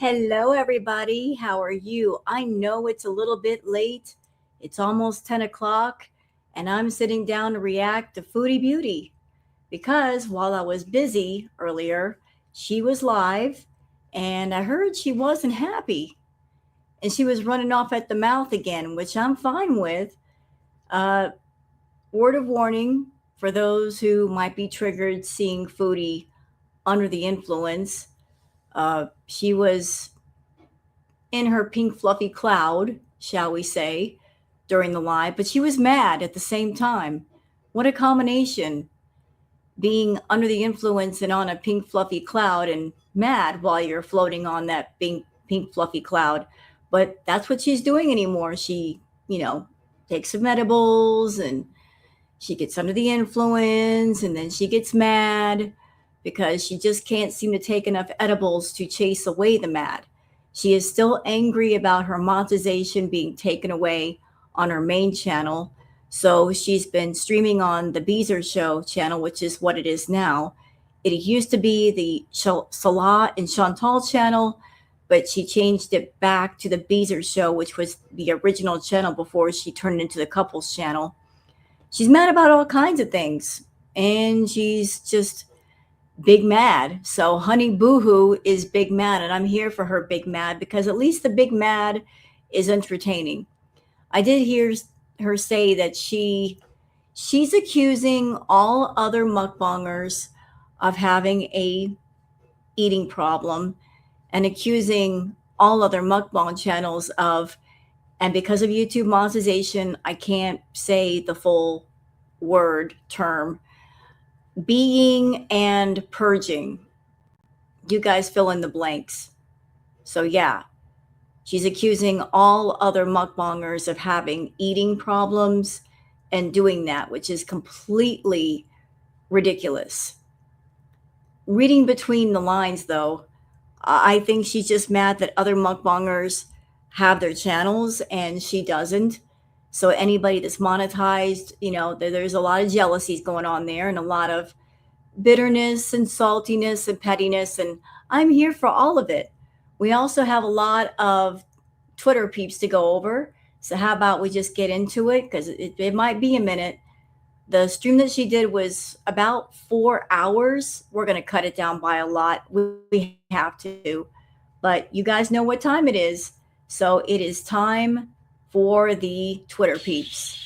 Hello, everybody. How are you? I know it's a little bit late. It's almost 10 o'clock, and I'm sitting down to react to Foodie Beauty because while I was busy earlier, she was live, and I heard she wasn't happy and she was running off at the mouth again, which I'm fine with. Uh, Word of warning for those who might be triggered seeing Foodie under the influence. She was in her pink fluffy cloud, shall we say, during the live, but she was mad at the same time. What a combination, being under the influence and on a pink fluffy cloud and mad while you're floating on that pink fluffy cloud. But that's what she's doing anymore. She, you know, takes some edibles and she gets under the influence and then she gets mad because she just can't seem to take enough edibles to chase away the mad. She is still angry about her monetization being taken away on her main channel. So she's been streaming on the Beezer Show channel, which is what it is now. It used to be the Salah and Chantal channel, but she changed it back to the Beezer Show, which was the original channel before she turned into the couples channel. She's mad about all kinds of things, and she's just big mad. So Honey Boo Hoo is big mad, and I'm here for her big mad because at least the big mad is entertaining. I did hear her say that she's accusing all other mukbangers of having a eating problem and accusing all other mukbang channels of, and because of YouTube monetization, I can't say the full word term, being and purging. You guys fill in the blanks. So, yeah, she's accusing all other mukbangers of having eating problems and doing that, which is completely ridiculous. Reading between the lines, though, I think she's just mad that other mukbangers have their channels and she doesn't. So anybody that's monetized, there's a lot of jealousies going on there and a lot of bitterness and saltiness and pettiness. And I'm here for all of it. We also have a lot of Twitter peeps to go over. So how about we just get into it? Because it might be a minute. The stream that she did was about 4 hours. We're going to cut it down by a lot. We have to. But you guys know what time it is. So it is time for the Twitter peeps.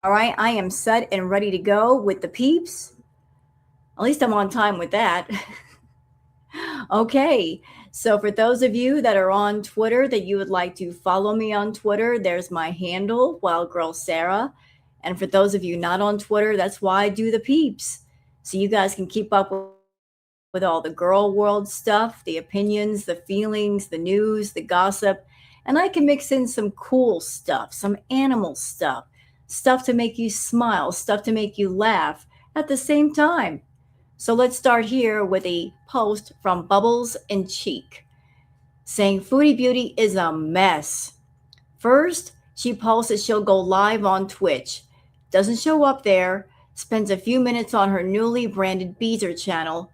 All right, I am set and ready to go with the peeps. At least I'm on time with that. Okay, so for those of you that are on Twitter that you would like to follow me on Twitter, there's my handle, Wild Girl Sarah. And for those of you not on Twitter, that's why I do the peeps. So you guys can keep up with all the girl world stuff, the opinions, the feelings, the news, the gossip. And I can mix in some cool stuff, some animal stuff, stuff to make you smile, stuff to make you laugh at the same time. So let's start here with a post from Bubbles and Cheek saying Foodie Beauty is a mess. First, she posts that she'll go live on Twitch, doesn't show up there, spends a few minutes on her newly branded Beezer channel,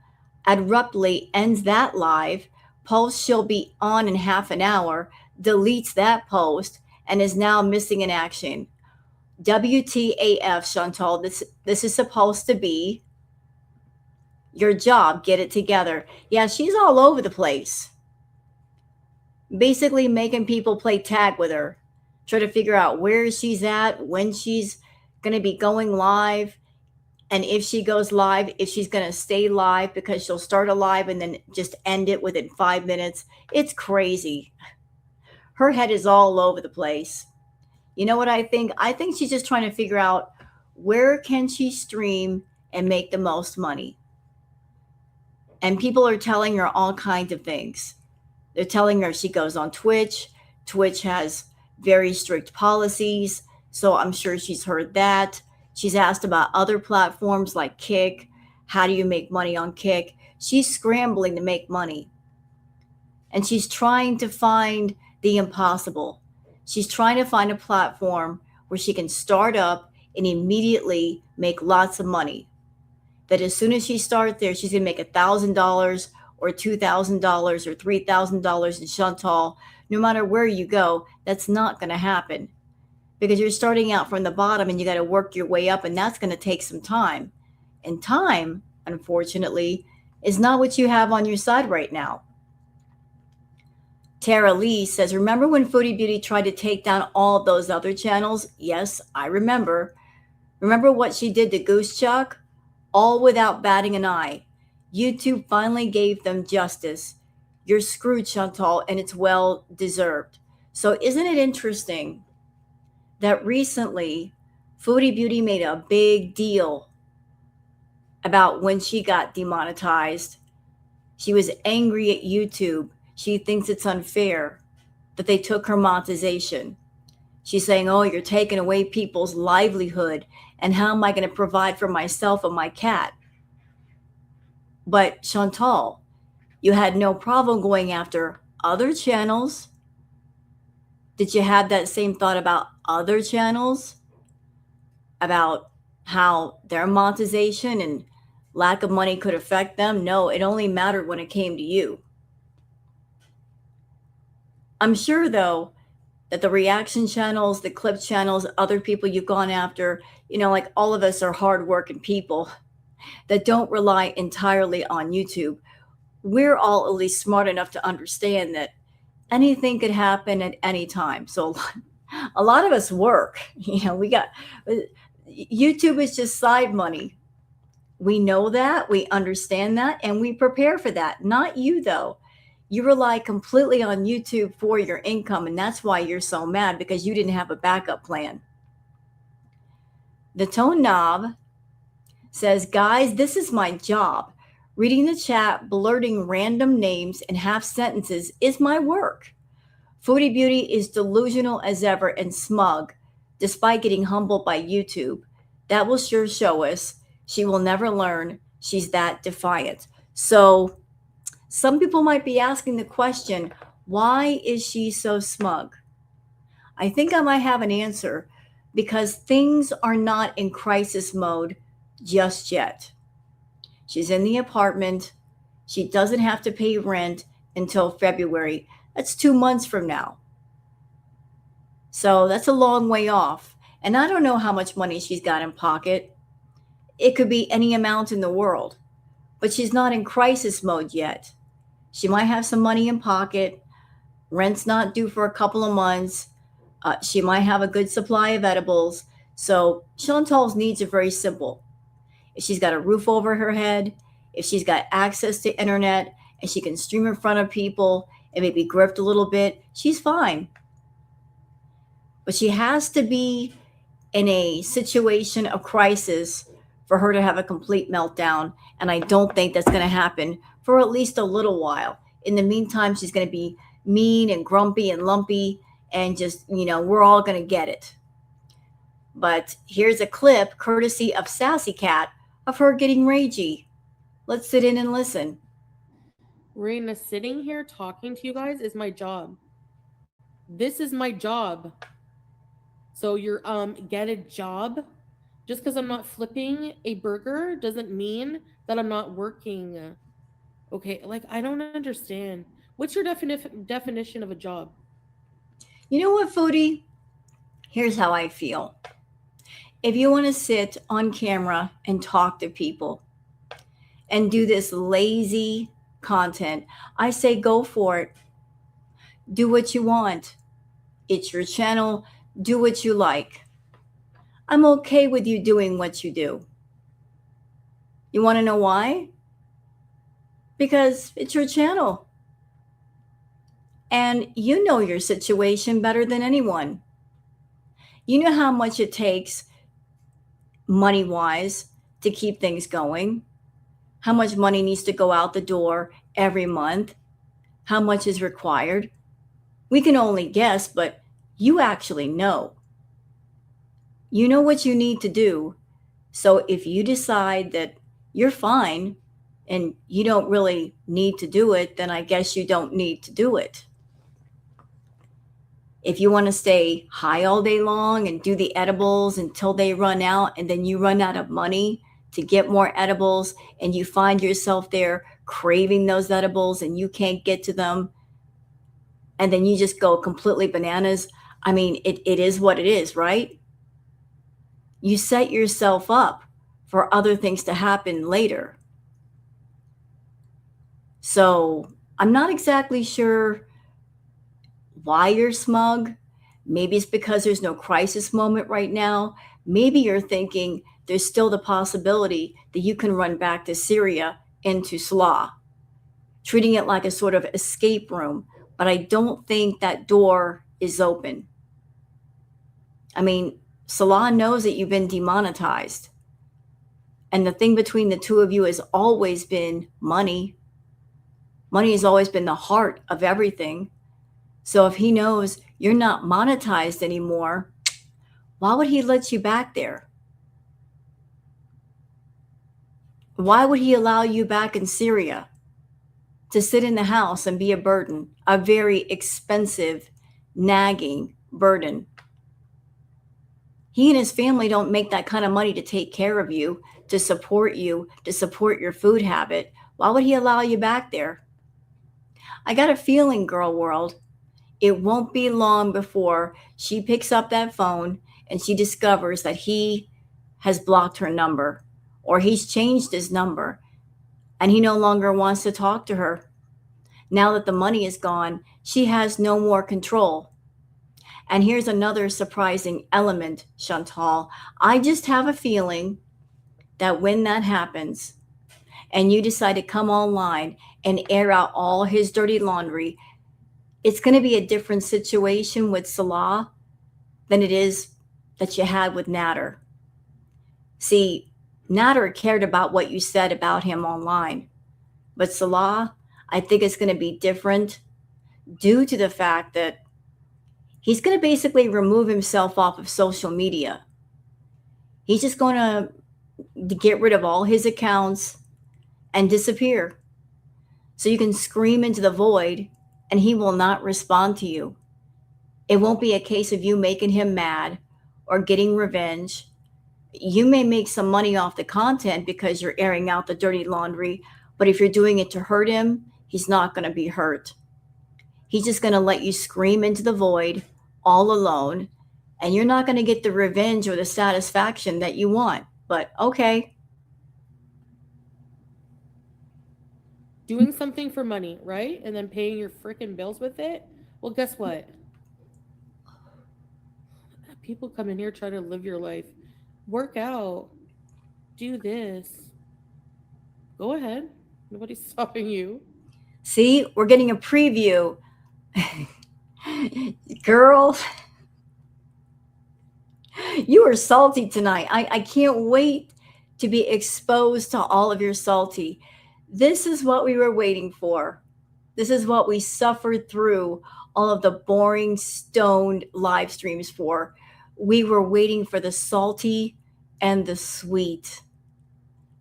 abruptly ends that live, posts she'll be on in half an hour, deletes that post, and is now missing in action. WTAF, Chantal, this is supposed to be your job. Get it together. Yeah, she's all over the place. Basically making people play tag with her. Try to figure out where she's at, when she's going to be going live, and if she goes live, if she's going to stay live, because she'll start a live and then just end it within 5 minutes. It's crazy. Her head is all over the place. You know what I think? I think she's just trying to figure out where can she stream and make the most money. And people are telling her all kinds of things. They're telling her she goes on Twitch. Twitch has very strict policies, so I'm sure she's heard that. She's asked about other platforms like Kick. How do you make money on Kick? She's scrambling to make money. And she's trying to find the impossible. She's trying to find a platform where she can start up and immediately make lots of money. That as soon as she starts there, she's going to make $1,000 or $2,000 or $3,000 in Chantal. No matter where you go, that's not going to happen because you're starting out from the bottom and you got to work your way up, and that's going to take some time. And time, unfortunately, is not what you have on your side right now. Tara Lee says, remember when Foodie Beauty tried to take down all those other channels? Yes, I remember. Remember what she did to Goose Chuck? All without batting an eye. YouTube finally gave them justice. You're screwed, Chantal, and it's well deserved. So isn't it interesting that recently Foodie Beauty made a big deal about when she got demonetized? She was angry at YouTube. She thinks it's unfair that they took her monetization. She's saying, oh, you're taking away people's livelihood, and how am I going to provide for myself and my cat? But Chantal, you had no problem going after other channels. Did you have that same thought about other channels? About how their monetization and lack of money could affect them? No, it only mattered when it came to you. I'm sure, though, that the reaction channels, the clip channels, other people you've gone after, like all of us are hardworking people that don't rely entirely on YouTube. We're all at least smart enough to understand that anything could happen at any time. So a lot of us work. We got YouTube is just side money. We know that, we understand that, and we prepare for that. Not you, though. You rely completely on YouTube for your income, and that's why you're so mad, because you didn't have a backup plan. The Tone Knob says, guys, this is my job. Reading the chat, blurting random names and half sentences is my work. Foodie Beauty is delusional as ever and smug, despite getting humbled by YouTube. That will sure show us. She will never learn. She's that defiant. So some people might be asking the question, why is she so smug? I think I might have an answer, because things are not in crisis mode just yet. She's in the apartment. She doesn't have to pay rent until February. That's 2 months from now. So that's a long way off. And I don't know how much money she's got in pocket. It could be any amount in the world. But she's not in crisis mode yet. She might have some money in pocket. Rent's not due for a couple of months. She might have a good supply of edibles. So Chantal's needs are very simple. If she's got a roof over her head, if she's got access to internet, and she can stream in front of people and maybe grift a little bit, she's fine. But she has to be in a situation of crisis for her to have a complete meltdown. And I don't think that's going to happen for at least a little while. In the meantime, she's going to be mean and grumpy and lumpy, and just, we're all going to get it. But here's a clip, courtesy of Sassy Cat, of her getting ragey. Let's sit in and listen. Rena, sitting here talking to you guys is my job. This is my job. So you're get a job. Just because I'm not flipping a burger doesn't mean that I'm not working. Okay, like I don't understand. What's your definition of a job? You know what, Foodie? Here's how I feel. If you want to sit on camera and talk to people and do this lazy content, I say go for it. Do what you want. It's your channel. Do what you like. I'm okay with you doing what you do. You want to know why? Because it's your channel. And you know your situation better than anyone. You know how much it takes money-wise to keep things going, how much money needs to go out the door every month, how much is required. We can only guess, but you actually know. You know what you need to do. So if you decide that you're fine and you don't really need to do it, then I guess you don't need to do it. If you want to stay high all day long and do the edibles until they run out, and then you run out of money to get more edibles, and you find yourself there craving those edibles and you can't get to them, and then you just go completely bananas. I mean, it is what it is, right? You set yourself up for other things to happen later. So I'm not exactly sure why you're smug. Maybe it's because there's no crisis moment right now. Maybe you're thinking there's still the possibility that you can run back to Syria into Salah, treating it like a sort of escape room. But I don't think that door is open. I mean, Salah knows that you've been demonetized. And the thing between the two of you has always been money. Money has always been the heart of everything. So if he knows you're not monetized anymore, why would he let you back there? Why would he allow you back in Syria to sit in the house and be a burden, a very expensive, nagging burden? He and his family don't make that kind of money to take care of you, to support you, to support your food habit. Why would he allow you back there? I got a feeling, girl world, it won't be long before she picks up that phone and she discovers that he has blocked her number or he's changed his number and he no longer wants to talk to her. Now that the money is gone, she has no more control. And here's another surprising element, Chantal. I just have a feeling that when that happens and you decide to come online and air out all his dirty laundry, it's going to be a different situation with Salah than it is that you had with Nader. See, Nader cared about what you said about him online, but Salah, I think it's going to be different due to the fact that he's going to basically remove himself off of social media. He's just going to get rid of all his accounts and disappear. So you can scream into the void and he will not respond to you. It won't be a case of you making him mad or getting revenge. You may make some money off the content because you're airing out the dirty laundry, but if you're doing it to hurt him, he's not going to be hurt. He's just going to let you scream into the void all alone, and you're not going to get the revenge or the satisfaction that you want. But okay. Doing something for money, right? And then paying your freaking bills with it. Well, guess what? People come in here try to live your life. Work out. Do this. Go ahead. Nobody's stopping you. See, we're getting a preview. Girl, you are salty tonight. I can't wait to be exposed to all of your salty. This is what we were waiting for. This is what we suffered through all of the boring, stoned live streams for. We were waiting for the salty and the sweet.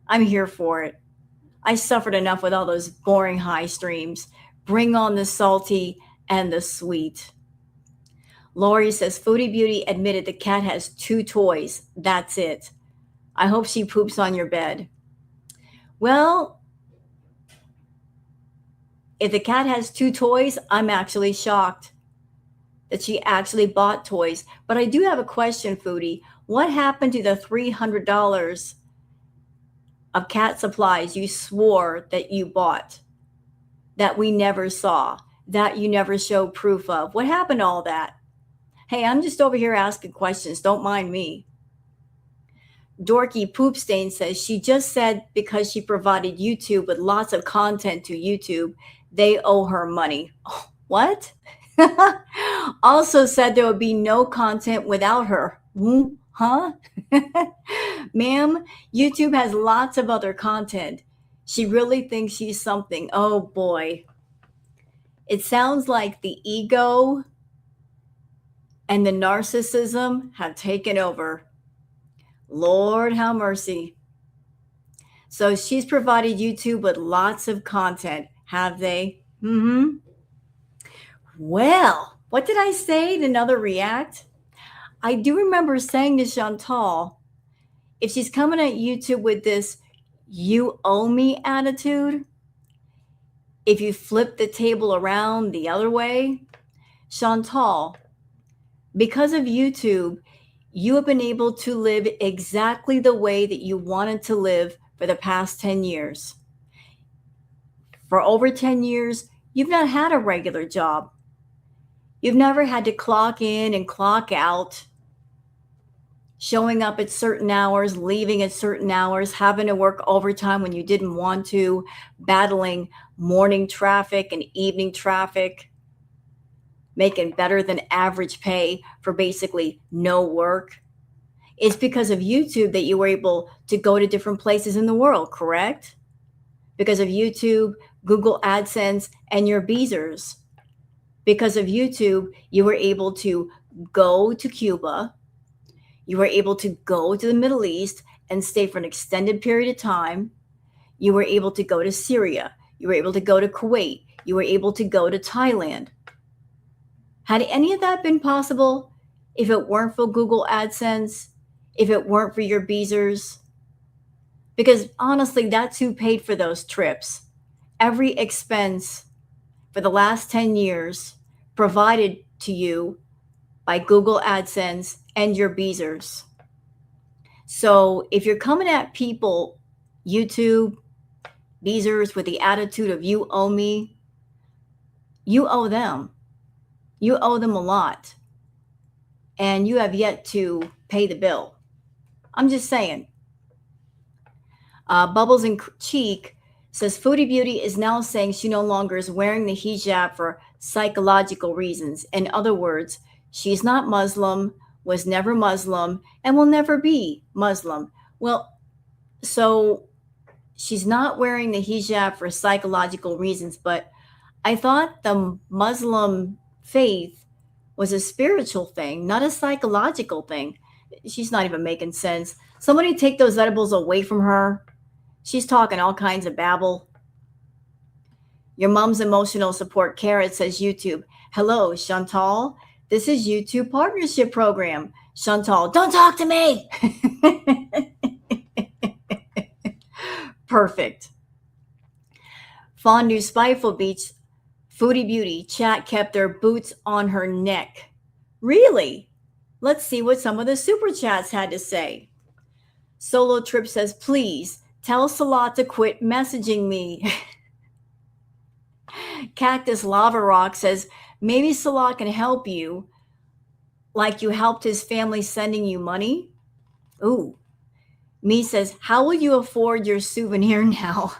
I'm here for it. I suffered enough with all those boring high streams. Bring on the salty and the sweet. Lori says Foodie Beauty admitted the cat has 2 toys. That's it. I hope she poops on your bed. Well, if the cat has 2 toys, I'm actually shocked that she actually bought toys. But I do have a question, Foodie. What happened to the $300 of cat supplies you swore that you bought that we never saw, that you never showed proof of? What happened to all that? Hey, I'm just over here asking questions. Don't mind me. Dorky Poopstain says she just said because she provided YouTube with lots of content to YouTube, they owe her money. Oh, what? Also said there would be no content without her. Huh? Ma'am, YouTube has lots of other content. She really thinks she's something. Oh boy. It sounds like the ego and the narcissism have taken over. Lord have mercy. So she's provided YouTube with lots of content, have they? Mm-hmm. Well, What did I say in another react? I do remember saying to Chantal, if she's coming at YouTube with this "you owe me" attitude, if you flip the table around the other way, Chantal, because of YouTube, you have been able to live exactly the way that you wanted to live for the past 10 years. For over 10 years, you've not had a regular job. You've never had to clock in and clock out, showing up at certain hours, leaving at certain hours, having to work overtime when you didn't want to, battling morning traffic and evening traffic, making better than average pay for basically no work. It's because of YouTube that you were able to go to different places in the world, correct? Because of YouTube, Google AdSense, and your Beezers. Because of YouTube, you were able to go to Cuba. You were able to go to the Middle East and stay for an extended period of time. You were able to go to Syria. You were able to go to Kuwait. You were able to go to Thailand. Had any of that been possible if it weren't for Google AdSense, if it weren't for your Beezers? Because honestly, that's who paid for those trips. Every expense for the last 10 years provided to you by Google AdSense and your Beezers. So if you're coming at people, YouTube, Beezers, with the attitude of "you owe me," you owe them. You owe them a lot. And you have yet to pay the bill. I'm just saying. Bubbles and Cheek says Foodie Beauty is now saying she no longer is wearing the hijab for psychological reasons. In other words, she's not Muslim, was never Muslim, and will never be Muslim. Well, so she's not wearing the hijab for psychological reasons, but I thought the Muslim faith was a spiritual thing, not a psychological thing. She's not even making sense. Somebody take those edibles away from her. She's talking all kinds of babble. Your mom's emotional support carrot says YouTube. Hello, Chantal. This is YouTube partnership program. Chantal, don't talk to me. Perfect. Fondue Spiteful Beach, Foodie Beauty, chat kept their boots on her neck. Really? Let's see what some of the super chats had to say. Solo Trip says, please tell Salah to quit messaging me. Cactus Lava Rock says, maybe Salah can help you like you helped his family sending you money. Ooh. Me says, how will you afford your souvenir now?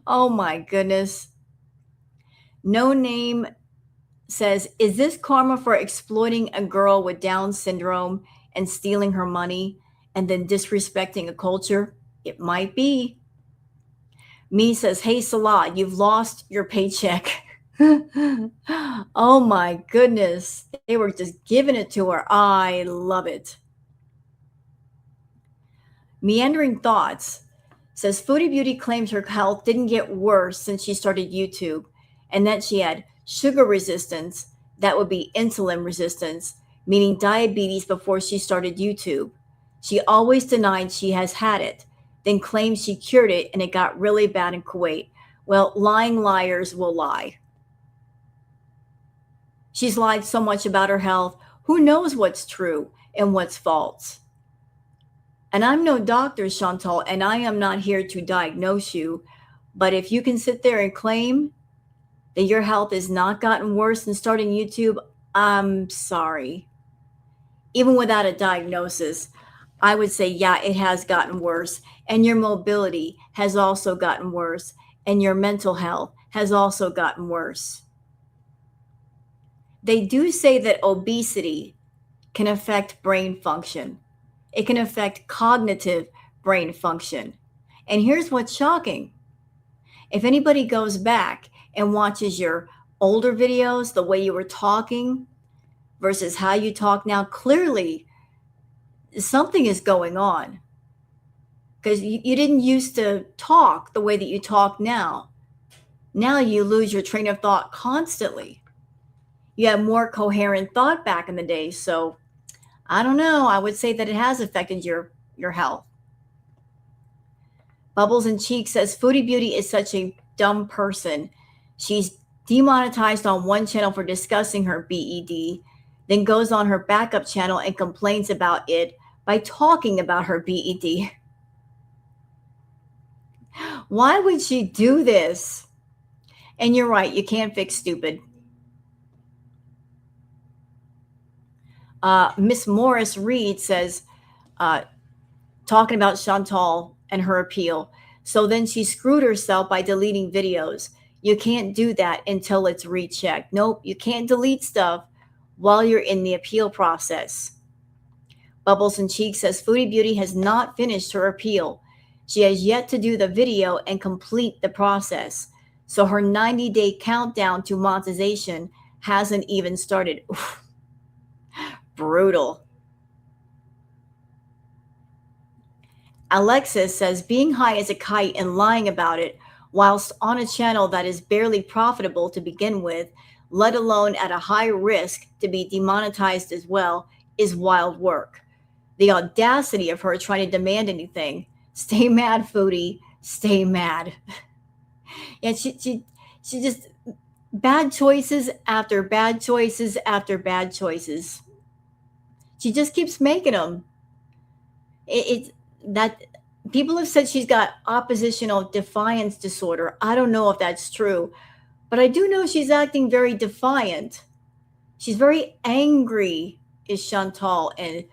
Oh my goodness. No Name says, is this karma for exploiting a girl with Down syndrome and stealing her money and then disrespecting a culture? It might be. Me says, hey Salah, you've lost your paycheck. Oh my goodness. They were just giving it to her. I love it. Meandering Thoughts says Foodie Beauty claims her health didn't get worse since she started YouTube and that she had sugar resistance, that would be insulin resistance, meaning diabetes, before she started YouTube. She always denied she has had it, then claims she cured it and it got really bad in Kuwait. Well, lying liars will lie. She's lied so much about her health. Who knows what's true and what's false? And I'm no doctor, Chantal, and I am not here to diagnose you. But if you can sit there and claim that your health has not gotten worse than starting YouTube, I'm sorry. Even without a diagnosis, I would say, yeah, it has gotten worse. And your mobility has also gotten worse. And your mental health has also gotten worse. They do say that obesity can affect brain function. It can affect cognitive brain function. And here's what's shocking. If anybody goes back and watches your older videos, the way you were talking versus how you talk now, clearly something is going on. Because you didn't used to talk the way that you talk now. Now you lose your train of thought constantly. you had more coherent thought back in the day. So I don't know. I would say that it has affected your health. Bubbles and Cheek says Foodie Beauty is such a dumb person. She's demonetized on one channel for discussing her BED, then goes on her backup channel and complains about it by talking about her BED. Why would she do this? And you're right, you can't fix stupid. Miss Morris Reed says, uh, talking about Chantal and her appeal. So then she screwed herself by deleting videos. You can't do that until it's rechecked. Nope, you can't delete stuff while you're in the appeal process. Bubbles and Cheek says Foodie Beauty has not finished her appeal. She has yet to do the video and complete the process. So her 90-day countdown to monetization hasn't even started. Oof, brutal. Alexis says being high as a kite and lying about it whilst on a channel that is barely profitable to begin with, let alone at a high risk to be demonetized as well, is wild work. The audacity of her trying to demand anything. Stay mad, Foodie. Stay mad. And she just bad choices after bad choices after bad choices. She just keeps making them. It's that people have said she's got oppositional defiance disorder. I don't know if that's true, but I do know she's acting very defiant. She's very angry, is Chantal, and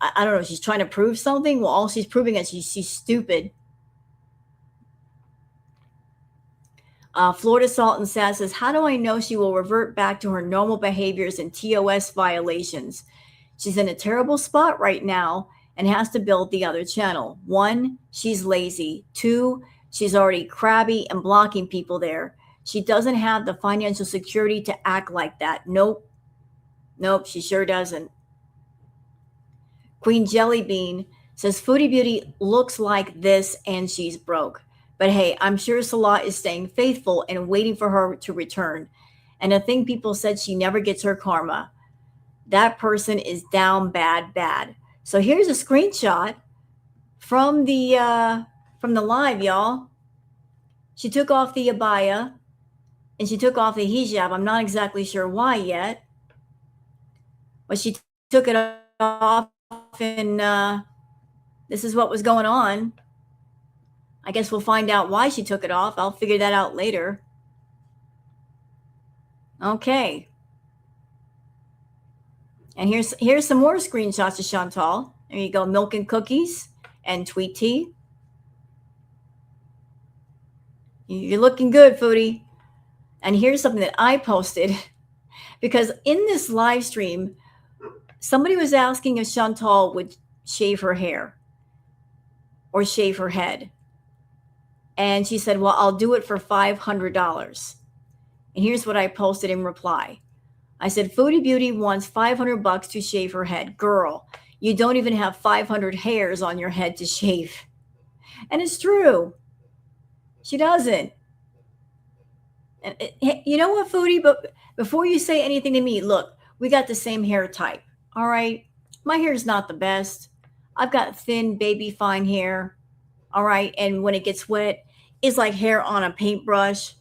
I don't know. She's trying to prove something. Well, all she's proving is she's stupid. Florida Salt and Sass says, how do I know she will revert back to her normal behaviors and TOS violations? She's in a terrible spot right now and has to build the other channel. 1, she's lazy. 2, she's already crabby and blocking people there. She doesn't have the financial security to act like that. Nope, she sure doesn't. Queen Jellybean says Foodie Beauty looks like this and she's broke. But hey, I'm sure Salah is staying faithful and waiting for her to return. And I think people said she never gets her karma. That person is down bad. So here's a screenshot from the live, y'all. She took off the abaya and she took off the hijab. I'm not exactly sure why yet, but she took it off, and this is what was going on. I guess we'll find out why she took it off. I'll figure that out later. Okay. And here's some more screenshots of Chantal. There you go, milk and cookies and Tweet Tea. You're looking good, Foodie. And here's something that I posted because in this live stream, somebody was asking if Chantal would shave her hair or shave her head. And she said, well, I'll do it for $500. And here's what I posted in reply. I said, Foodie Beauty wants $500 to shave her head. Girl, you don't even have 500 hairs on your head to shave. And it's true. She doesn't. And you know what, Foodie? But before you say anything to me, look, we got the same hair type. All right. My hair is not the best. I've got thin, baby fine hair. All right. And when it gets wet, it's like hair on a paintbrush.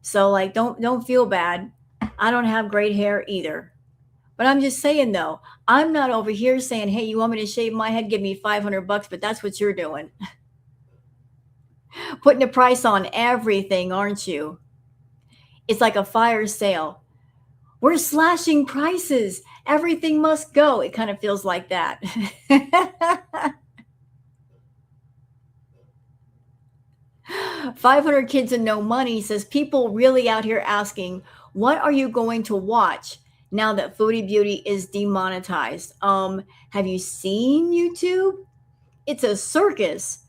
So like, don't feel bad. I don't have great hair either. But I'm just saying though, I'm not over here saying, hey, you want me to shave my head? Give me $500, but that's what you're doing. Putting a price on everything, aren't you? It's like a fire sale. We're slashing prices. Everything must go. It kind of feels like that. 500 kids and no money says people really out here asking, what are you going to watch now that Foodie Beauty is demonetized? Have you seen YouTube? It's a circus.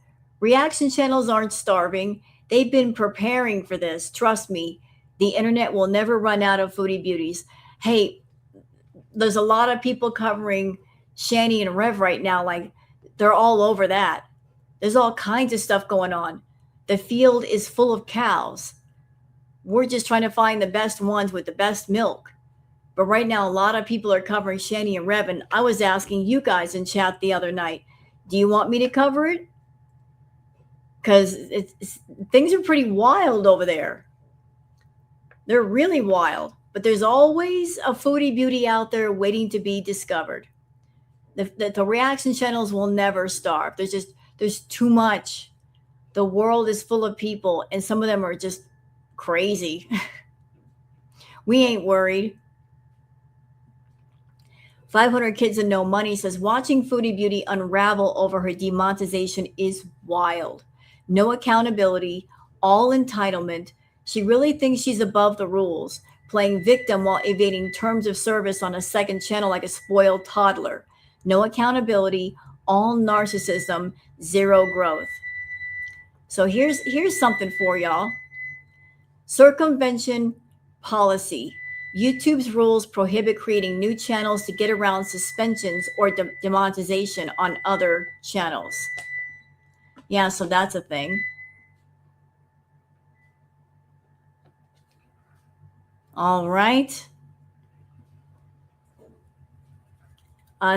Reaction channels aren't starving. They've been preparing for this. Trust me, the internet will never run out of Foodie Beauties. Hey, there's a lot of people covering Shani and Rev right now. Like they're all over that. There's all kinds of stuff going on. The field is full of cows. We're just trying to find the best ones with the best milk. But right now, a lot of people are covering Shani and Revan. I was asking you guys in chat the other night, do you want me to cover it? Because things are pretty wild over there. They're really wild. But there's always a foodie beauty out there waiting to be discovered. The reaction channels will never starve. There's too much. The world is full of people, and some of them are just crazy. We ain't worried. 500 Kids and No Money says watching Foodie Beauty unravel over her demonetization is wild. No accountability, all entitlement. She really thinks she's above the rules, playing victim while evading terms of service on a second channel like a spoiled toddler. No accountability, all narcissism, zero growth. So here's something for y'all. Circumvention policy. YouTube's rules prohibit creating new channels to get around suspensions or demonetization on other channels. Yeah, so that's a thing. All right.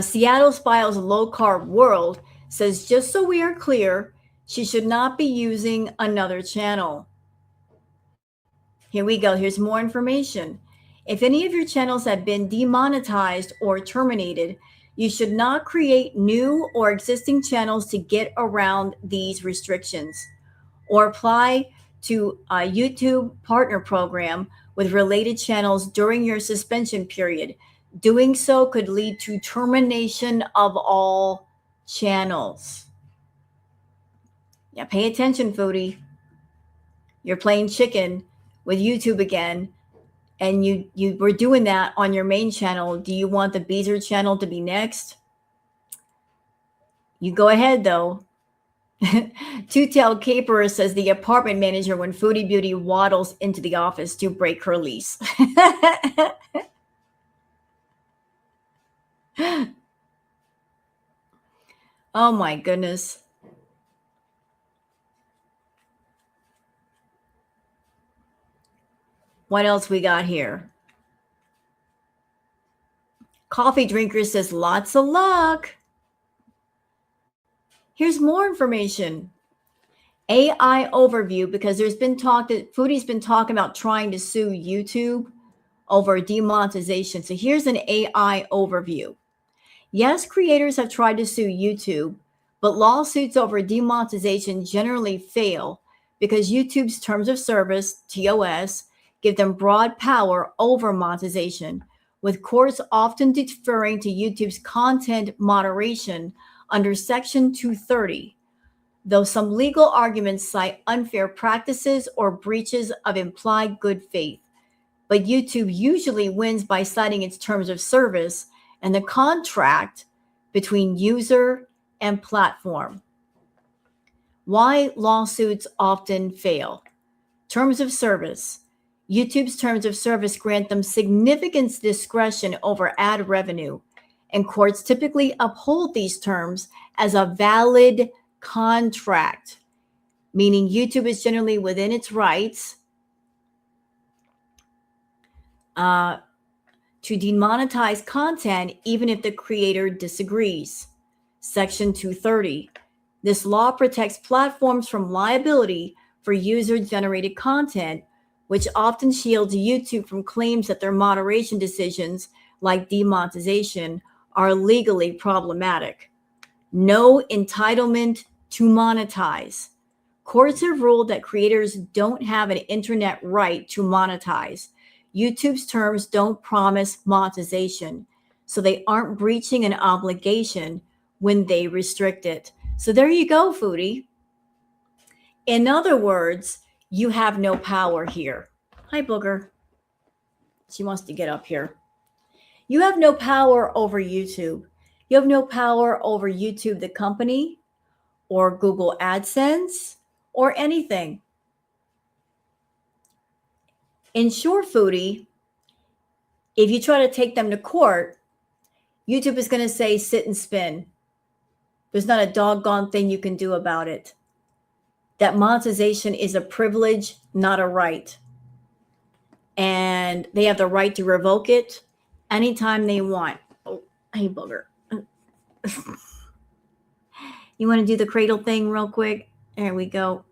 Seattle Spile's Low Carb World says, just so we are clear, she should not be using another channel. Here we go. Here's more information. If any of your channels have been demonetized or terminated, you should not create new or existing channels to get around these restrictions or apply to a YouTube partner program with related channels during your suspension period. Doing so could lead to termination of all channels. Yeah, pay attention, foodie. You're playing chicken with YouTube again, and you were doing that on your main channel. Do you want the Beezer channel to be next? You go ahead, though. Two-Tailed Caperer says the apartment manager when Foodie Beauty waddles into the office to break her lease. Oh my goodness. What else we got here? Coffee Drinker says lots of luck. Here's more information. AI overview, because there's been talk that Foodie's been talking about trying to sue YouTube over demonetization. So here's an AI overview. Yes, creators have tried to sue YouTube, but lawsuits over demonetization generally fail because YouTube's terms of service, TOS, give them broad power over monetization, with courts often deferring to YouTube's content moderation under Section 230, though some legal arguments cite unfair practices or breaches of implied good faith. But YouTube usually wins by citing its terms of service and the contract between user and platform. Why lawsuits often fail? Terms of service. YouTube's terms of service grant them significant discretion over ad revenue, and courts typically uphold these terms as a valid contract, meaning YouTube is generally within its rights to demonetize content even if the creator disagrees. Section 230. This law protects platforms from liability for user-generated content, which often shields YouTube from claims that their moderation decisions, like demonetization, are legally problematic. No entitlement to monetize. Courts have ruled that creators don't have an internet right to monetize. YouTube's terms don't promise monetization, so they aren't breaching an obligation when they restrict it. So there you go, Foodie. In other words, you have no power here. Hi, Booger. She wants to get up here. You have no power over YouTube. You have no power over YouTube, the company, or Google AdSense, or anything. In short, Foodie, if you try to take them to court, YouTube is going to say sit and spin. There's not a doggone thing you can do about it. That monetization is a privilege, not a right. And they have the right to revoke it anytime they want. Oh, hey, booger. You want to do the cradle thing real quick? There we go.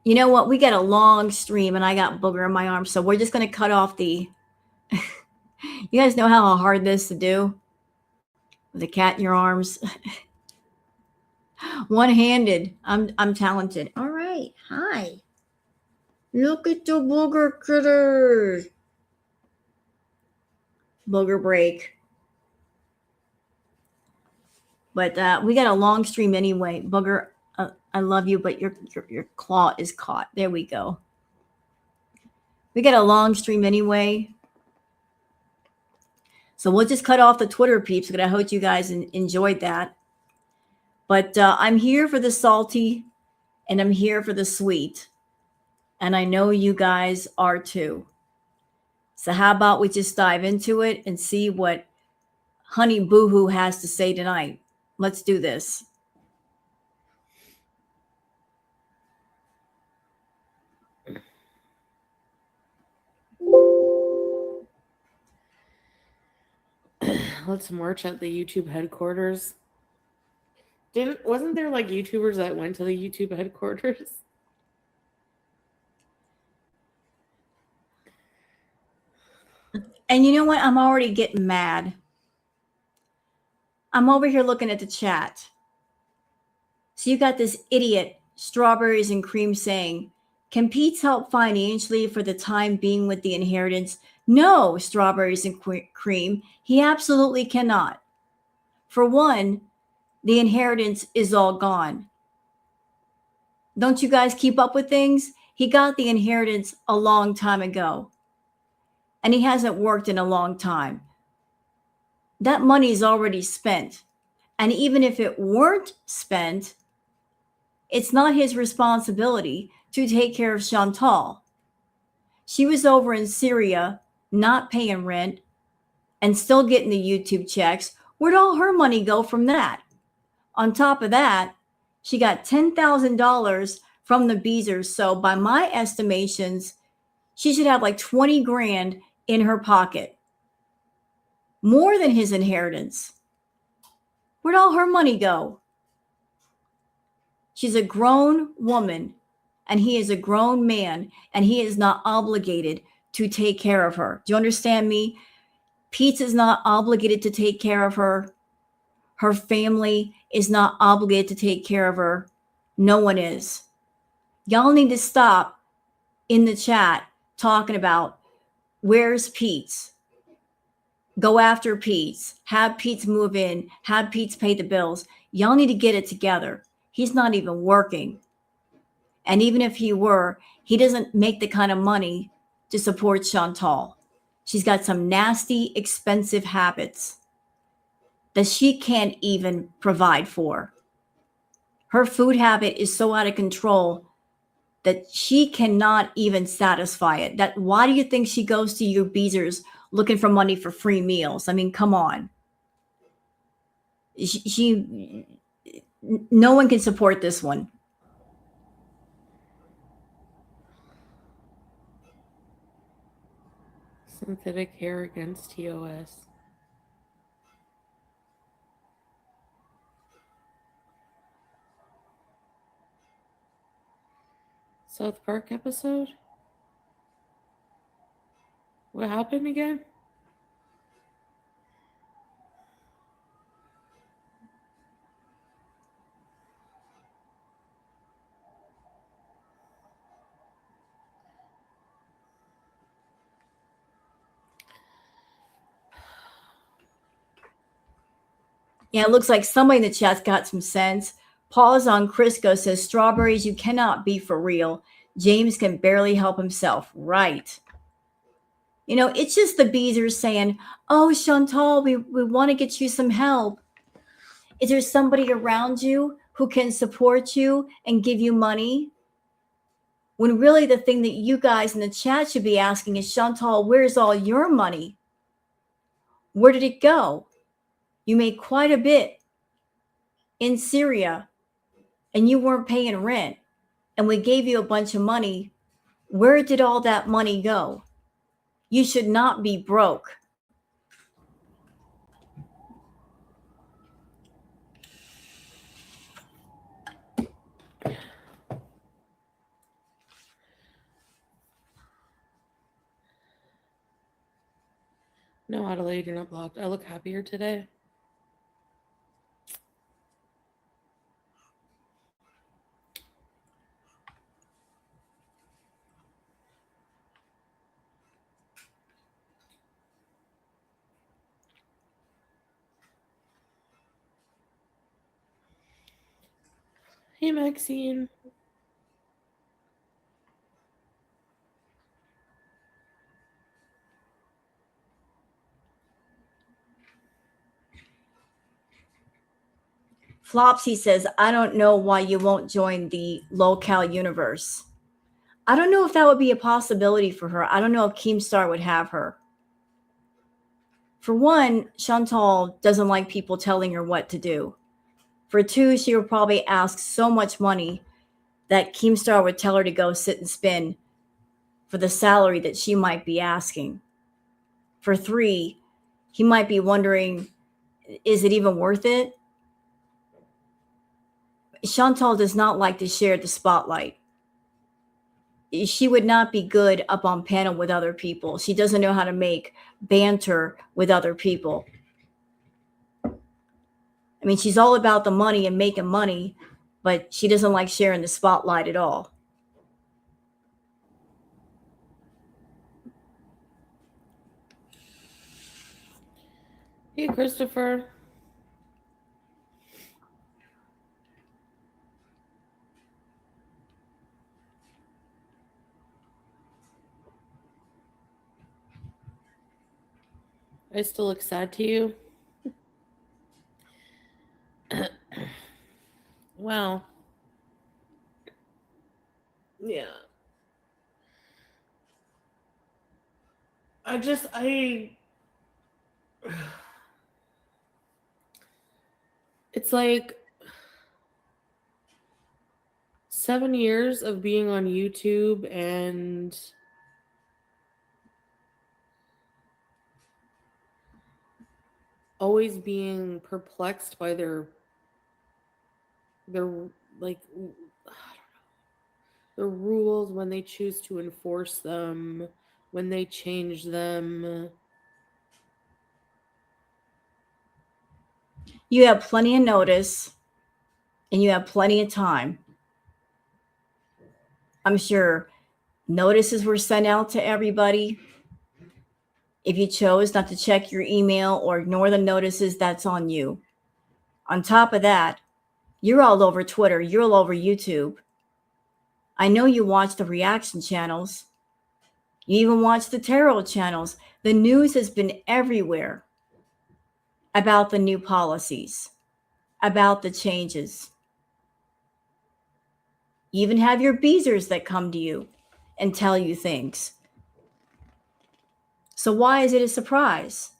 You know what? We got a long stream and I got booger in my arm, so we're just going to cut off the. You guys know how hard this to do? With a cat in your arms. One-handed. I'm talented. All right. Hi. Look at the booger critters. Booger break. But we got a long stream anyway. Booger, I love you, but your claw is caught. There we go. We got a long stream anyway. So we'll just cut off the Twitter peeps, because I hope you guys enjoyed that. But I'm here for the salty and I'm here for the sweet. And I know you guys are too. So how about we just dive into it and see what Honey Boo Hoo has to say tonight. Let's do this. Let's march at the YouTube headquarters. Wasn't there like YouTubers that went to the YouTube headquarters? And you know what? I'm already getting mad. I'm over here looking at the chat. So you got this idiot, Strawberries and Cream, saying, can Pete help financially for the time being with the inheritance? No, Strawberries and Cream, he absolutely cannot. For one, the inheritance is all gone. Don't you guys keep up with things? He got the inheritance a long time ago. And he hasn't worked in a long time. That money is already spent. And even if it weren't spent, it's not his responsibility to take care of Chantal. She was over in Syria, not paying rent, and still getting the YouTube checks. Where'd all her money go from that? On top of that, she got $10,000 from the Beezers. So by my estimations, she should have like 20 grand in her pocket. More than his inheritance. Where'd all her money go? She's a grown woman and he is a grown man and he is not obligated to take care of her. Do you understand me? Pete is not obligated to take care of her. Her family is not obligated to take care of her. No one is. Y'all need to stop in the chat talking about where's Pete's. Go after Pete's. Have Pete's move in. Have Pete's pay the bills. Y'all need to get it together. He's not even working. And even if he were, he doesn't make the kind of money to support Chantal. She's got some nasty, expensive habits that she can't even provide for. Her food habit is so out of control that she cannot even satisfy it. That why do you think she goes to your Beezers looking for money for free meals? I mean, come on. She no one can support this one. Synthetic hair against TOS. South Park episode? What happened again? Yeah, it looks like somebody in the chat's got some sense. Pause on Crisco says, Strawberries, you cannot be for real. James can barely help himself. Right. You know, it's just the Beezers saying, oh, Chantal, we want to get you some help. Is there somebody around you who can support you and give you money? When really the thing that you guys in the chat should be asking is, Chantal, where's all your money? Where did it go? You made quite a bit in Syria and you weren't paying rent and we gave you a bunch of money. Where did all that money go? You should not be broke. No, Adelaide, you're not blocked. I look happier today. Hey, Maxine. Flopsy says, I don't know why you won't join the locale universe. I don't know if that would be a possibility for her. I don't know if Keemstar would have her. For one, Chantal doesn't like people telling her what to do. For two, she would probably ask so much money that Keemstar would tell her to go sit and spin for the salary that she might be asking. For three, he might be wondering, is it even worth it? Chantal does not like to share the spotlight. She would not be good up on panel with other people. She doesn't know how to make banter with other people. I mean, she's all about the money and making money, but she doesn't like sharing the spotlight at all. Hey, Christopher. I still look sad to you? Wow. Yeah. It's like 7 years of being on YouTube and always being perplexed by their like, I don't know, the rules, when they choose to enforce them, when they change them. You have plenty of notice and you have plenty of time. I'm sure notices were sent out to everybody. If you chose not to check your email or ignore the notices, that's on you. On top of that, you're all over Twitter, you're all over YouTube. I know you watch the reaction channels. You even watch the tarot channels. The news has been everywhere about the new policies, about the changes. You even have your beezers that come to you and tell you things. So why is it a surprise?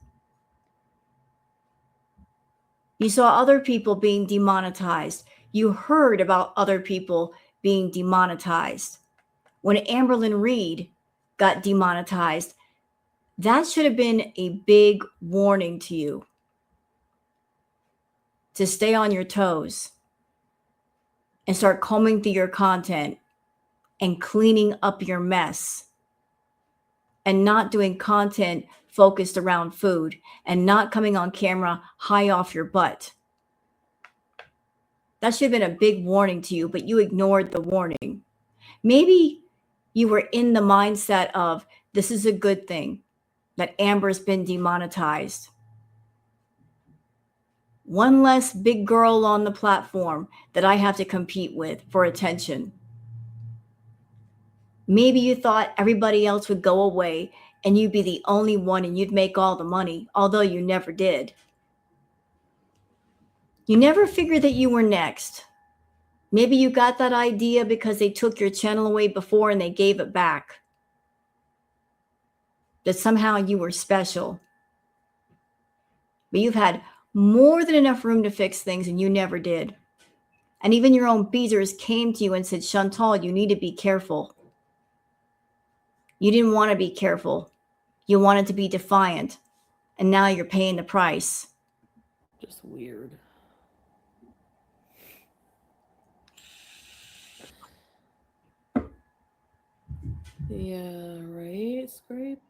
You saw other people being demonetized. You heard about other people being demonetized. When Amberlyn Reed got demonetized, that should have been a big warning to you to stay on your toes and start combing through your content and cleaning up your mess and not doing content focused around food and not coming on camera high off your butt. That should have been a big warning to you, but you ignored the warning. Maybe you were in the mindset of, this is a good thing that Amber's been demonetized. One less big girl on the platform that I have to compete with for attention. Maybe you thought everybody else would go away and you'd be the only one and you'd make all the money, although you never did. You never figured that you were next. Maybe you got that idea because they took your channel away before and they gave it back. That somehow you were special. But you've had more than enough room to fix things and you never did. And even your own beezers came to you and said, Chantal, you need to be careful. You didn't want to be careful. You wanted to be defiant, and now you're paying the price. Just weird. Yeah, right, Scrape?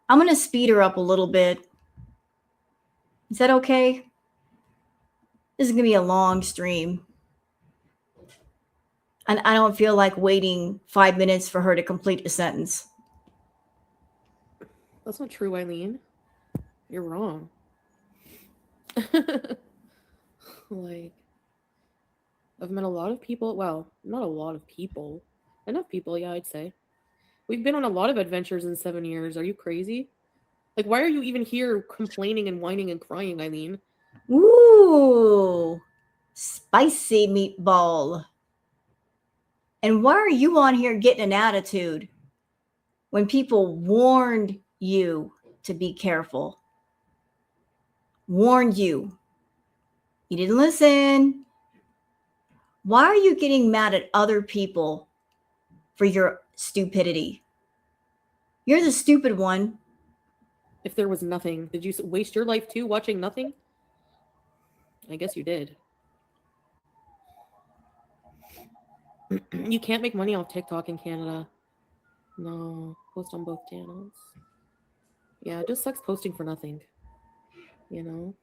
I'm going to speed her up a little bit. Is that okay? This is going to be a long stream. And I don't feel like waiting 5 minutes for her to complete a sentence. That's not true, Eileen. You're wrong. Like, I've met a lot of people. Well, not a lot of people. Enough people, yeah, I'd say. We've been on a lot of adventures in 7 years. Are you crazy? Like, why are you even here complaining and whining and crying, Eileen? Ooh, spicy meatball. And why are you on here getting an attitude when people warned you to be careful? Warned you. You didn't listen. Why are you getting mad at other people for your stupidity? You're the stupid one. If there was nothing, did you waste your life too watching nothing? I guess you did. You can't make money off TikTok in Canada. No, post on both channels. Yeah, it just sucks posting for nothing. You know?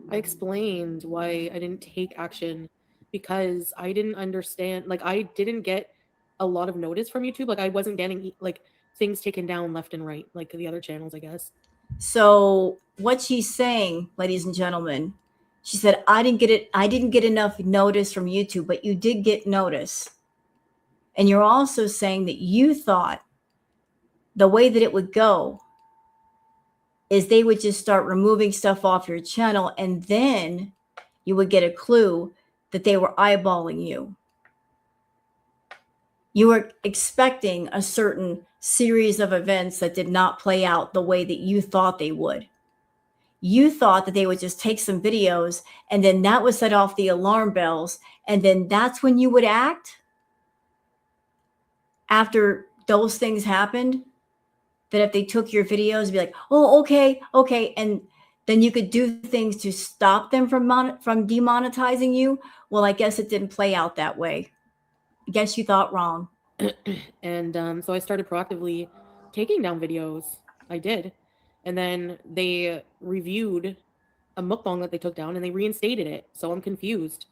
I explained why I didn't take action because I didn't understand. Like, I didn't get a lot of notice from YouTube. Like, I wasn't getting like things taken down left and right, like the other channels, I guess. So what she's saying, ladies and gentlemen, she said, I didn't get enough notice from YouTube, but you did get notice. And you're also saying that you thought the way that it would go is they would just start removing stuff off your channel, and then you would get a clue that they were eyeballing you. You were expecting a certain series of events that did not play out the way that you thought they would. You thought that they would just take some videos and then that would set off the alarm bells, and then that's when you would act after those things happened. That if they took your videos, be like, oh, okay, and then you could do things to stop them from demonetizing you. Well, I guess it didn't play out that way. I guess you thought wrong. And so I started proactively taking down videos. I did. And then they reviewed a mukbang that they took down and they reinstated it. So I'm confused.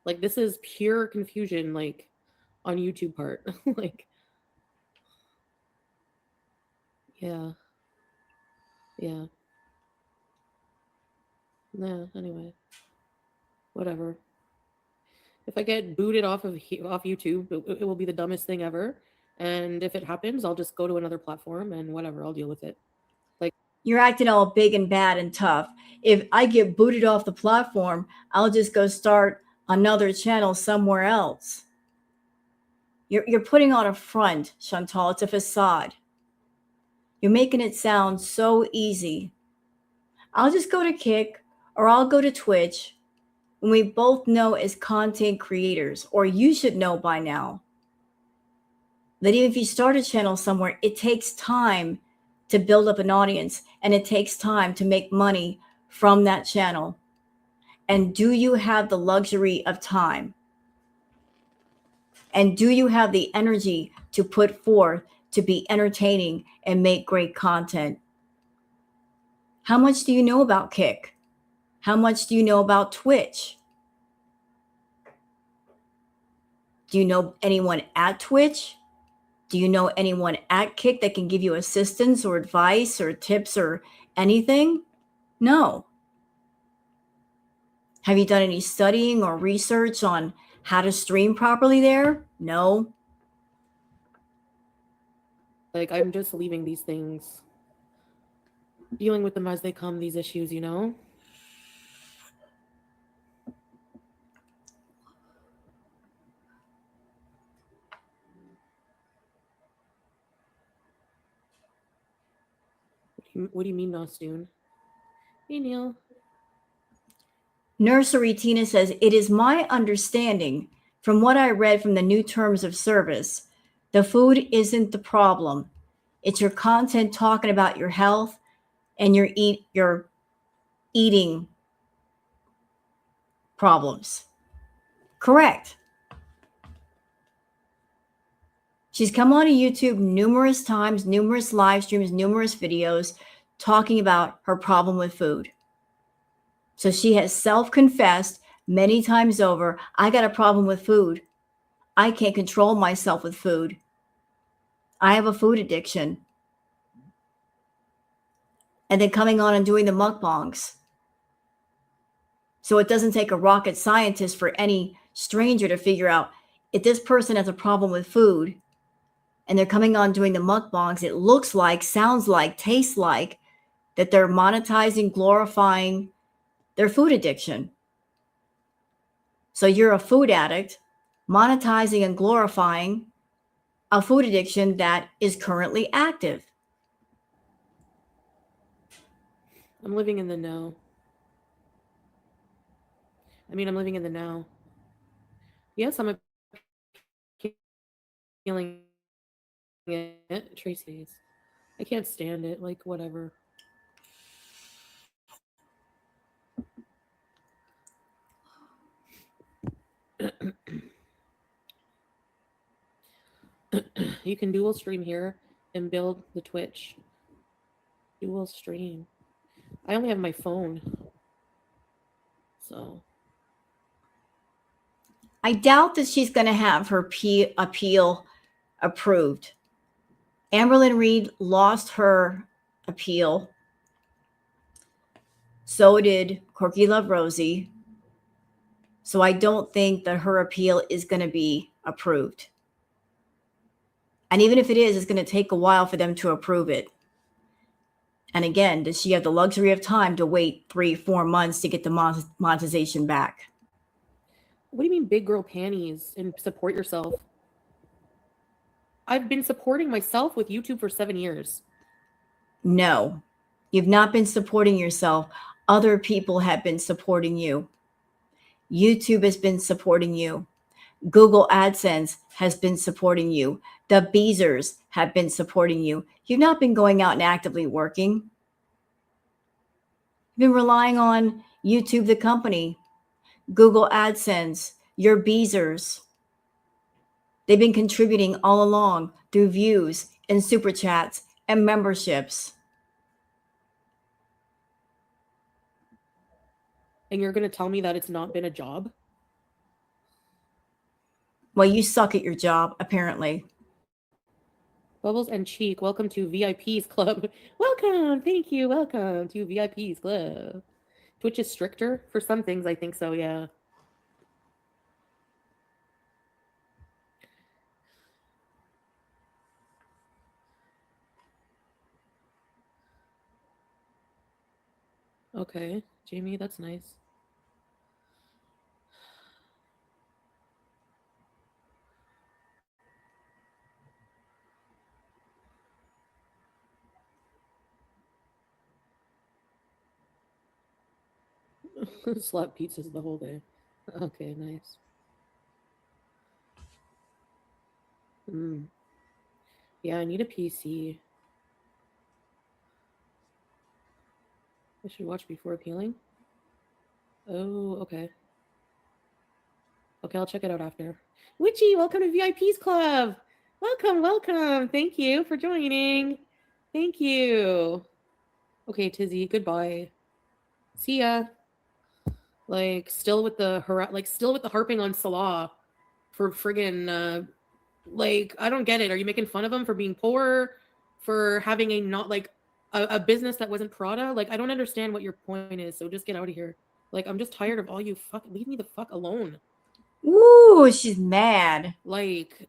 Like, this is pure confusion, like, on YouTube part. Like, yeah. Yeah. Nah, anyway. Whatever. If I get booted off YouTube, it will be the dumbest thing ever. And if it happens, I'll just go to another platform and whatever, I'll deal with it. Like, You're acting all big and bad and tough. If I get booted off the platform, I'll just go start another channel somewhere else. You're putting on a front, Chantal. It's a facade. You're making it sound so easy. I'll just go to Kick or I'll go to Twitch. And we both know as content creators, or you should know by now, that even if you start a channel somewhere, it takes time to build up an audience and it takes time to make money from that channel. And do you have the luxury of time? And do you have the energy to put forth to be entertaining and make great content? How much do you know about Kick? How much do you know about Twitch? Do you know anyone at Twitch? Do you know anyone at Kick that can give you assistance or advice or tips or anything? No. Have you done any studying or research on how to stream properly there? No. I'm just leaving these things, dealing with them as they come, these issues, you know? What What do you mean, Nostoon? Hey, Neil. Nursery Tina says, it is my understanding from what I read from the new terms of service, the food isn't the problem. It's your content talking about your health and your eating problems. Correct. She's come on to YouTube numerous times, numerous live streams, numerous videos talking about her problem with food. So she has self-confessed many times over, I got a problem with food. I can't control myself with food. I have a food addiction. And then coming on and doing the mukbangs. So it doesn't take a rocket scientist for any stranger to figure out if this person has a problem with food and they're coming on doing the mukbangs, it looks like, sounds like, tastes like that they're monetizing, glorifying their food addiction. So you're a food addict, monetizing and glorifying a food addiction that is currently active. I'm living in the know. I'm living in the now. Yes, I'm appealing it. Tracy's. I can't stand it. Like, whatever. You can dual stream here and build the Twitch. Dual stream. I only have my phone. So. I doubt that she's going to have her appeal approved. Amberlynn Reed lost her appeal. So did Corky Love Rosie. So I don't think that her appeal is going to be approved. And even if it is, it's going to take a while for them to approve it. And again, does she have the luxury of time to wait 3-4 months to get the monetization back? What do you mean big girl panties and support yourself? I've been supporting myself with YouTube for 7 years. No, you've not been supporting yourself. Other people have been supporting you. YouTube has been supporting you. Google AdSense has been supporting you. The Beezers have been supporting you. You've not been going out and actively working. You've been relying on YouTube, the company, Google AdSense, your Beezers. They've been contributing all along through views and super chats and memberships. And you're going to tell me that it's not been a job? Well, you suck at your job, apparently. Bubbles and Cheek, welcome to VIP's Club. Welcome, thank you, welcome to VIP's Club. Twitch is stricter for some things, I think so, yeah. Okay, Jamie, that's nice. Slap pizzas the whole day. Okay, nice. Yeah, I need a PC. I should watch before appealing. Oh, okay. Okay, I'll check it out after. Witchy, welcome to VIP's Club. Welcome, welcome. Thank you for joining. Thank you. Okay, Tizzy, goodbye. See ya. Like, still with the harping on Salah for friggin' like, I don't get it. Are you making fun of him for being poor, for having a business that wasn't Prada? Like, I don't understand what your point is. So just get out of here. Like, I'm just tired of all you leave me the fuck alone. Ooh, she's mad. Like,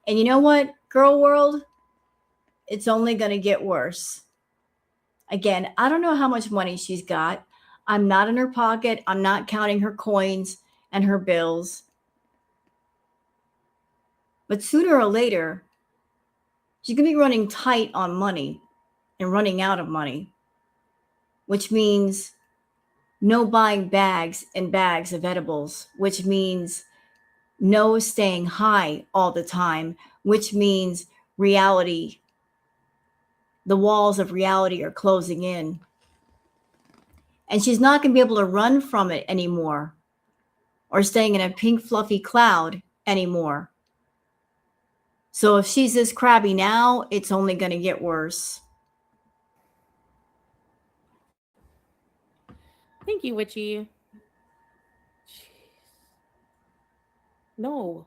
and you know what, girl world? It's only going to get worse. Again, I don't know how much money she's got. I'm not in her pocket. I'm not counting her coins and her bills. But sooner or later, she's going to be running tight on money. and running out of money, which means no buying bags and bags of edibles, which means no staying high all the time, which means reality, the walls of reality are closing in. And she's not going to be able to run from it anymore or staying in a pink fluffy cloud anymore. So if she's this crabby now, it's only going to get worse. Thank you, Witchy. Jeez. No.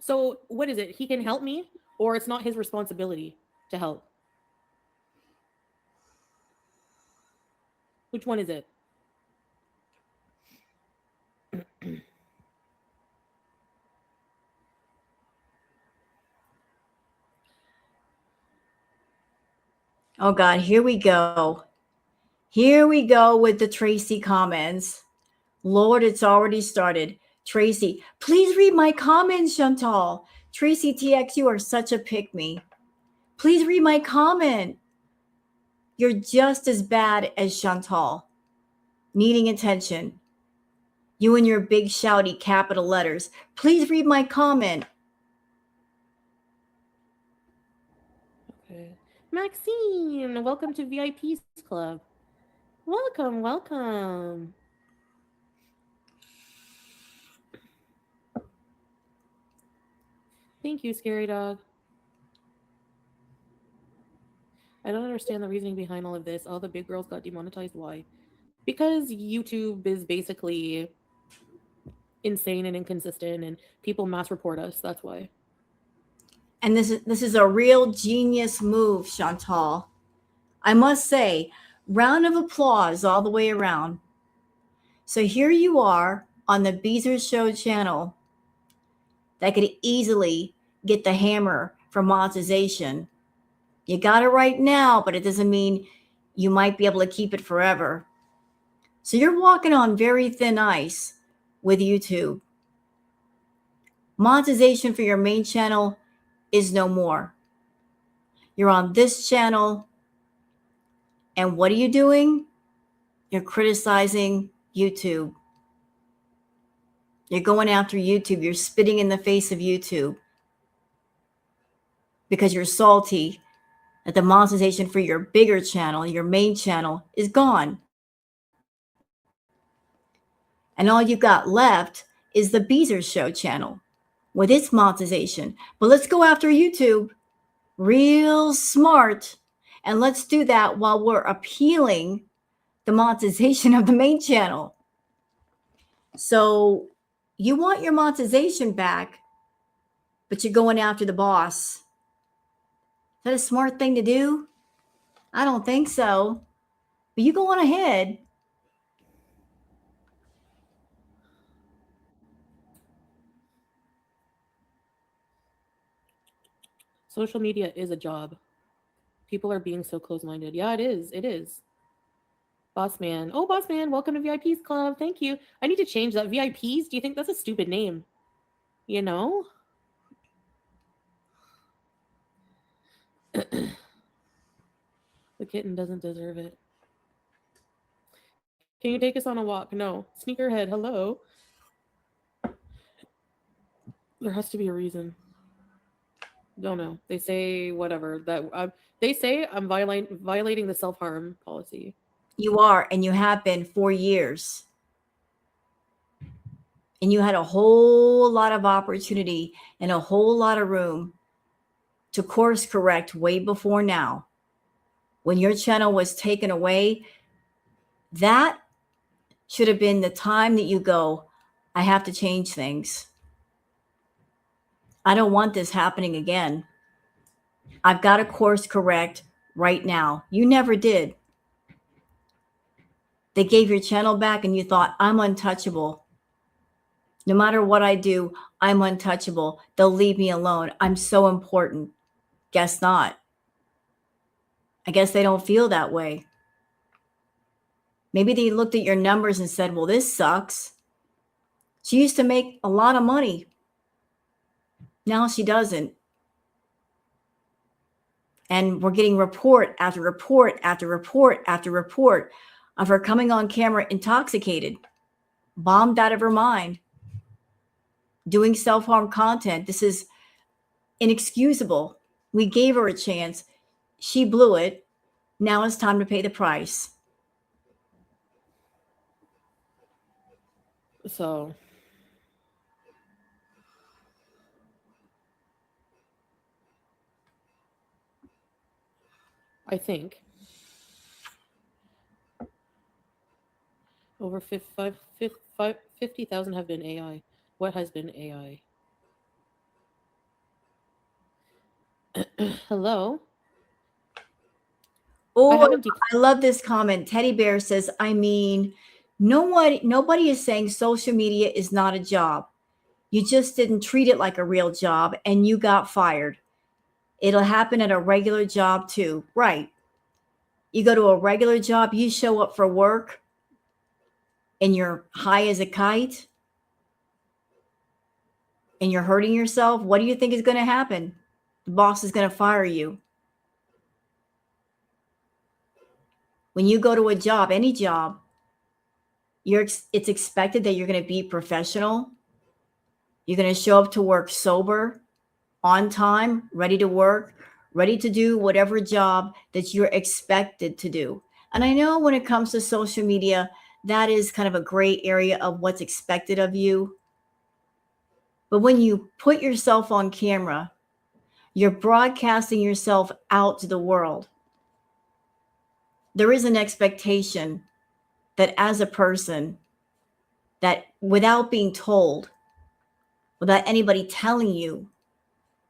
So what is it? He can help me, or it's not his responsibility to help? Which one is it? Oh God, here we go. Here we go with the Tracy comments. Lord, it's already started. Tracy, please read my comments, Chantal. Tracy TX, you are such a pick-me. Please read my comment. You're just as bad as Chantal, needing attention. You and your big shouty capital letters. Please read my comment. Okay. Maxine, welcome to VIP's Club. Welcome, welcome. Thank you, Scary Dog. I don't understand the reasoning behind all of this. All the big girls got demonetized. Why? Because YouTube is basically insane and inconsistent, and people mass report us. That's why. And this is a real genius move, Chantal. I must say, round of applause all the way around. So here you are on the Beezer Show channel that could easily get the hammer for monetization. You got it right now, but it doesn't mean you might be able to keep it forever. So you're walking on very thin ice with YouTube. Monetization for your main channel is no more. You're on this channel, and what are you doing? You're criticizing YouTube. You're going after YouTube. You're spitting in the face of YouTube because you're salty that the monetization for your bigger channel, your main channel, is gone. And all you've got left is the Beezer Show channel with its monetization. But let's go after YouTube real smart, and let's do that while we're appealing the monetization of the main channel. So you want your monetization back, but you're going after the boss. Is that a smart thing to do? I don't think so. But you go on ahead. Social media is a job. People are being so close-minded. Yeah, it is. It is. Boss man. Oh, boss man, welcome to VIP's Club. Thank you. I need to change that. VIPs? Do you think that's a stupid name? You know? The kitten doesn't deserve it. Can you take us on a walk? No. Sneakerhead, hello. There has to be a reason. Don't know. They say whatever. They say I'm violating the self-harm policy. You are, and you have been for years. And you had a whole lot of opportunity and a whole lot of room to course correct way before now. When your channel was taken away, that should have been the time that you go, I have to change things. I don't want this happening again. I've got to course correct right now. You never did. They gave your channel back and you thought, I'm untouchable. No matter what I do, I'm untouchable. They'll leave me alone. I'm so important. Guess not. I guess they don't feel that way. Maybe they looked at your numbers and said, well, this sucks. She used to make a lot of money. Now she doesn't. And we're getting report after report after report after report of her coming on camera intoxicated, bombed out of her mind, doing self-harm content. This is inexcusable. We gave her a chance. She blew it. Now it's time to pay the price. So I think over 50,000 have been AI. What has been AI? Hello? Oh, haven't I love this comment. Teddy Bear says, I mean, nobody is saying social media is not a job. You just didn't treat it like a real job and you got fired. It'll happen at a regular job too. Right. You go to a regular job, you show up for work and you're high as a kite and you're hurting yourself. What do you think is going to happen? The boss is going to fire you. When you go to a job, any job, it's expected that you're going to be professional. You're going to show up to work sober, on time, ready to work, ready to do whatever job that you're expected to do. And I know when it comes to social media, that is kind of a gray area of what's expected of you. But when you put yourself on camera, you're broadcasting yourself out to the world. There is an expectation that as a person, that without being told, without anybody telling you,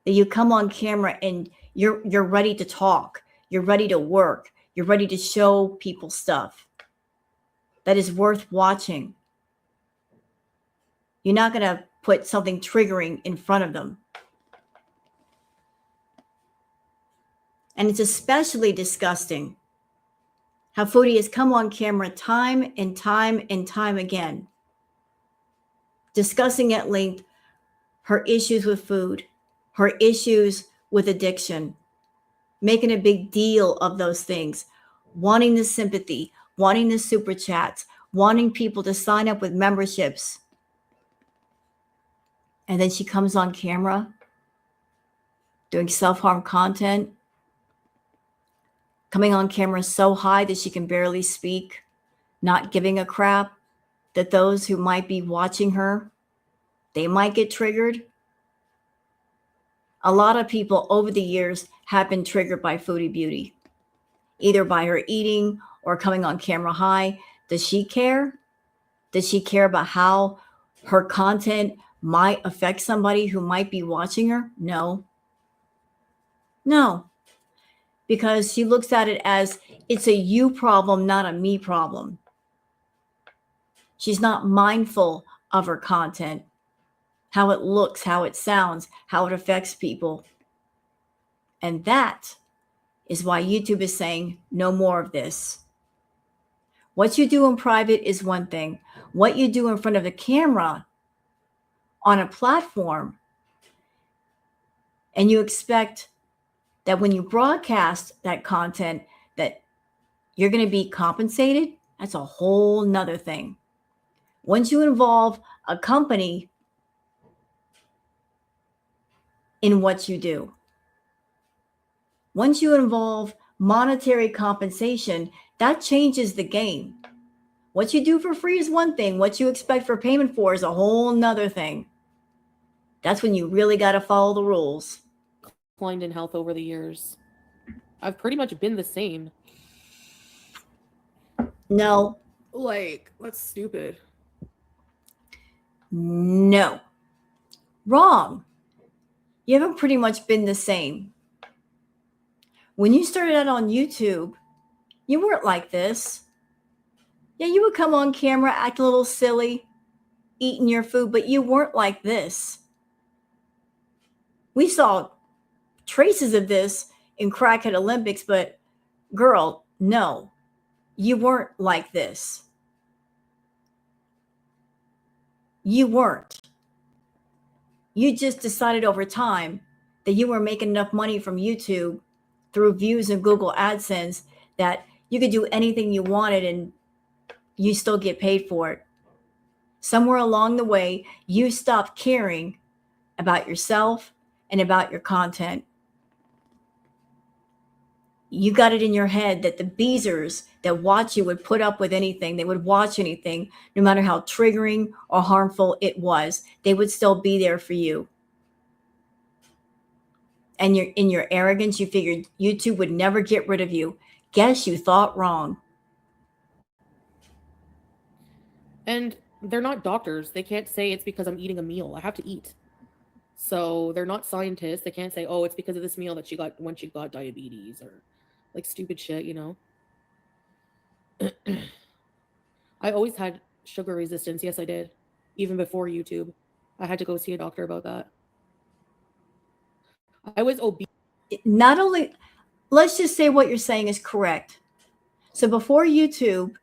that you come on camera and you're ready to talk, you're ready to work, you're ready to show people stuff that is worth watching. You're not going to put something triggering in front of them. And it's especially disgusting how Foodie has come on camera time and time and time again, discussing at length her issues with food, her issues with addiction, making a big deal of those things, wanting the sympathy, wanting the super chats, wanting people to sign up with memberships. And then she comes on camera doing self-harm content, coming on camera so high that she can barely speak, not giving a crap that those who might be watching her, they might get triggered. A lot of people over the years have been triggered by Foodie Beauty, either by her eating or coming on camera high. Does she care? Does she care about how her content might affect somebody who might be watching her? No. No. Because she looks at it as it's a you problem, not a me problem. She's not mindful of her content, how it looks, how it sounds, how it affects people. And that is why YouTube is saying no more of this. What you do in private is one thing. What you do in front of the camera on a platform, and you expect that when you broadcast that content that you're going to be compensated, that's a whole nother thing. Once you involve a company in what you do, once you involve monetary compensation, that changes the game. What you do for free is one thing. What you expect for payment for is a whole nother thing. That's when you really got to follow the rules. Declined in health over the years. I've pretty much been the same. No. Like, that's stupid. No. Wrong. You haven't pretty much been the same. When you started out on YouTube, you weren't like this. Yeah, you would come on camera, act a little silly, eating your food, but you weren't like this. We saw traces of this in Crackhead Olympics, but girl, no, you weren't like this. You weren't. You just decided over time that you were making enough money from YouTube through views in Google AdSense that you could do anything you wanted and you still get paid for it. Somewhere along the way, you stopped caring about yourself and about your content. You got it in your head that the beezers that watch you would put up with anything. They would watch anything, no matter how triggering or harmful it was. They would still be there for you. And in your arrogance, you figured YouTube would never get rid of you. Guess you thought wrong. And they're not doctors. They can't say it's because I'm eating a meal. I have to eat. So they're not scientists. They can't say, oh, it's because of this meal that she got when she got diabetes or like stupid shit, you know? I always had sugar resistance. Yes, I did. Even before YouTube. I had to go see a doctor about that. I was obese. Not only, let's just say what you're saying is correct. So before YouTube,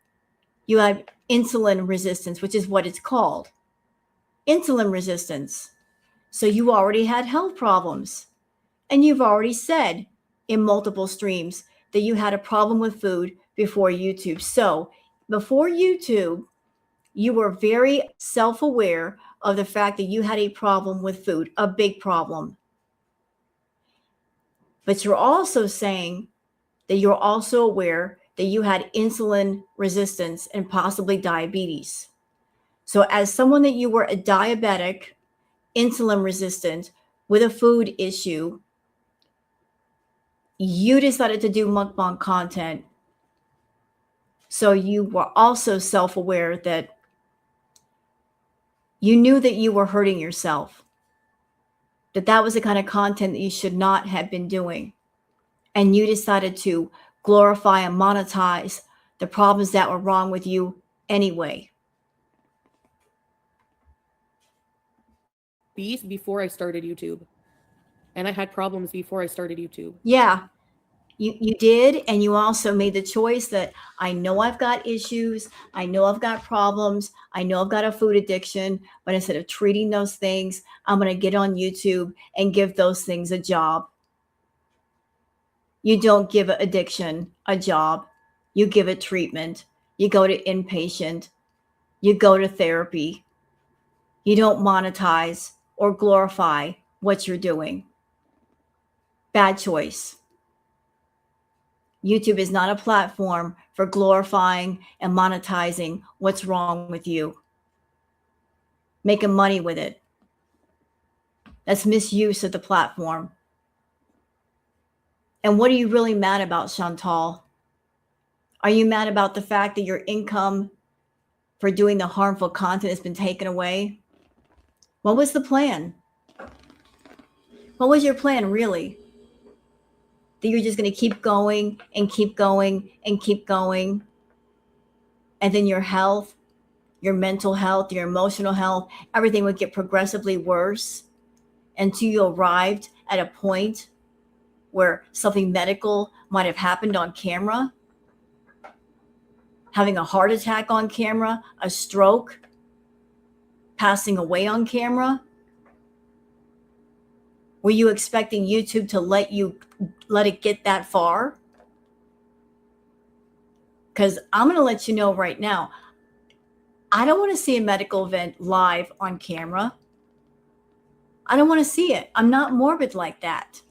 you had insulin resistance, which is what it's called. Insulin resistance. So you already had health problems. And you've already said in multiple streams that you had a problem with food before YouTube. So before YouTube, you were very self aware of the fact that you had a problem with food, a big problem. But you're also saying that you're also aware that you had insulin resistance and possibly diabetes. So, as someone that you were a diabetic, insulin resistant, with a food issue, you decided to do mukbang content. So, you were also self aware that you knew that you were hurting yourself, that that was the kind of content that you should not have been doing. And you decided to glorify and monetize the problems that were wrong with you anyway. Before I started YouTube. And I had problems before I started YouTube. Yeah, you did. And you also made the choice that I know I've got issues. I know I've got problems. I know I've got a food addiction. But instead of treating those things, I'm going to get on YouTube and give those things a job. You don't give addiction a job. You give it treatment. You go to inpatient. You go to therapy. You don't monetize or glorify what you're doing. Bad choice. YouTube is not a platform for glorifying and monetizing what's wrong with you, making money with it. That's misuse of the platform. And what are you really mad about, Chantal? Are you mad about the fact that your income for doing the harmful content has been taken away? What was the plan? What was your plan, really? That you're just going to keep going and keep going and keep going, and then your health, your mental health, your emotional health, everything would get progressively worse until you arrived at a point where something medical might have happened on camera, having a heart attack on camera, a stroke, passing away on camera? Were you expecting YouTube to let it get that far? Because I'm going to let you know right now, I don't want to see a medical event live on camera. I don't want to see it. I'm not morbid like that.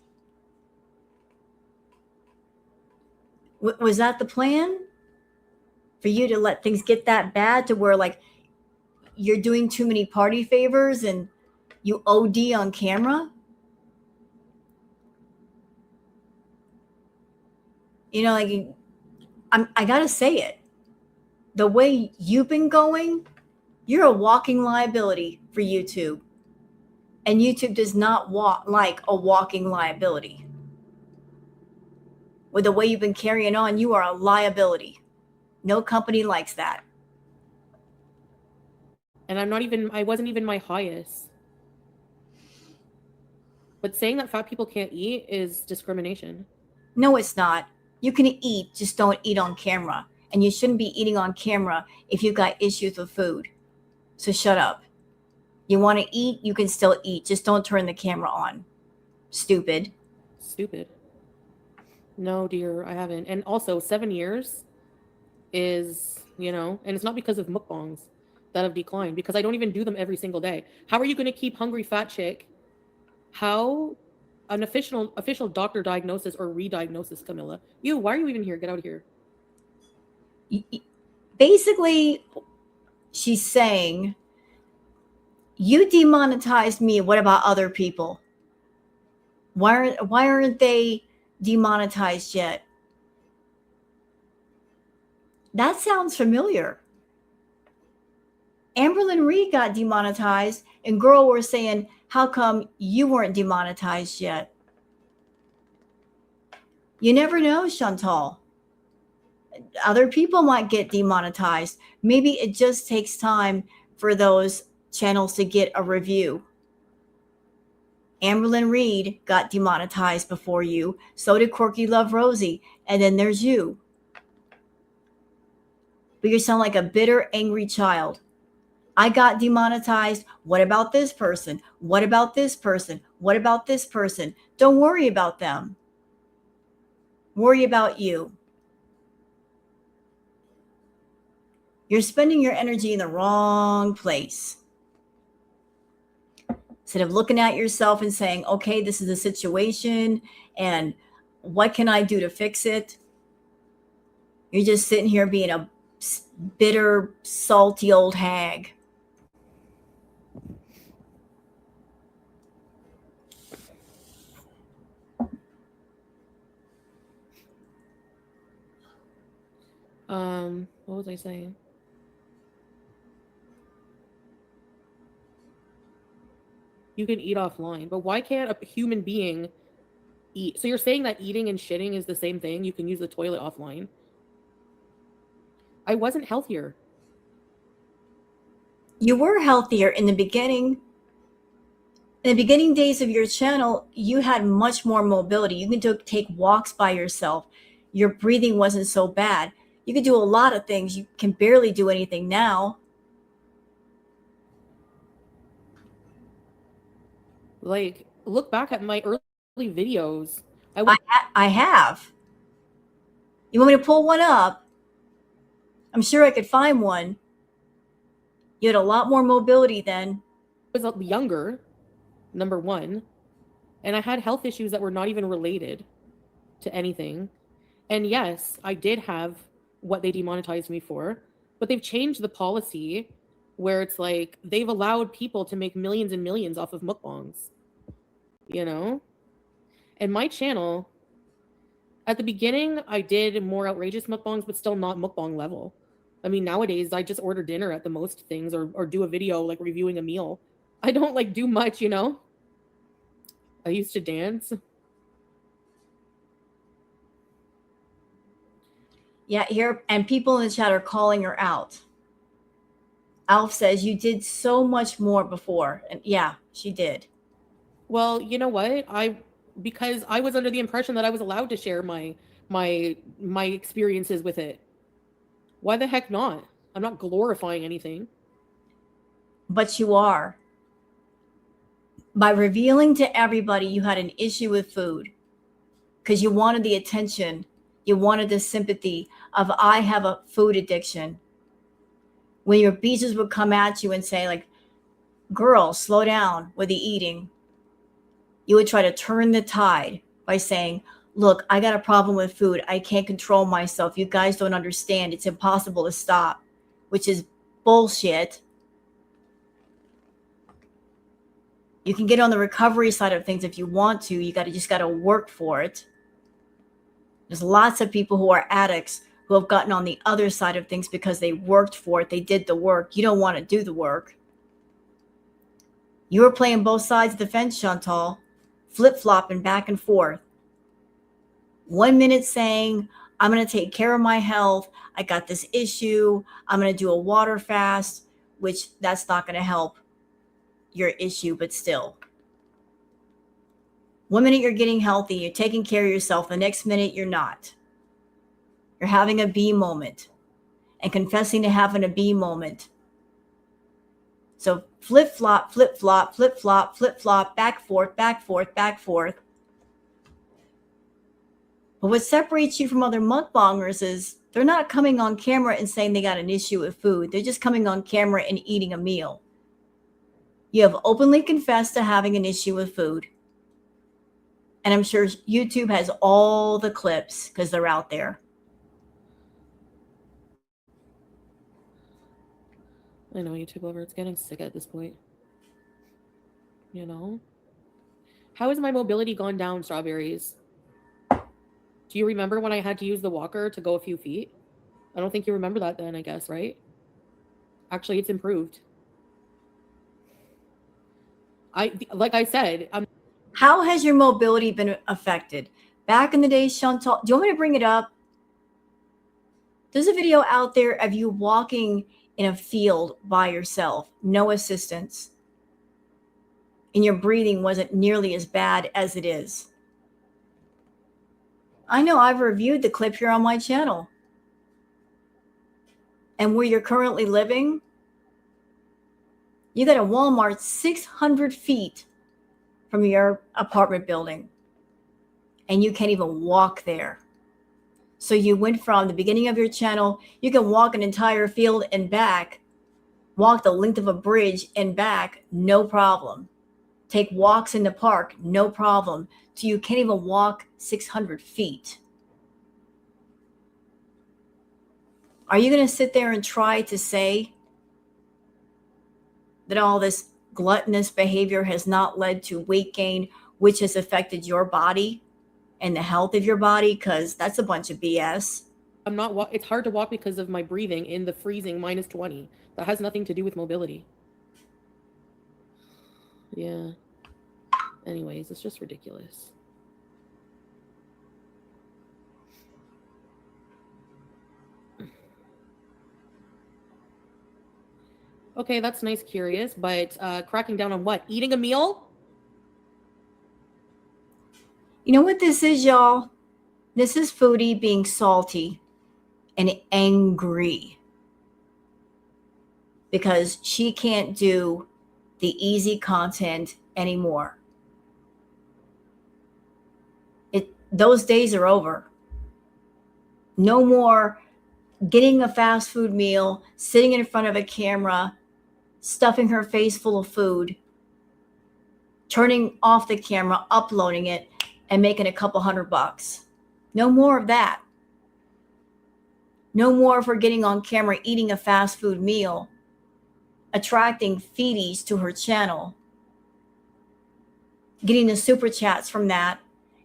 Was that the plan? For you to let things get that bad to where like you're doing too many party favors and you OD on camera? You know, like I gotta say it. The way you've been going, you're a walking liability for YouTube. And YouTube does not like a walking liability. With the way you've been carrying on, you are a liability. No company likes that. And I wasn't even my highest. But saying that fat people can't eat is discrimination. No, it's not. You can eat, just don't eat on camera. And you shouldn't be eating on camera if you've got issues with food. So shut up. You want to eat, you can still eat. Just don't turn the camera on. Stupid. Stupid. No, dear, I haven't. And also, 7 years is, and it's not because of mukbangs that have declined, because I don't even do them every single day. How are you going to keep hungry fat chick? How an official doctor diagnosis or re-diagnosis, Camilla? You, why are you even here? Get out of here. Basically, she's saying, you demonetized me. What about other people? Why aren't they demonetized yet? That sounds familiar. Amberlyn Reed got demonetized, and girl were saying, how come you weren't demonetized yet? You never know, Chantal. Other people might get demonetized. Maybe it just takes time for those channels to get a review. Amberlyn Reed got demonetized before you. So did Corky Love Rosie. And then there's you. But you sound like a bitter, angry child. I got demonetized. What about this person? What about this person? What about this person? Don't worry about them. Worry about you. You're spending your energy in the wrong place. Instead of looking at yourself and saying, okay, this is a situation and what can I do to fix it? You're just sitting here being a bitter, salty old hag. What was I saying? You can eat offline, but why can't a human being eat? So you're saying that eating and shitting is the same thing? You can use the toilet offline? I wasn't healthier. You were healthier in the beginning. In the beginning days of your channel, you had much more mobility. You could take walks by yourself. Your breathing wasn't so bad. You could do a lot of things. You can barely do anything now. Like, look back at my early videos. I have. You want me to pull one up? I'm sure I could find one. You had a lot more mobility then. was younger, number one, and I had health issues that were not even related to anything. And yes, I did have what they demonetized me for, but they've changed the policy where it's like they've allowed people to make millions and millions off of mukbangs, you know? And my channel, at the beginning, I did more outrageous mukbangs, but still not mukbang level. I mean, nowadays, I just order dinner at the most things, or do a video like reviewing a meal. I don't like do much, you know? I used to dance. Yeah, here, and people in the chat are calling her out. Alf says you did so much more before. And yeah, she did. Well, you know what? Because I was under the impression that I was allowed to share my experiences with it. Why the heck not? I'm not glorifying anything. But you are. By revealing to everybody you had an issue with food because you wanted the attention, you wanted the sympathy of I have a food addiction. When your beaches would come at you and say, like, girl, slow down with the eating, you would try to turn the tide by saying, look, I got a problem with food. I can't control myself. You guys don't understand. It's impossible to stop, which is bullshit. You can get on the recovery side of things if you want to. You just got to work for it. There's lots of people who are addicts who have gotten on the other side of things because they worked for it. They did the work. You don't want to do the work. You were playing both sides of the fence, Chantal, flip-flopping back and forth. 1 minute saying, I'm going to take care of my health. I got this issue. I'm going to do a water fast, which that's not going to help your issue, but still. 1 minute you're getting healthy, you're taking care of yourself. The next minute you're not. You're having a B moment and confessing to having a B moment. So flip-flop, flip-flop, flip-flop, flip-flop, back, forth, back, forth, back, forth. But what separates you from other mukbangers is they're not coming on camera and saying they got an issue with food. They're just coming on camera and eating a meal. You have openly confessed to having an issue with food. And I'm sure YouTube has all the clips because they're out there. I know, YouTube lover, it's getting sick at this point. You know? How has my mobility gone down, Strawberries? Do you remember when I had to use the walker to go a few feet? I don't think you remember that then, I guess, right? Actually, it's improved. Like I said, How has your mobility been affected? Back in the day, Chantal, do you want me to bring it up? There's a video out there of you walking in a field by yourself, no assistance. And your breathing wasn't nearly as bad as it is. I know I've reviewed the clip here on my channel. And where you're currently living, you got a Walmart 600 feet from your apartment building. And you can't even walk there. So you went from the beginning of your channel, you can walk an entire field and back, walk the length of a bridge and back, no problem. Take walks in the park, no problem. So you can't even walk 600 feet. Are you going to sit there and try to say that all this gluttonous behavior has not led to weight gain, which has affected your body and the health of your body? Because that's a bunch of BS. it's hard to walk because of my breathing in the freezing -20. That has nothing to do with mobility. Yeah. Anyways, it's just ridiculous. Okay, that's nice, curious, but cracking down on what? Eating a meal? You know what this is, y'all? This is Foodie being salty and angry because she can't do the easy content anymore. Those days are over. No more getting a fast food meal, sitting in front of a camera, stuffing her face full of food, turning off the camera, uploading it, and making a couple $100. No more of that. No more of her getting on camera eating a fast food meal, attracting feedies to her channel, getting the super chats from that,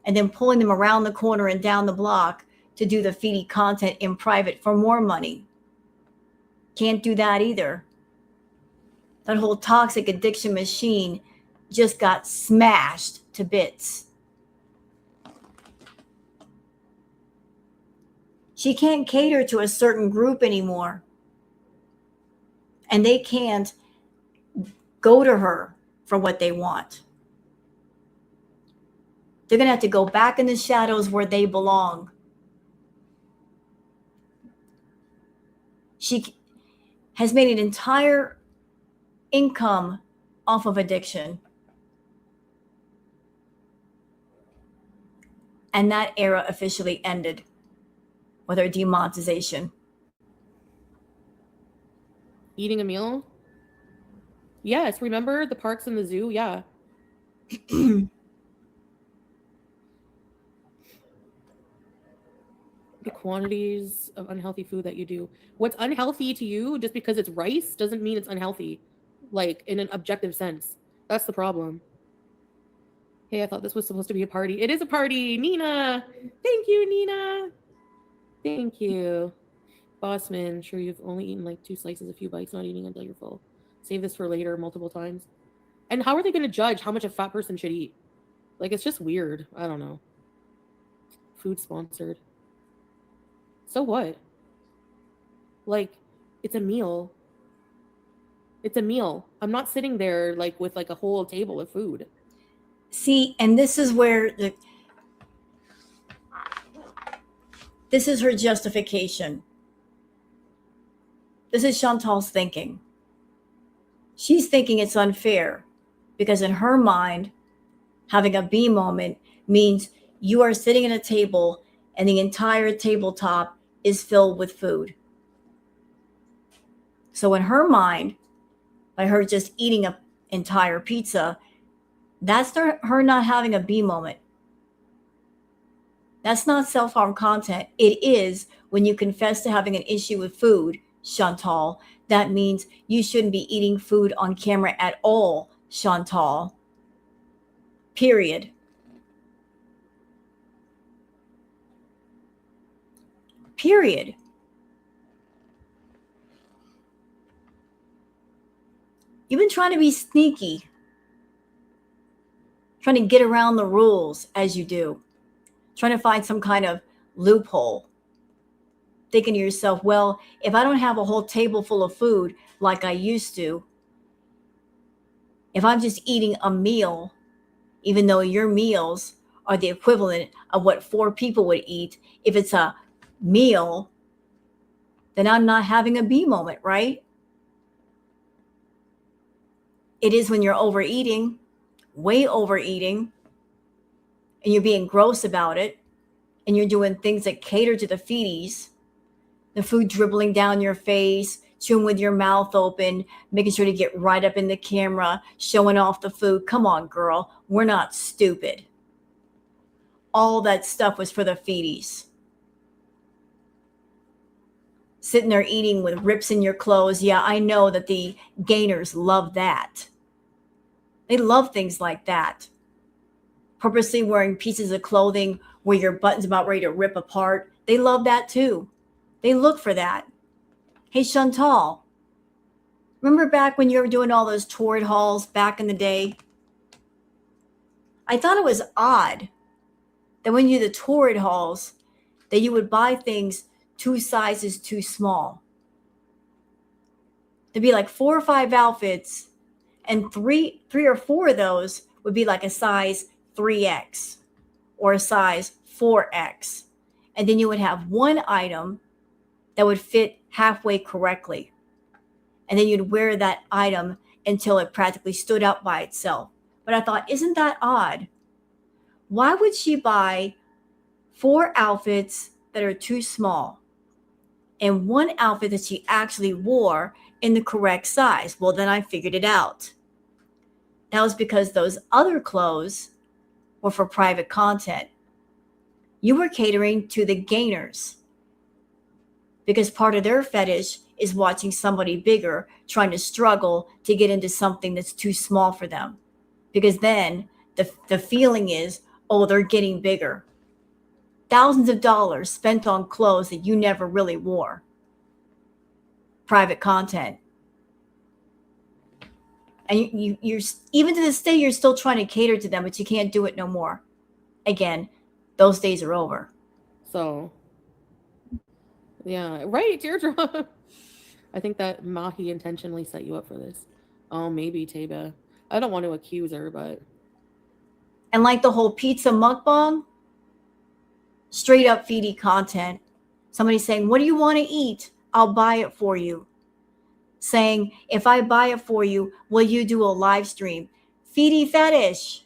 and then pulling them around the corner and down the block to do the feedie content in private for more money. Can't do that either. That whole toxic addiction machine just got smashed to bits. She can't cater to a certain group anymore. And they can't go to her for what they want. They're going to have to go back in the shadows where they belong. She has made an entire income off of addiction. And that era officially ended with her demonetization. Eating a meal? Yes, remember the parks and the zoo? Yeah. The quantities of unhealthy food that you do. What's unhealthy to you just because it's rice doesn't mean it's unhealthy, like in an objective sense. That's the problem. Hey, I thought this was supposed to be a party. It is a party. Nina. Thank you, Nina. Thank you. Bossman, sure you've only eaten like 2 slices, a few bites, not eating until you're full. Save this for later multiple times. And how are they going to judge how much a fat person should eat? Like, it's just weird. I don't know. Food sponsored. So what? Like, it's a meal. It's a meal. I'm not sitting there like with like a whole table of food. See, and this is where this is her justification. This is Chantal's thinking. She's thinking it's unfair because in her mind, having a B moment means you are sitting at a table and the entire tabletop is filled with food. So in her mind, by her just eating an entire pizza, that's her not having a B moment. That's not self harm content. It is when you confess to having an issue with food, Chantal. That means you shouldn't be eating food on camera at all, Chantal. Period. Period. You've been trying to be sneaky, trying to get around the rules as you do, trying to find some kind of loophole. Thinking to yourself, well, if I don't have a whole table full of food like I used to, if I'm just eating a meal, even though your meals are the equivalent of what 4 people would eat, if it's a meal, then I'm not having a B moment, right? It is when you're overeating, way overeating, and you're being gross about it, and you're doing things that cater to the feeties, the food dribbling down your face, chewing with your mouth open, making sure to get right up in the camera, showing off the food. Come on, girl. We're not stupid. All that stuff was for the feeties. Sitting there eating with rips in your clothes. Yeah, I know that the gainers love that. They love things like that. Purposely wearing pieces of clothing where your button's about ready to rip apart. They love that too. They look for that. Hey, Chantal, remember back when you were doing all those torrid hauls back in the day? I thought it was odd that when you do the torrid hauls, that you would buy things 2 sizes too small. There'd be like 4 or 5 outfits, and three or four of those would be like a size 3X or a size 4X. And then you would have one item that would fit halfway correctly. And then you'd wear that item until it practically stood up by itself. But I thought, isn't that odd? Why would she buy 4 outfits that are too small and one outfit that she actually wore in the correct size? Well, then I figured it out. That was because those other clothes were for private content. You were catering to the gainers because part of their fetish is watching somebody bigger trying to struggle to get into something that's too small for them. Because then the feeling is, oh, they're getting bigger. Thousands of dollars spent on clothes that you never really wore. Private content. And you're even to this day, you're still trying to cater to them, but you can't do it no more. Again, those days are over. So, yeah, right, teardrop. I think that Mahi intentionally set you up for this. Oh, maybe Taba. I don't want to accuse her, but And like the whole pizza mukbang, straight up feedy content. Somebody saying, what do you want to eat? I'll buy it for you. Saying, if I buy it for you, will you do a live stream? Feedy fetish.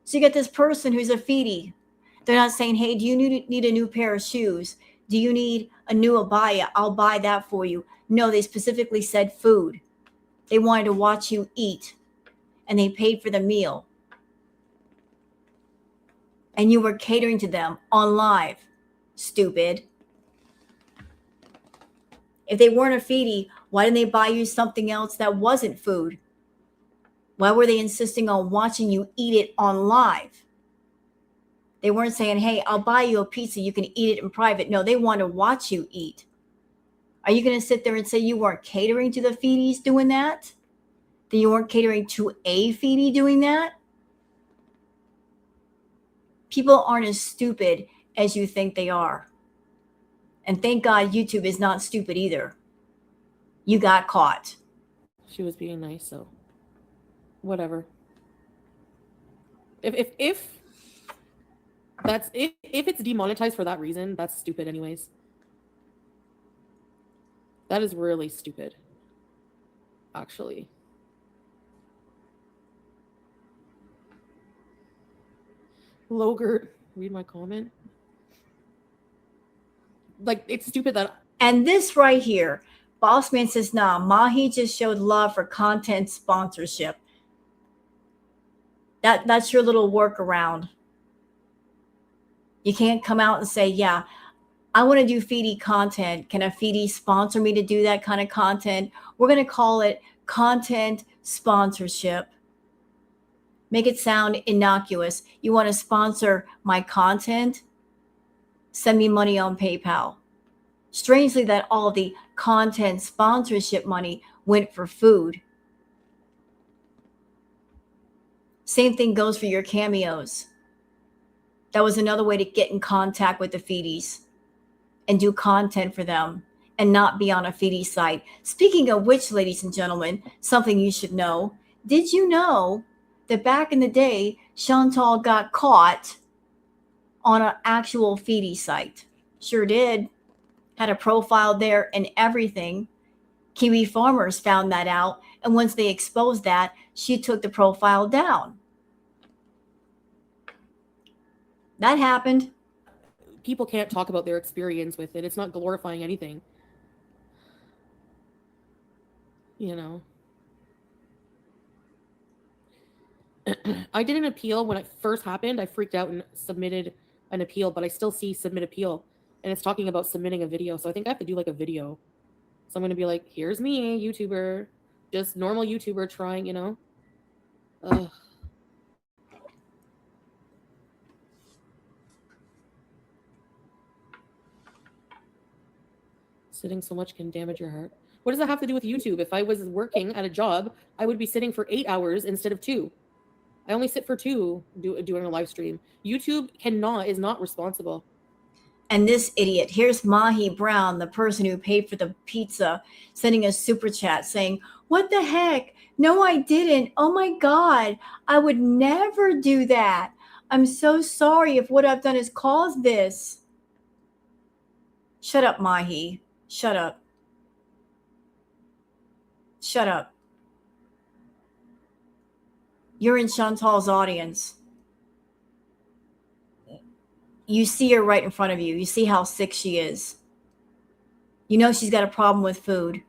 So you get this person who's a feedy. They're not saying, hey, do you need a new pair of shoes? Do you need a new abaya? I'll buy that for you. No, they specifically said food. They wanted to watch you eat, and they paid for the meal. And you were catering to them on live. Stupid. If they weren't a feedy, why didn't they buy you something else that wasn't food? Why were they insisting on watching you eat it on live? They weren't saying, hey, I'll buy you a pizza. You can eat it in private. No, they want to watch you eat. Are you going to sit there and say you weren't catering to the feedies doing that? That you weren't catering to a feedie doing that? People aren't as stupid as you think they are. And thank God YouTube is not stupid either. You got caught. she was being nice, so whatever. If that's if it's demonetized for that reason, that's stupid anyways. That is really stupid. Actually. Logert, read my comment. like it's stupid that And this right here, Bossman says, nah, Mahi just showed love for content sponsorship. That's your little workaround. You can't come out and say, yeah, I want to do Foodie content. Can a Foodie sponsor me to do that kind of content? We're going to call it content sponsorship. Make it sound innocuous. You want to sponsor my content? Send me money on PayPal. Strangely, that all the content sponsorship money went for food. Same thing goes for your cameos. That was another way to get in contact with the Foodies and do content for them and not be on a Foodie site. Speaking of which, ladies and gentlemen, something you should know. Did you know that back in the day, Chantal got caught on an actual Foodie site? Sure did. Had a profile there and everything. Kiwi farmers found that out, and once they exposed that, she took the profile down. That happened. people can't talk about their experience with it. It's not glorifying anything. You know. I did an appeal when it first happened. I freaked out and submitted an appeal, but I still see submit appeal. And it's talking about submitting a video. So I think I have to do like a video. So I'm going to be like, here's me, YouTuber, just normal YouTuber trying, you know? Ugh. Sitting so much can damage your heart. What does that have to do with YouTube? If I was working at a job, I would be sitting for 8 hours instead of 2. I only sit for 2 doing a live stream. YouTube is not responsible. And this idiot, here's Mahi Brown, the person who paid for the pizza, sending a super chat saying, what the heck? No, I didn't. Oh my God, I would never do that. I'm so sorry if what I've done has caused this. Shut up, Mahi. Shut up. Shut up. You're in Chantal's audience. You see her right in front of you. You see how sick she is. You know she's got a problem with food.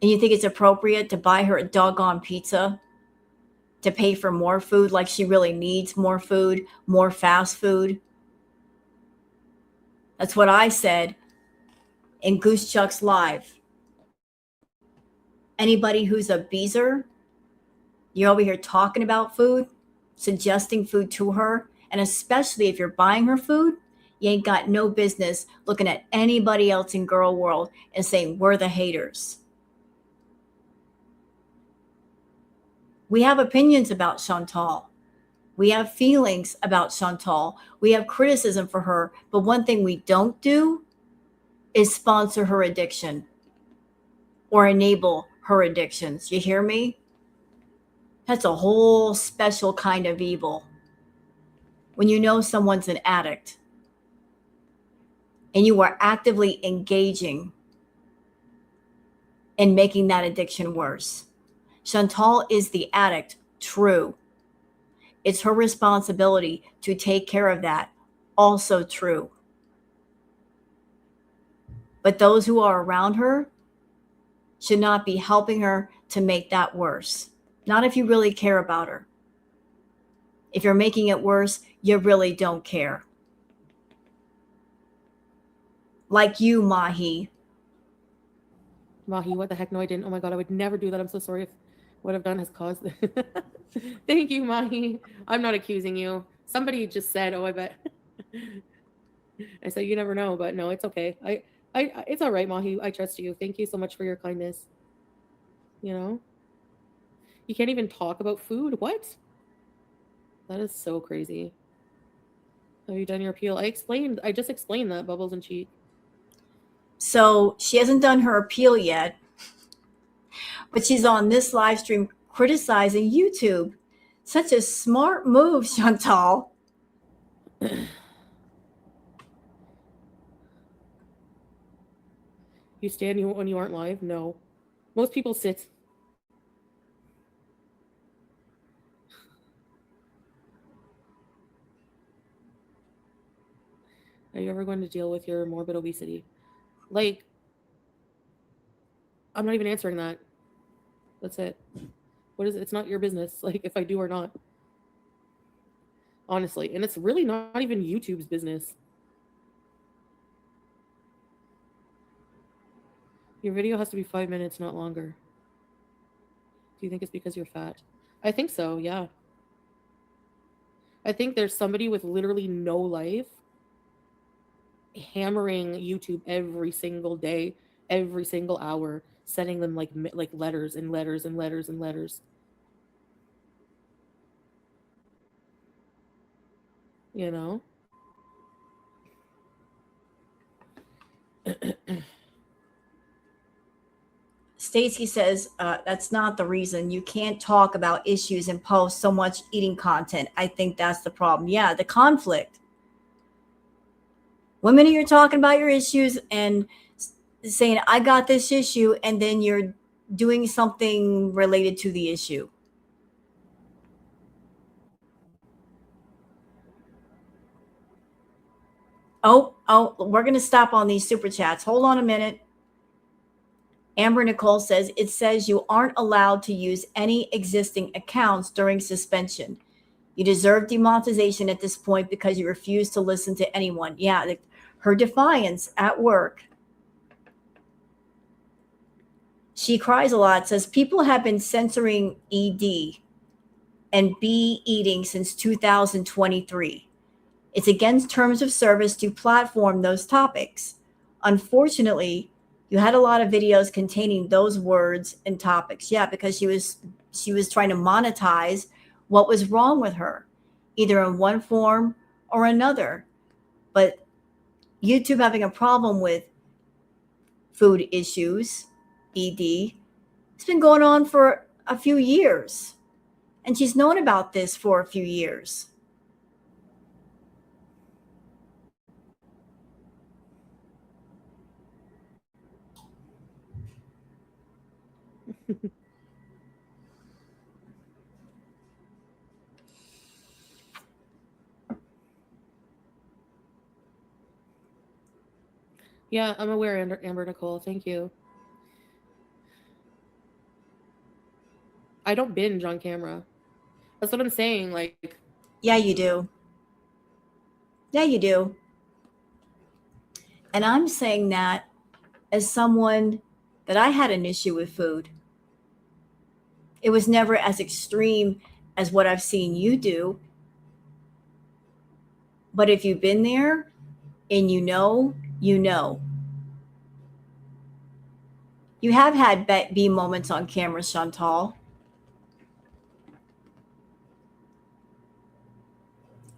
And you think it's appropriate to buy her a doggone pizza? To pay for more food like she really needs more food, more fast food? That's what I said in Goose Chuck's Live. Anybody who's a beezer, you're over here talking about food, suggesting food to her, and especially if you're buying her food, you ain't got no business looking at anybody else in girl world and saying we're the haters. We have opinions about Chantal. We have feelings about Chantal. We have criticism for her. But one thing we don't do is sponsor her addiction or enable her addictions. You hear me? That's a whole special kind of evil. When you know someone's an addict and you are actively engaging in making that addiction worse. Chantal is the addict, true. It's her responsibility to take care of that, also true. But those who are around her should not be helping her to make that worse. Not if you really care about her. If you're making it worse, you really don't care. Like you, Mahi. Mahi, what the heck? No, I didn't. Oh my God, I would never do that. I'm so sorry if what I've done has caused this. Thank you, Mahi. I'm not accusing you. Somebody just said, oh, I bet. I said, you never know, but no, it's okay. It's all right, Mahi. I trust you. Thank you so much for your kindness. You know? You can't even talk about food? What? That is so crazy. Have you done your appeal? I just explained that, Bubbles and Cheek. So she hasn't done her appeal yet, but she's on this live stream criticizing YouTube. Such a smart move, Chantal. You stand when you aren't live? No. Most people sit. Are you ever going to deal with your morbid obesity? Like, I'm not even answering that. That's it. What is it? It's not your business, like, if I do or not. Honestly. And it's really not even YouTube's business. Your video has to be 5 minutes, not longer. Do you think it's because you're fat? I think so, yeah. I think there's somebody with literally no life hammering YouTube every single day, every single hour, sending them like letters and letters and letters and letters. You know? Stacy says that's not the reason. You can't talk about issues and post so much eating content. I think that's the problem. Yeah, the conflict. One minute you're talking about your issues and saying, I got this issue, and then you're doing something related to the issue. Oh, we're going to stop on these super chats. Hold on a minute. Amber Nicole says, it says you aren't allowed to use any existing accounts during suspension. You deserve demonetization at this point because you refuse to listen to anyone. Yeah, her defiance at work. She cries a lot, says people have been censoring ED and B eating since 2023. It's against terms of service to platform those topics. Unfortunately, you had a lot of videos containing those words and topics. Yeah, because she was trying to monetize what was wrong with her, either in one form or another. But YouTube having a problem with food issues, ED, it's been going on for a few years. And she's known about this for a few years. Yeah, I'm aware, Amber Nicole. Thank you. I don't binge on camera. That's what I'm saying. Like, Yeah, you do. Yeah, you do. And I'm saying that as someone that I had an issue with food. It was never as extreme as what I've seen you do. But if you've been there and you know, you know. You have had B moments on camera, Chantal.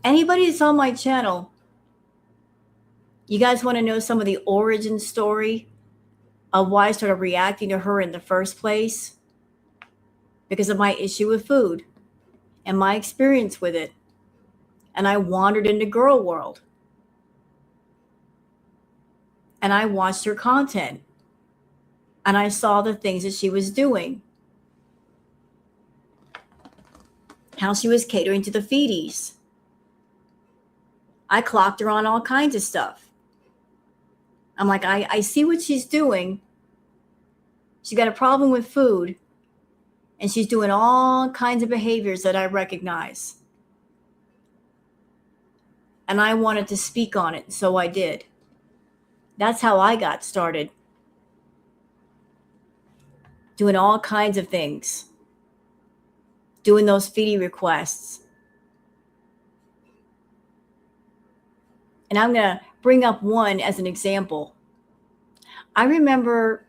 Anybody that's on my channel, you guys want to know some of the origin story of why I started reacting to her in the first place? Because of my issue with food and my experience with it. And I wandered into girl world. And I watched her content. And I saw the things that she was doing. How she was catering to the feedies. I clocked her on all kinds of stuff. I'm like, I see what she's doing. She got a problem with food. And she's doing all kinds of behaviors that I recognize. And I wanted to speak on it, so I did. That's how I got started. Doing all kinds of things. Doing those feedie requests. And I'm going to bring up one as an example. I remember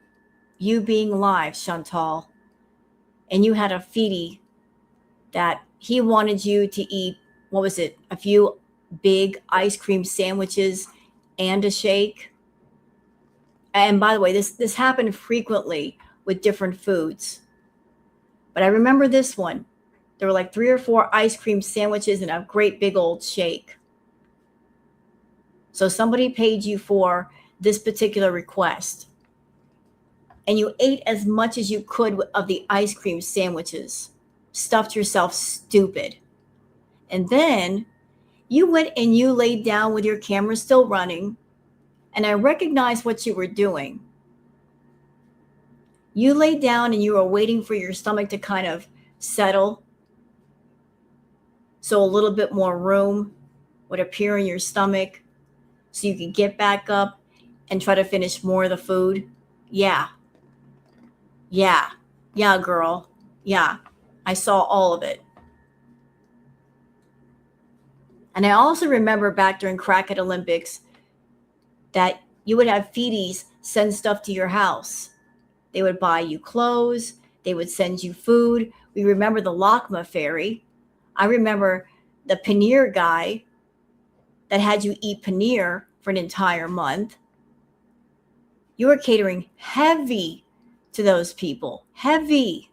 you being live, Chantal, and you had a feedie that he wanted you to eat, what was it, a few big ice cream sandwiches and a shake. And by the way, this happened frequently with different foods. But I remember this one. There were like 3 or 4 ice cream sandwiches and a great big old shake. So somebody paid you for this particular request. And you ate as much as you could of the ice cream sandwiches. Stuffed yourself stupid. And then You went and you laid down with your camera still running, and I recognized what you were doing. You laid down and you were waiting for your stomach to kind of settle, so a little bit more room would appear in your stomach so you could get back up and try to finish more of the food. Yeah, yeah, yeah, girl. Yeah, I saw all of it. And I also remember back during Crackhead Olympics that you would have feedies send stuff to your house. They would buy you clothes, they would send you food. We remember the Lakma fairy. I remember the paneer guy that had you eat paneer for an entire month. You were catering heavy to those people. Heavy.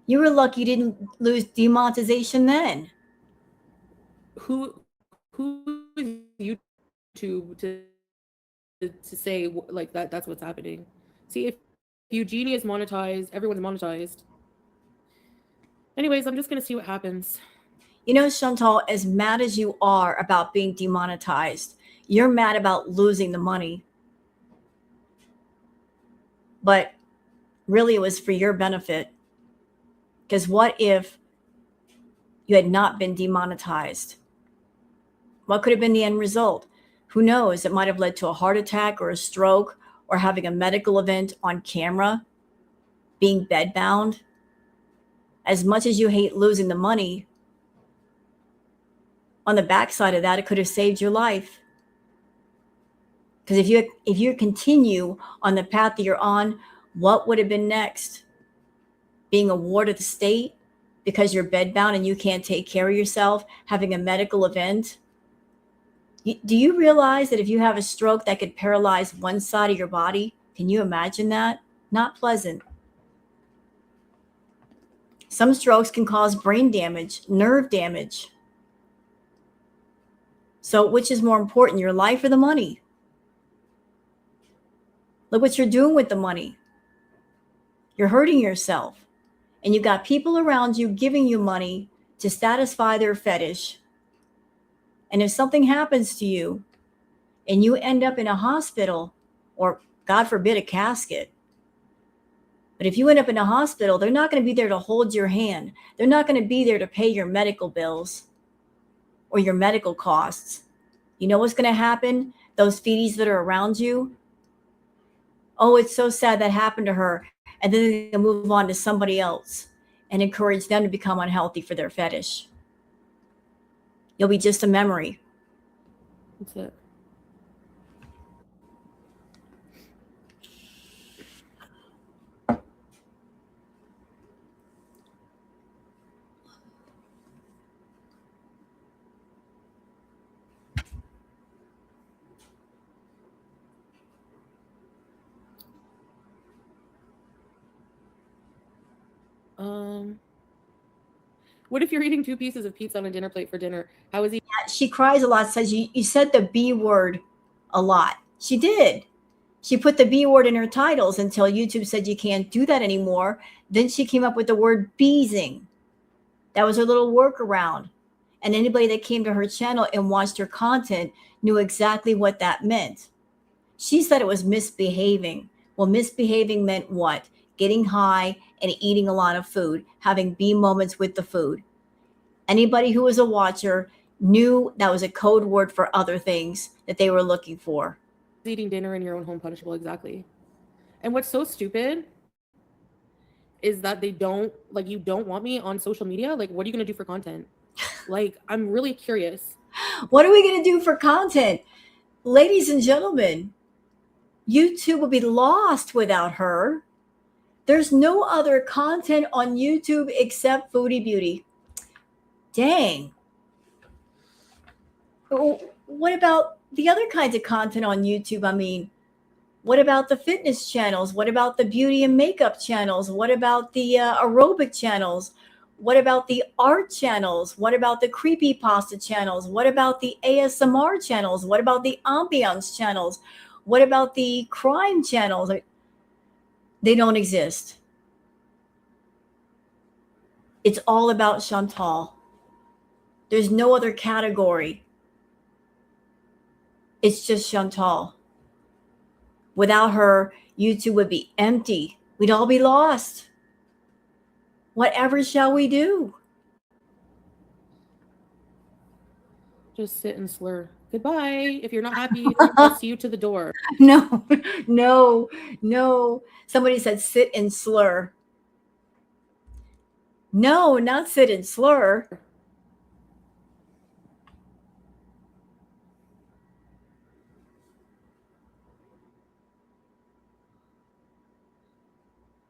You were lucky you didn't lose demonetization then. Who is YouTube to say like that? That's what's happening. See, if Eugenie is monetized, everyone's monetized. Anyways, I'm just gonna see what happens. You know, Chantal, as mad as you are about being demonetized, you're mad about losing the money. But really, it was for your benefit. Because what if you had not been demonetized? What could have been the end result? Who knows? It might have led to a heart attack or a stroke or having a medical event on camera, being bedbound. As much as you hate losing the money, on the backside of that, it could have saved your life. Because if you continue on the path that you're on, what would have been next? Being a ward of the state because you're bedbound and you can't take care of yourself, having a medical event. Do you realize that if you have a stroke that could paralyze one side of your body? Can you imagine that? Not pleasant. Some strokes can cause brain damage, nerve damage. So, which is more important, your life or the money? Look what you're doing with the money. You're hurting yourself. And you've got people around you giving you money to satisfy their fetish. And if something happens to you and you end up in a hospital or, God forbid, a casket, but if you end up in a hospital, they're not going to be there to hold your hand. They're not going to be there to pay your medical bills or your medical costs. You know what's going to happen? Those feedies that are around you, oh, it's so sad that happened to her. And then they move on to somebody else and encourage them to become unhealthy for their fetish. You'll be just a memory. That's it. Um, what if you're eating 2 pieces of pizza on a dinner plate for dinner? How is he? She cries a lot, says you said the B word a lot. She did. She put the B word in her titles until YouTube said you can't do that anymore. Then she came up with the word beezing. That was her little workaround. And anybody that came to her channel and watched her content knew exactly what that meant. She said it was misbehaving. Well, misbehaving meant what? Getting high and eating a lot of food, having B moments with the food. Anybody who was a watcher knew that was a code word for other things that they were looking for. Eating dinner in your own home punishable? Exactly. And what's so stupid is that they don't like you don't want me on social media. Like, what are you gonna do for content? Like, I'm really curious. What are we going to do for content? Ladies and gentlemen, YouTube will be lost without her. There's no other content on YouTube except Foodie Beauty. Dang. What about the other kinds of content on YouTube? I mean, what about the fitness channels? What about the beauty and makeup channels? What about the aerobic channels? What about the art channels? What about the creepy pasta channels? What about the ASMR channels? What about the ambiance channels? What about the crime channels? They don't exist. It's all about Chantal. There's no other category. It's just Chantal. Without her, YouTube would be empty. We'd all be lost. Whatever shall we do? Just sit and slur. Goodbye. If you're not happy, I'll see you to the door. No, no, no. Somebody said sit and slur. No, not sit and slur.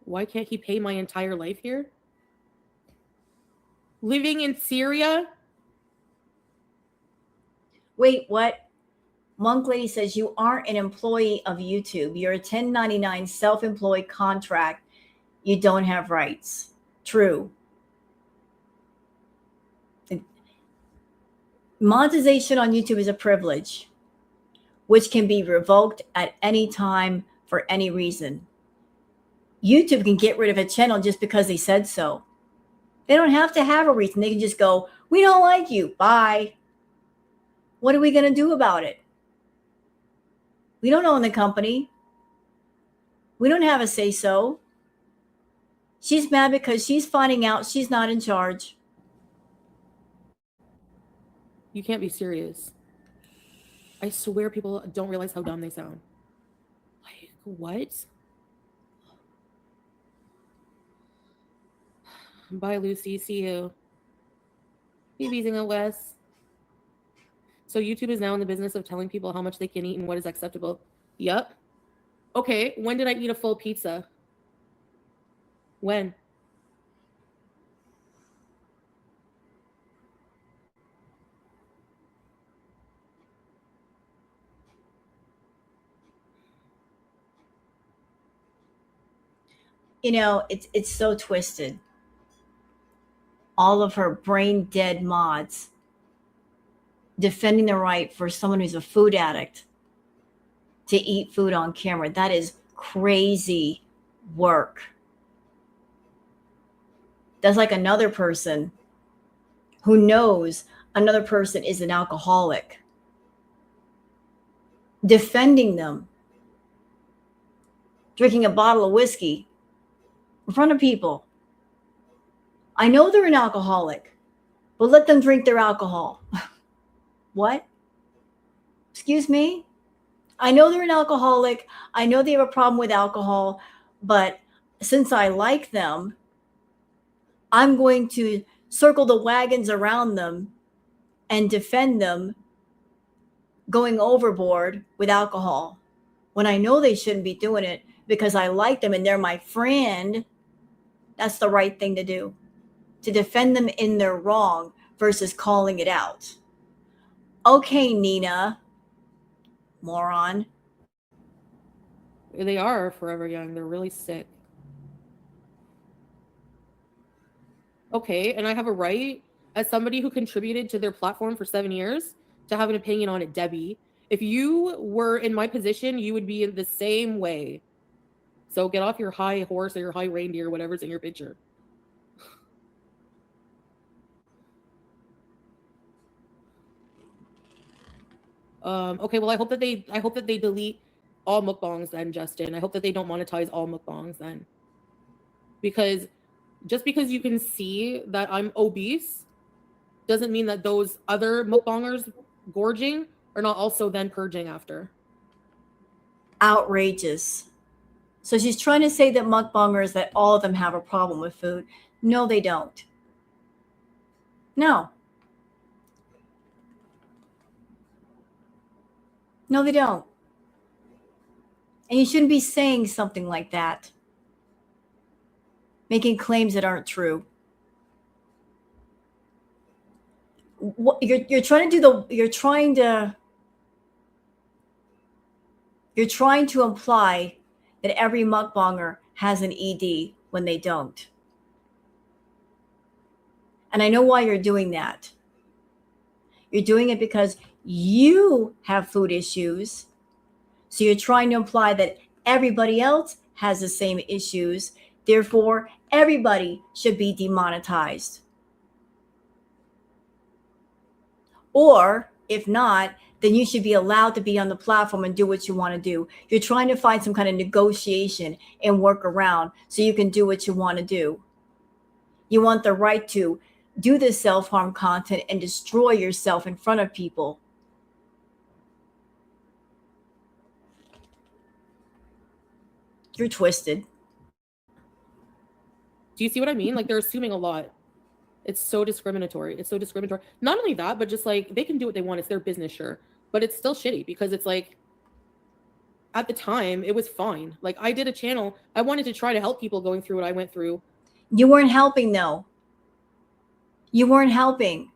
Why can't he pay my entire life here? Living in Syria? Wait, what? Monk Lady says you aren't an employee of YouTube. You're a 1099 self-employed contract. You don't have rights. True. Monetization on YouTube is a privilege, which can be revoked at any time for any reason. YouTube can get rid of a channel just because they said so. They don't have to have a reason. They can just go, we don't like you. Bye. What are we going to do about it? We don't own the company. We don't have a say-so. She's mad because she's finding out she's not in charge. You can't be serious. I swear people don't realize how dumb they sound. Like, what? Bye, Lucy. See you. Be beasing out Wes. So YouTube is now in the business of telling people how much they can eat and what is acceptable. Yep. Okay, when did I eat a full pizza? When? You know, it's so twisted. All of her brain dead mods defending the right for someone who's a food addict to eat food on camera. That is crazy work. That's like another person who knows another person is an alcoholic, defending them, drinking a bottle of whiskey in front of people. I know they're an alcoholic, but let them drink their alcohol. What? Excuse me? I know they're an alcoholic. I know they have a problem with alcohol, but since I like them, I'm going to circle the wagons around them and defend them going overboard with alcohol when I know they shouldn't be doing it because I like them and they're my friend. That's the right thing to do, to defend them in their wrong versus calling it out. Okay, Nina, moron. They are forever young. They're really sick. Okay, and I have a right, as somebody who contributed to their platform for 7 years, to have an opinion on it, Debbie. If you were in my position, you would be in the same way. So get off your high horse or your high reindeer, whatever's in your picture. Okay, well, I hope that they delete all mukbangs then, Justin. I hope that they don't monetize all mukbangs then. Because just because you can see that I'm obese doesn't mean that those other mukbangers gorging are not also then purging after. Outrageous. So she's trying to say that mukbangers, that all of them have a problem with food. No, they don't. No. No, they don't. And you shouldn't be saying something like that, making claims that aren't true. What you're trying to do you're trying to imply that every mukbanger has an ED when they don't. And I know why you're doing that. You're doing it because you have food issues. So you're trying to imply that everybody else has the same issues. Therefore, everybody should be demonetized. Or if not, then you should be allowed to be on the platform and do what you want to do. You're trying to find some kind of negotiation and work around so you can do what you want to do. You want the right to do this self harm content and destroy yourself in front of people. You're twisted. Do you see what I mean? Like they're assuming a lot. It's so discriminatory. It's so discriminatory. Not only that, but just like they can do what they want. It's their business, sure. But it's still shitty because it's like at the time it was fine. Like I did a channel. I wanted to try to help people going through what I went through. You weren't helping, though. You weren't helping.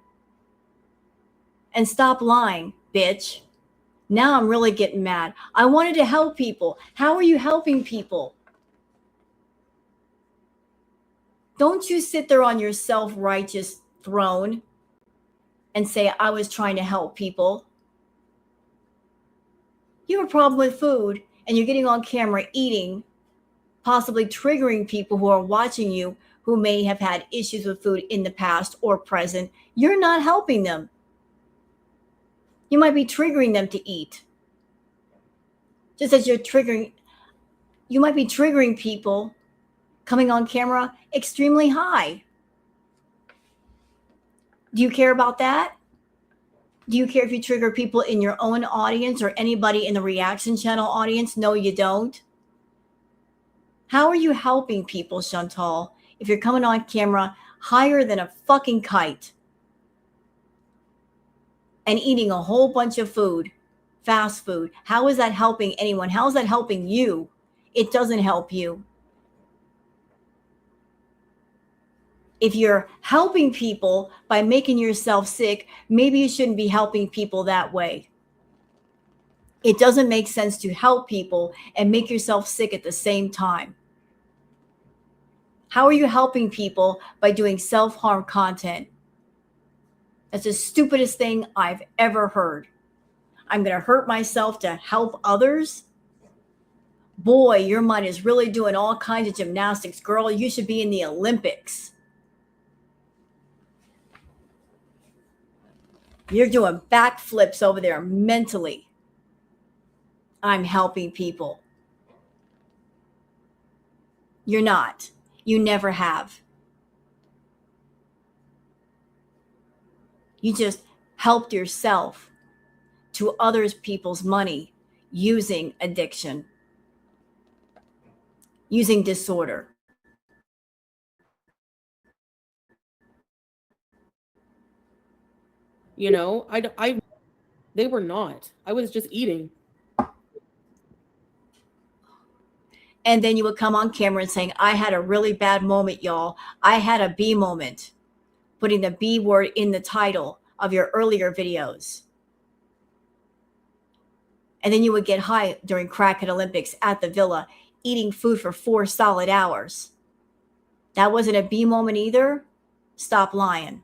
And stop lying, bitch. Now I'm really getting mad. I wanted to help people. How are you helping people? Don't you sit there on your self righteous throne and say, I was trying to help people. You have a problem with food and you're getting on camera eating, possibly triggering people who are watching you who may have had issues with food in the past or present. You're not helping them. You might be triggering them to eat. Just as you might be triggering people coming on camera extremely high. Do you care about that? Do you care if you trigger people in your own audience or anybody in the reaction channel audience? No, you don't. How are you helping people, Chantal, if you're coming on camera higher than a fucking kite and eating a whole bunch of food, fast food? How is that helping anyone? How is that helping you? It doesn't help you. If you're helping people by making yourself sick, maybe you shouldn't be helping people that way. It doesn't make sense to help people and make yourself sick at the same time. How are you helping people by doing self-harm content? That's the stupidest thing I've ever heard. I'm going to hurt myself to help others? Boy, your mind is really doing all kinds of gymnastics, girl. You should be in the Olympics. You're doing backflips over there mentally. I'm helping people. You're not. You never have. You just helped yourself to others people's money using addiction, using disorder. You know, they were not. I was just eating. And then you would come on camera and saying, I had a really bad moment, y'all. I had a B moment, putting the B word in the title of your earlier videos. And then you would get high during Crackhead Olympics at the villa, eating food for 4 solid hours. That wasn't a B moment either. Stop lying.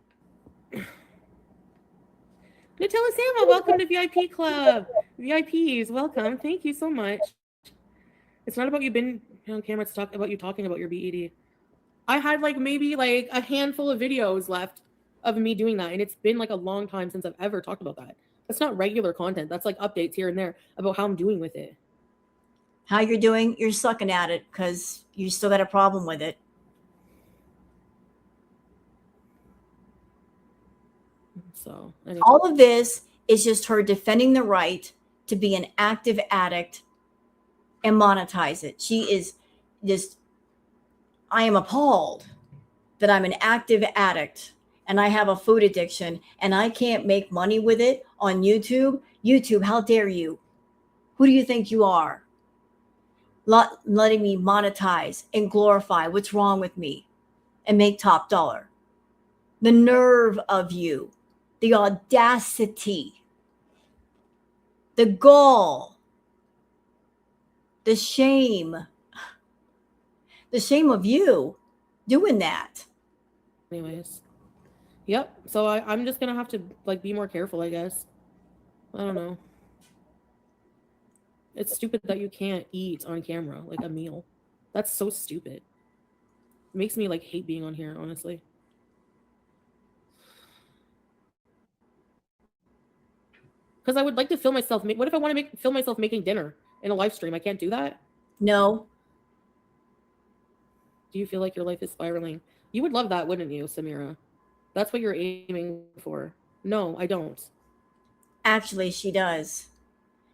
Nutella Sama, welcome to VIP Club. VIPs, welcome. Thank you so much. It's not about you being on camera, it's about you talking about your BED. I had like maybe like a handful of videos left of me doing that, and it's been like a long time since I've ever talked about that. That's not regular content. That's like updates here and there about how I'm doing with it. How you're doing, you're sucking at it because you still got a problem with it. So anyway. All of this is just her defending the right to be an active addict and monetize it. She is just, I am appalled that I'm an active addict and I have a food addiction and I can't make money with it on YouTube. YouTube, how dare you? Who do you think you are? Letting me monetize and glorify what's wrong with me and make top dollar. The nerve of you, the audacity, the gall, the shame of you doing that. Anyways. Yep. So I'm just gonna have to like be more careful, I guess. I don't know. It's stupid that you can't eat on camera like a meal. That's so stupid. It makes me like hate being on here, honestly. Because I would like to film myself. What if I want to film myself making dinner in a live stream? I can't do that. No. Do you feel like your life is spiraling? You would love that, wouldn't you, Samira? That's what you're aiming for. No, I don't. Actually, she does.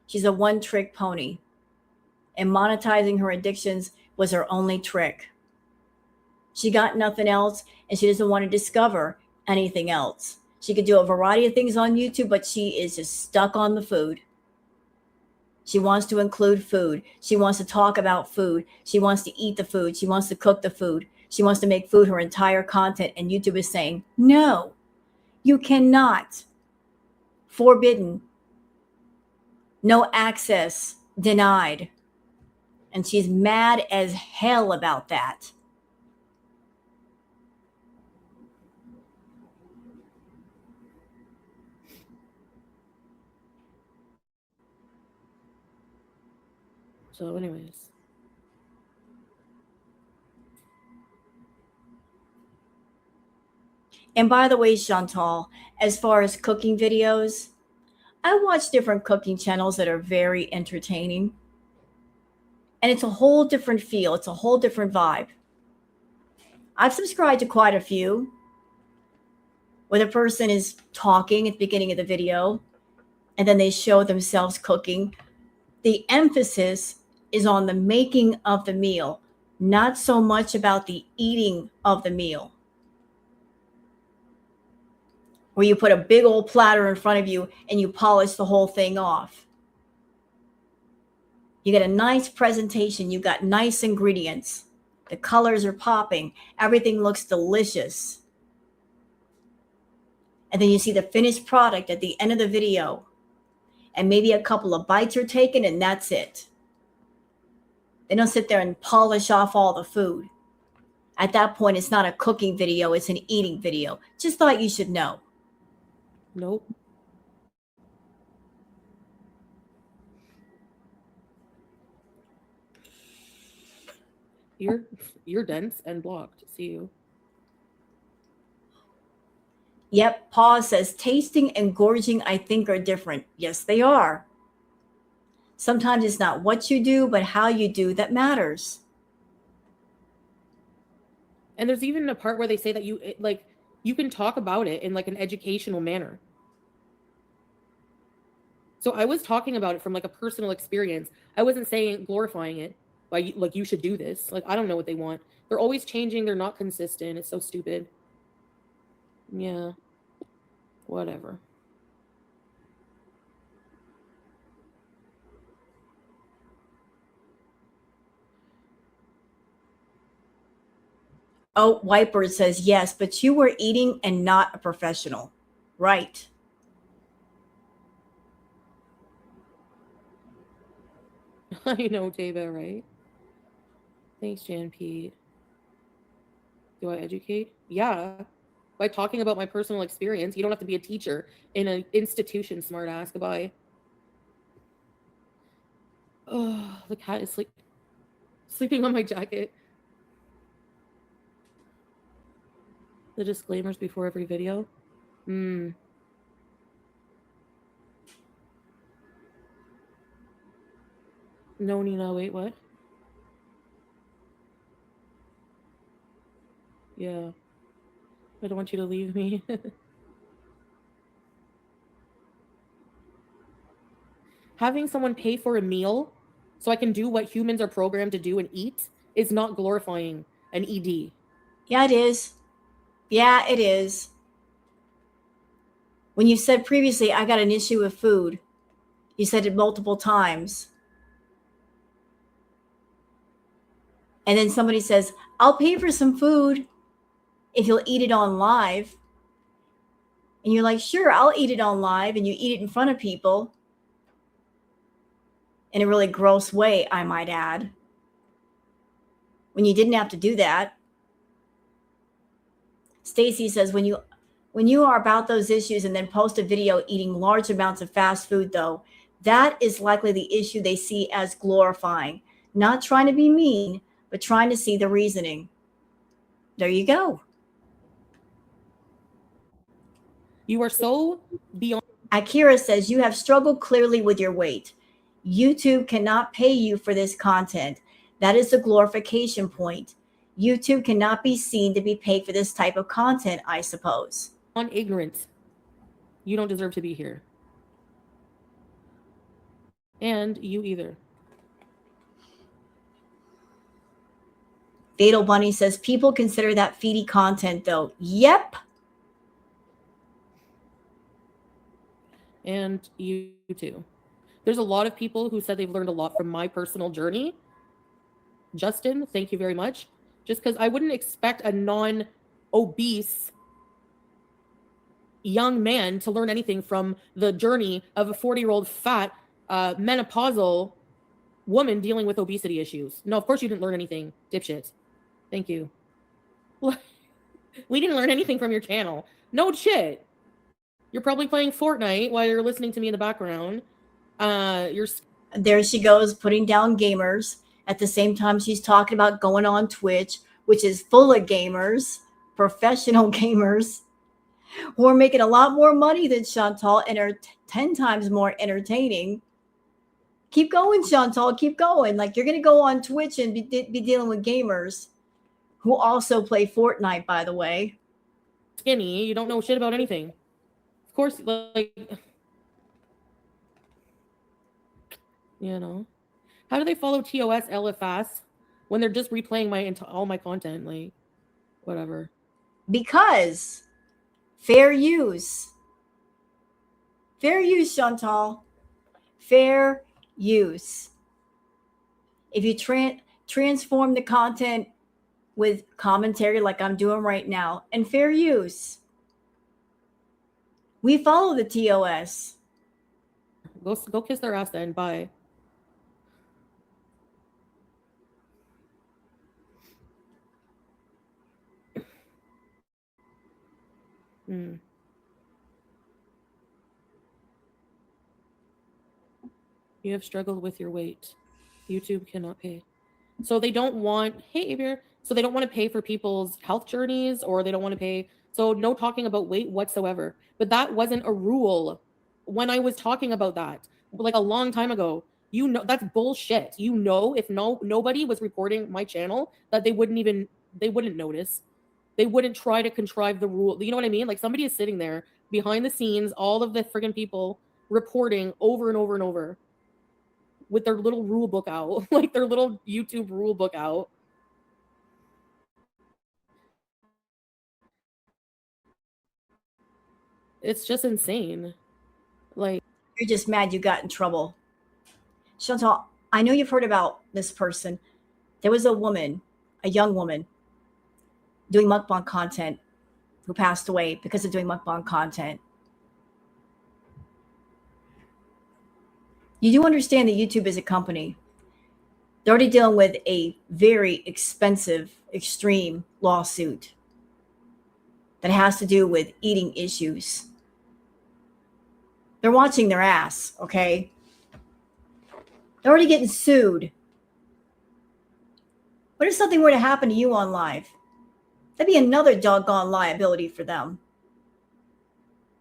She's a one trick pony, and monetizing her addictions was her only trick. She got nothing else, and she doesn't want to discover anything else. She could do a variety of things on YouTube, but she is just stuck on the food. She wants to include food. She wants to talk about food. She wants to eat the food. She wants to cook the food. She wants to make food her entire content. And YouTube is saying, no, you cannot. Forbidden. No access. Denied. And she's mad as hell about that. So, anyways. And by the way, Chantal, as far as cooking videos, I watch different cooking channels that are very entertaining. And it's a whole different feel, it's a whole different vibe. I've subscribed to quite a few where the person is talking at the beginning of the video and then they show themselves cooking. The emphasis is on the making of the meal, not so much about the eating of the meal. Where you put a big old platter in front of you and you polish the whole thing off. You get a nice presentation, you got nice ingredients. The colors are popping, everything looks delicious. And then you see the finished product at the end of the video. And maybe a couple of bites are taken and that's it. They don't sit there and polish off all the food. At that point, it's not a cooking video, it's an eating video. Just thought you should know. Nope. You're dense and blocked. See you. Yep, Paul says tasting and gorging, I think, are different. Yes, they are. Sometimes it's not what you do, but how you do that matters. And there's even a part where they say that you can talk about it in like an educational manner. So I was talking about it from like a personal experience. I wasn't saying glorifying it. Like you should do this. Like I don't know what they want. They're always changing. They're not consistent. It's so stupid. Yeah. Whatever. Oh, Whitebird says yes, but you were eating and not a professional. Right. I know, David, right? Thanks, Jan Pete. Do I educate? Yeah. By talking about my personal experience. You don't have to be a teacher in an institution, smartass. Goodbye. Oh, the cat is sleeping on my jacket. The disclaimers before every video. No, Nina, wait, what? Yeah. I don't want you to leave me. Having someone pay for a meal so I can do what humans are programmed to do and eat is not glorifying an ED. Yeah, it is. Yeah, it is. When you said previously, I got an issue with food, you said it multiple times. And then somebody says, I'll pay for some food if you'll eat it on live. And you're like, sure, I'll eat it on live. And you eat it in front of people in a really gross way, I might add, when you didn't have to do that. Stacy says, when you are about those issues and then post a video eating large amounts of fast food, though, that is likely the issue they see as glorifying. Not trying to be mean, but trying to see the reasoning. There you go. You are so beyond Akira says, you have struggled clearly with your weight. YouTube cannot pay you for this content. That is the glorification point. YouTube cannot be seen to be paid for this type of content, I suppose. On ignorance. You don't deserve to be here. And you either. Fatal Bunny says, people consider that feedy content, though. Yep. And you too. There's a lot of people who said they've learned a lot from my personal journey. Justin, thank you very much. Just because I wouldn't expect a non-obese young man to learn anything from the journey of a 40-year-old fat menopausal woman dealing with obesity issues. No, of course you didn't learn anything, dipshit. Thank you. We didn't learn anything from your channel. No shit. You're probably playing Fortnite while you're listening to me in the background. There she goes, putting down gamers. At the same time, she's talking about going on Twitch, which is full of gamers, professional gamers, who are making a lot more money than Chantal and are 10 times more entertaining. Keep going, Chantal. Keep going. Like, you're going to go on Twitch and be dealing with gamers who also play Fortnite, by the way. Skinny. You don't know shit about anything. Of course, like, you know. How do they follow TOS LFS when they're just replaying all my content? Like, whatever. Because fair use. Fair use, Chantal. Fair use. If you transform the content with commentary like I'm doing right now and fair use, we follow the TOS. Go kiss their ass then. Bye. Mm. You have struggled with your weight. YouTube cannot pay. So they don't want, hey, Avery, so they don't want to pay for people's health journeys, or they don't want to pay. So no talking about weight whatsoever. But that wasn't a rule when I was talking about that, like a long time ago. You know, that's bullshit. You know, if nobody was reporting my channel, that they wouldn't notice. They wouldn't try to contrive the rule. You know what I mean? Like, somebody is sitting there behind the scenes, all of the friggin' people reporting over and over and over with their little rule book out, like their little YouTube rule book out. It's just insane. Like, You're just mad you got in trouble. Chantal, I know you've heard about this person. There was a woman, a young woman, doing mukbang content who passed away because of doing mukbang content. You do understand that YouTube is a company. They're already dealing with a very expensive, extreme lawsuit that has to do with eating issues. They're watching their ass, okay? They're already getting sued. What if something were to happen to you on live? That'd be another doggone liability for them.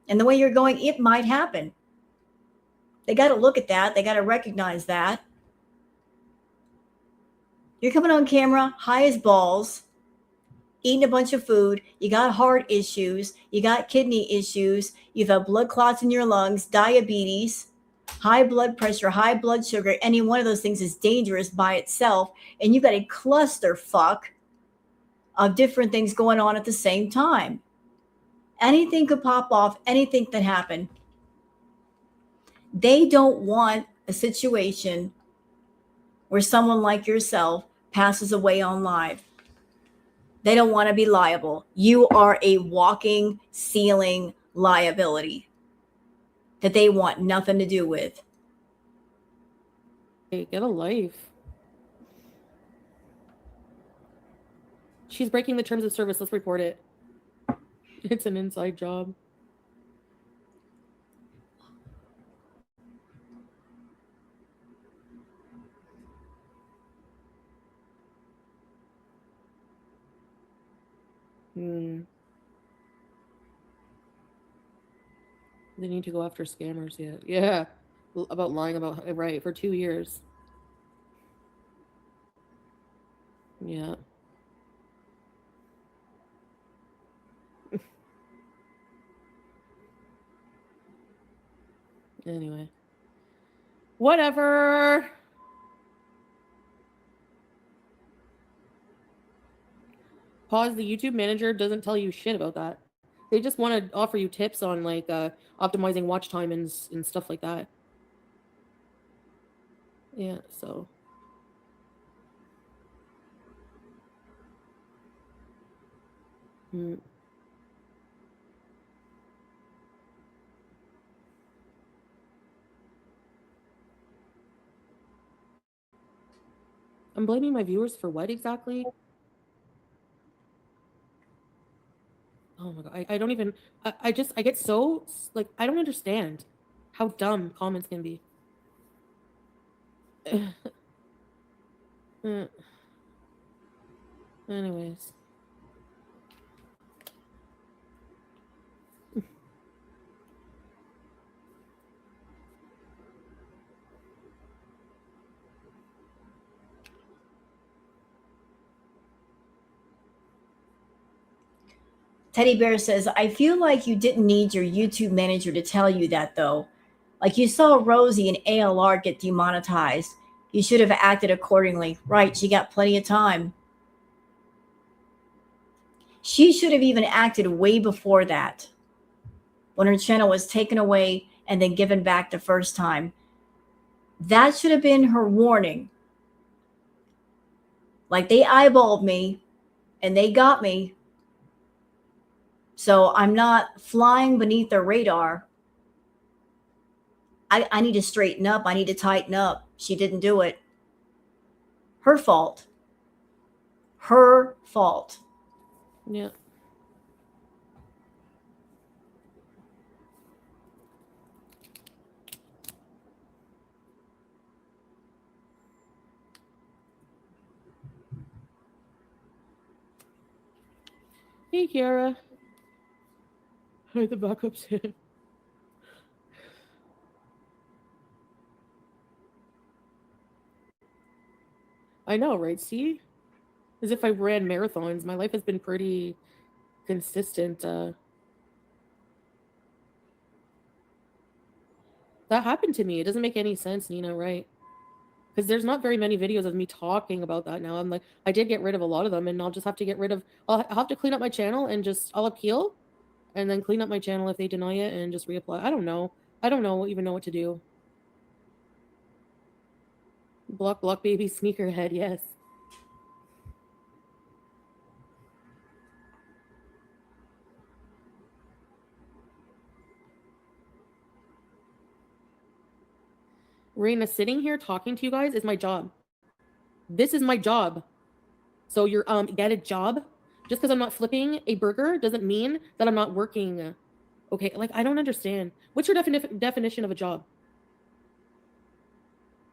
And the way you're going, it might happen. They got to look at that. They got to recognize that. You're coming on camera, high as balls, eating a bunch of food. You got heart issues. You got kidney issues. You've had blood clots in your lungs, diabetes, high blood pressure, high blood sugar. Any one of those things is dangerous by itself. And you've got a clusterfuck of different things going on at the same time. Anything could pop off, anything could happen. They don't want a situation where someone like yourself passes away on live. They don't want to be liable. You are a walking ceiling liability that they want nothing to do with. hey, get a life. She's breaking the terms of service. Let's report it. It's an inside job. Hmm. They need to go after scammers. Yeah. About lying about right for 2 years. Yeah. Anyway, whatever. Pause. The YouTube manager doesn't tell you shit about that. They just want to offer you tips on like optimizing watch time and stuff like that. Yeah. So. Mm. I'm blaming my viewers for what exactly? Oh my god, I don't even. I get so like I don't understand how dumb comments can be. Uh, Anyways, Teddy Bear says, I feel like you didn't need your YouTube manager to tell you that, though. Like you saw Rosie and ALR get demonetized. You should have acted accordingly. Right, she got plenty of time. She should have even acted way before that, when her channel was taken away and then given back the first time. That should have been her warning. Like, they eyeballed me and they got me. So I'm not flying beneath their radar. I need to straighten up. I need to tighten up. She didn't do it. Her fault. Her fault. yeah. Hey, Kiara. Hi, the backup's in. I know, right? See, as if I ran marathons. My life has been pretty consistent. That happened to me. It doesn't make any sense, Nina, right? Because there's not very many videos of me talking about that now. I'm like, I did get rid of a lot of them, and I'll just have to get rid of. I'll have to clean up my channel and just I'll appeal, and then clean up my channel if they deny it, and just reapply. I don't know. I don't know even know what to do. Block baby sneakerhead. Yes. Reina, sitting here talking to you guys is my job. This is my job. So you're get a job. Just because I'm not flipping a burger doesn't mean that I'm not working. Okay, like I don't understand. What's your definition of a job?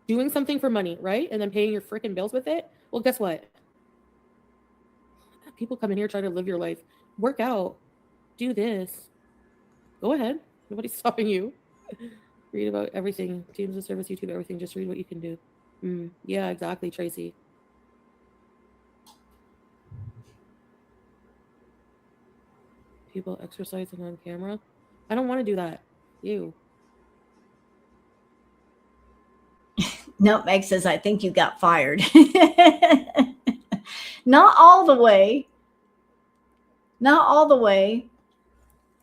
Doing something for money, right? And then paying your freaking bills with it? Well, guess what? People come in here trying to live your life. Work out. Do this. Go ahead. Nobody's stopping you. Read about everything. Teams of service, YouTube, everything. Just read what you can do. Yeah, exactly, Tracy. People exercising on camera. I don't want to do that. Ew. No, Meg says, I think you got fired. Not all the way. Not all the way.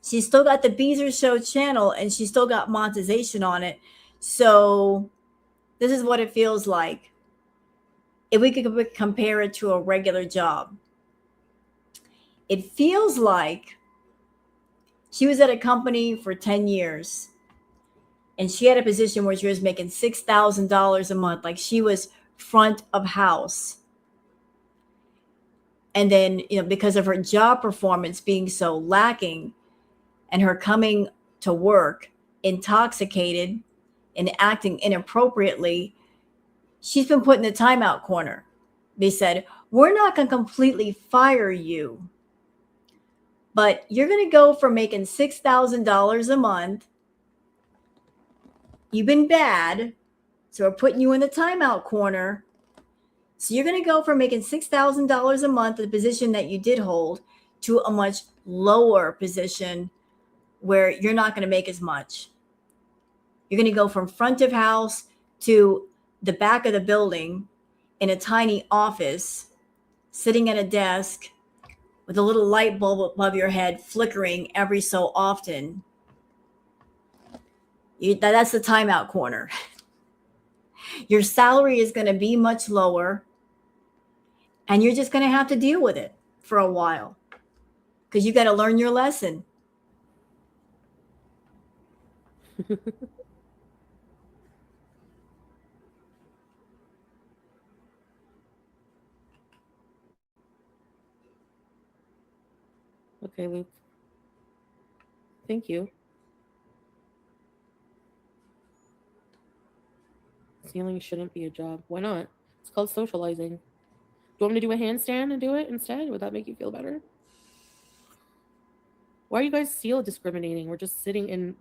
She's still got the Beezer Show channel and she still got monetization on it. So this is what it feels like. If we could compare it to a regular job, it feels like she was at a company for 10 years and she had a position where she was making $6,000 a month. Like she was front of house. And then, because of her job performance being so lacking and her coming to work intoxicated and acting inappropriately, she's been put in the timeout corner. They said, we're not going to completely fire you, but you're going to go from making $6,000 a month You've been bad, so we're putting you in the timeout corner. So you're going to go from making $6,000 a month, the position that you did hold, to a much lower position where you're not going to make as much. You're going to go from front of house to the back of the building in a tiny office, sitting at a desk with a little light bulb above your head flickering every so often. That's the timeout corner. Your salary is going to be much lower, and you're just going to have to deal with it for a while because you got to learn your lesson. Okay, Luke. Thank you. Stealing shouldn't be a job. Why not? It's called socializing. Do you want me to do a handstand and do it instead? Would that make you feel better? Why are you guys still discriminating? We're just sitting in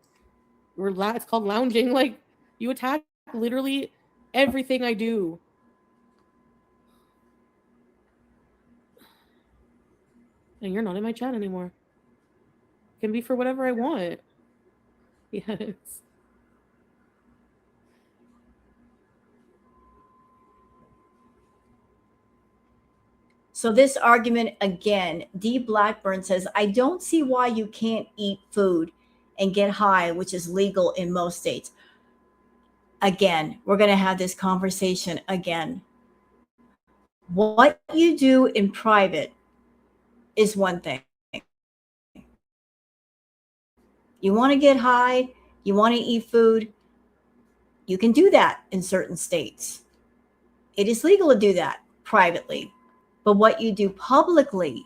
it's called lounging. Like, you attack literally everything I do. And you're not in my chat anymore. It can be for whatever I want. Yes. So this argument again, D. Blackburn says, I don't see why you can't eat food and get high, which is legal in most states. Again, we're going to have this conversation again. What you do in private is one thing. You want to get high, you want to eat food, you can do that in certain states. It is legal to do that privately. But what you do publicly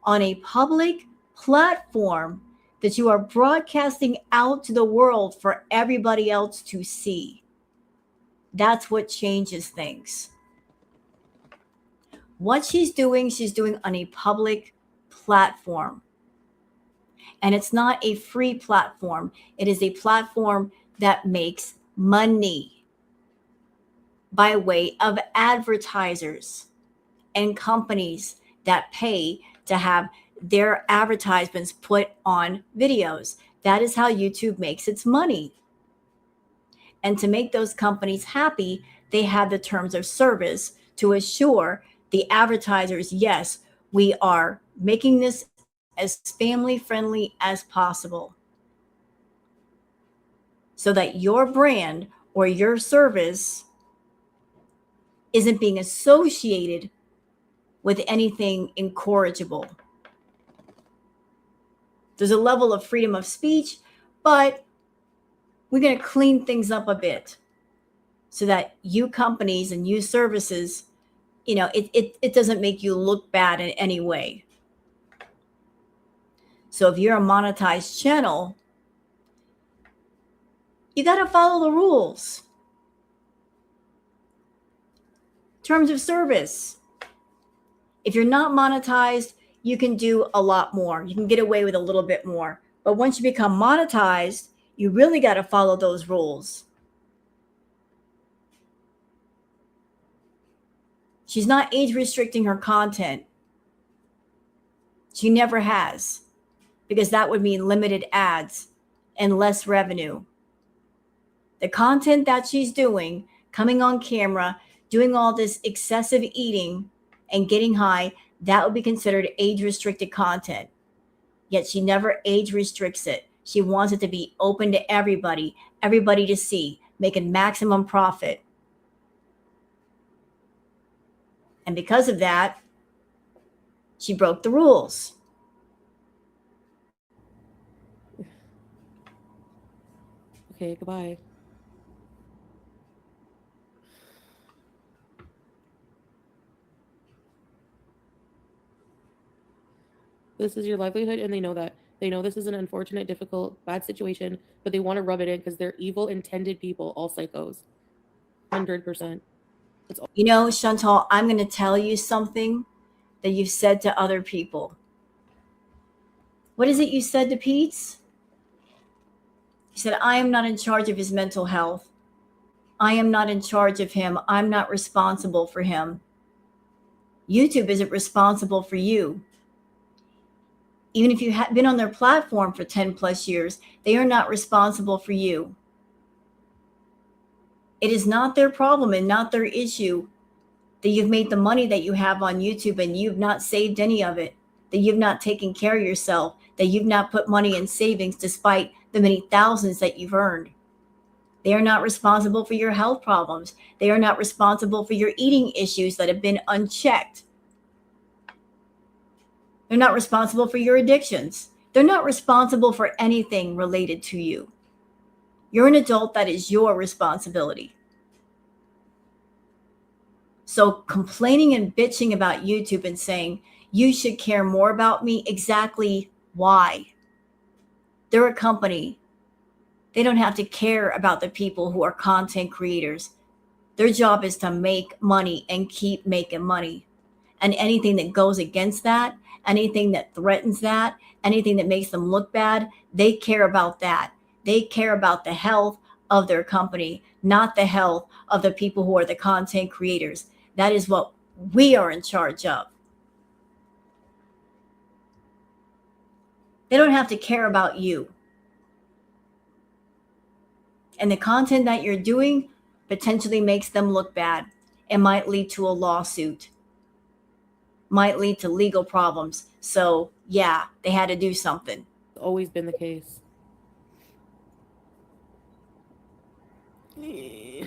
on a public platform that you are broadcasting out to the world for everybody else to see, that's what changes things. What she's doing on a public platform. And it's not a free platform. It is a platform that makes money by way of advertisers and companies that pay to have their advertisements put on videos. That is how YouTube makes its money. And to make those companies happy, they have the terms of service to assure the advertisers, yes, we are making this as family friendly as possible so that your brand or your service isn't being associated with anything incorrigible. There's a level of freedom of speech, but we're going to clean things up a bit so that you companies and you services, it doesn't make you look bad in any way. So if you're a monetized channel, you got to follow the rules. Terms of service. If you're not monetized, you can do a lot more. You can get away with a little bit more. But once you become monetized, you really got to follow those rules. She's not age restricting her content. She never has, because that would mean limited ads and less revenue. The content that she's doing, coming on camera, doing all this excessive eating and getting high, that would be considered age restricted content. Yet she never age restricts it. She wants it to be open to everybody to see, making maximum profit. And because of that, she broke the rules. Okay, goodbye. This is your livelihood, and they know that. They know this is an unfortunate, difficult, bad situation, but they want to rub it in because they're evil, intended people, all psychos. 100%. Chantal, I'm going to tell you something that you've said to other people. What is it you said to Pete's? He said, I am not in charge of his mental health. I am not in charge of him. I'm not responsible for him. YouTube isn't responsible for you. Even if you have been on their platform for 10 plus years, they are not responsible for you. It is not their problem and not their issue that you've made the money that you have on YouTube and you've not saved any of it, that you've not taken care of yourself, that you've not put money in savings despite the many thousands that you've earned. They are not responsible for your health problems. They are not responsible for your eating issues that have been unchecked. They're not responsible for your addictions. They're not responsible for anything related to you. You're an adult. That is your responsibility. So complaining and bitching about YouTube and saying, you should care more about me, exactly why? They're a company. They don't have to care about the people who are content creators. Their job is to make money and keep making money. And anything that goes against that, anything that threatens that, anything that makes them look bad, they care about that. They care about the health of their company, not the health of the people who are the content creators. That is what we are in charge of. They don't have to care about you. And the content that you're doing potentially makes them look bad. It might lead to a lawsuit, might lead to legal problems. So, yeah, they had to do something. It's always been the case. Yeah,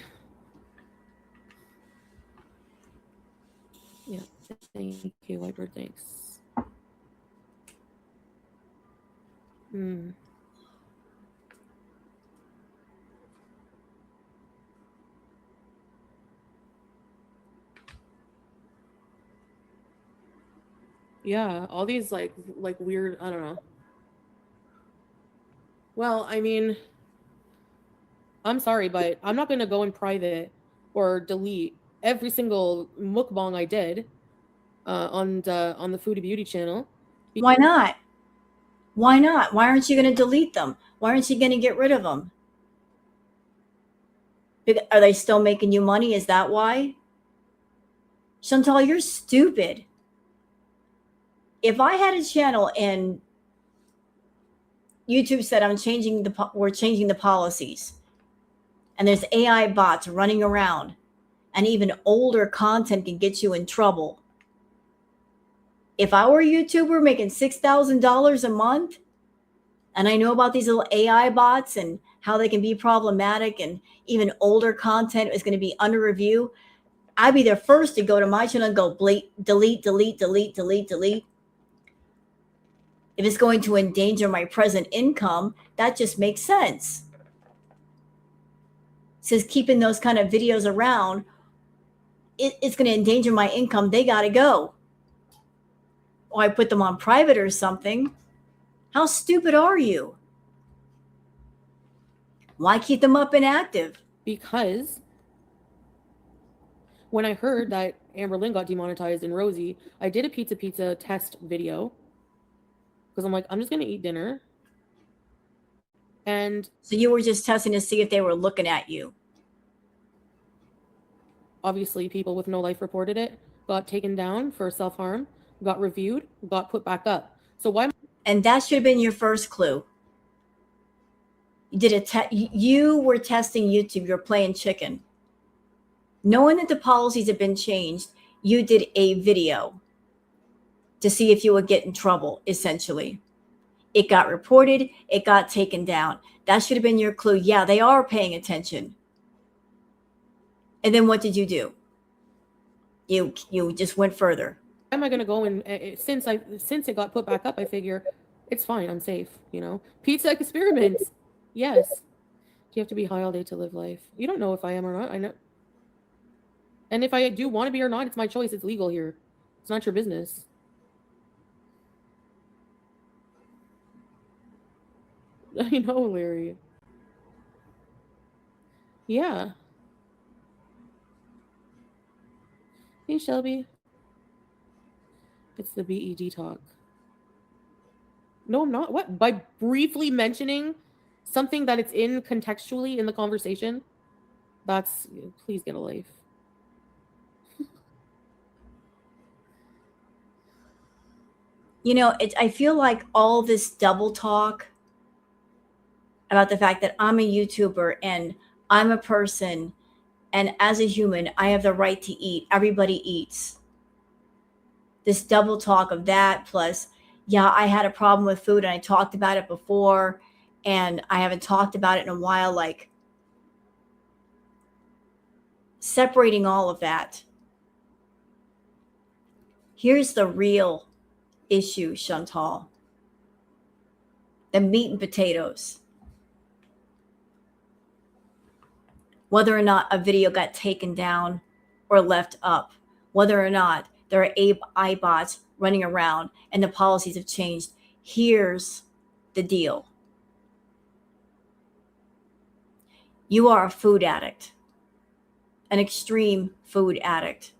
thank you, Whitebird. Thanks. Hmm. Yeah, all these like weird, I don't know. Well, I mean, I'm sorry, but I'm not gonna go in private or delete every single mukbang I did on the Foodie Beauty channel. Why not? Why not? Why aren't you going to delete them? Why aren't you going to get rid of them? Are they still making you money? Is that why? Chantal, you're stupid. If I had a channel and YouTube said we're changing the policies, and there's AI bots running around, and even older content can get you in trouble. If I were a YouTuber making $6,000 a month, and I know about these little AI bots and how they can be problematic, and even older content is going to be under review, I'd be the first to go to my channel and go delete, delete, delete, delete, delete. If it's going to endanger my present income, that just makes sense. Since keeping those kind of videos around, it's going to endanger my income, they got to go. Or I put them on private or something. How stupid are you? Why keep them up and active? Because when I heard that Amber Lynn got demonetized and Rosie, I did a pizza test video because I'm like, I'm just gonna eat dinner. And so you were just testing to see if they were looking at you. Obviously, people with no life reported it, got taken down for self-harm, got reviewed, got put back up. So why? And that should have been your first clue. You were testing YouTube. You're playing chicken. Knowing that the policies have been changed, you did a video to see if you would get in trouble, essentially. It got reported. It got taken down. That should have been your clue. Yeah, they are paying attention. And then what did you do? You just went further. Why am I going to go and since it got put back up, I figure it's fine. I'm safe. Pizza experiments. Yes. You have to be high all day to live life. You don't know if I am or not. I know. And if I do want to be or not, it's my choice. It's legal here. It's not your business. I know, Larry. Yeah. Hey, Shelby. It's the BED talk. No, I'm not. What? By briefly mentioning something that it's in contextually in the conversation, that's, please get a life. I feel like all this double talk about the fact that I'm a YouTuber and I'm a person, and as a human, I have the right to eat. Everybody eats. This double talk of that, plus, yeah, I had a problem with food and I talked about it before, and I haven't talked about it in a while. Like, separating all of that. Here's the real issue, Chantal: the meat and potatoes. Whether or not a video got taken down or left up, whether or not there are AI bots running around and the policies have changed, here's the deal. You are a food addict, an extreme food addict.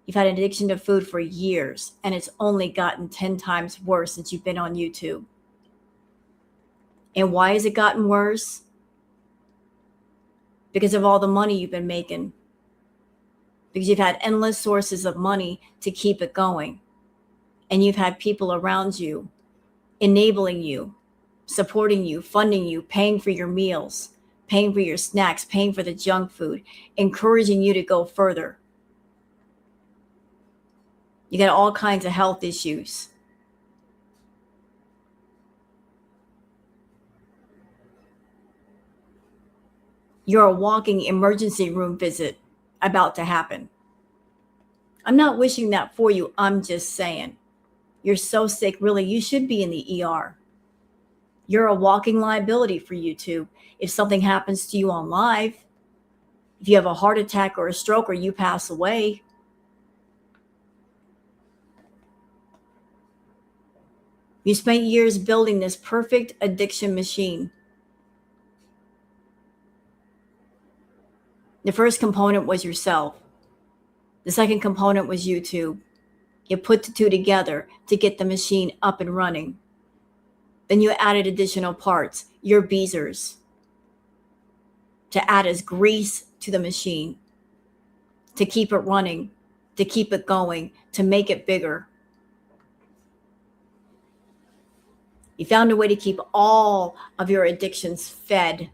You've had an addiction to food for years, and it's only gotten 10 times worse since you've been on YouTube. And why has it gotten worse? Because of all the money you've been making. Because you've had endless sources of money to keep it going. And you've had people around you enabling you, supporting you, funding you, paying for your meals, paying for your snacks, paying for the junk food, encouraging you to go further. You got all kinds of health issues. You're a walking emergency room visit about to happen. I'm not wishing that for you. I'm just saying. You're so sick, really, you should be in the ER. You're a walking liability for YouTube. If something happens to you on live, if you have a heart attack or a stroke or you pass away, you spent years building this perfect addiction machine. The first component was yourself. The second component was YouTube. You put the two together to get the machine up and running. Then you added additional parts, your beezers, to add as grease to the machine, to keep it running, to keep it going, to make it bigger. You found a way to keep all of your addictions fed.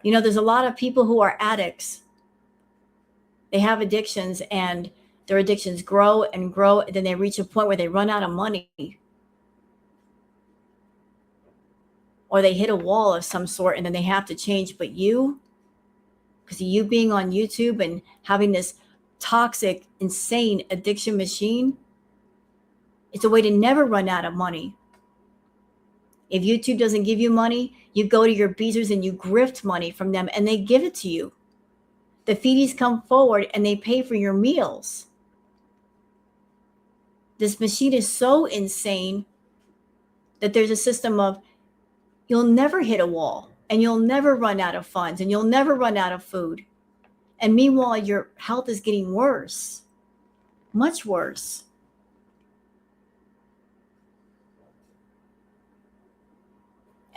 There's a lot of people who are addicts. They have addictions and their addictions grow and grow, and then they reach a point where they run out of money. Or they hit a wall of some sort and then they have to change. But you, because of you being on YouTube and having this toxic, insane addiction machine, it's a way to never run out of money. If YouTube doesn't give you money, you go to your beezers and you grift money from them and they give it to you. The feedies come forward and they pay for your meals. This machine is so insane that there's a system of you'll never hit a wall and you'll never run out of funds and you'll never run out of food. And meanwhile, your health is getting worse, much worse.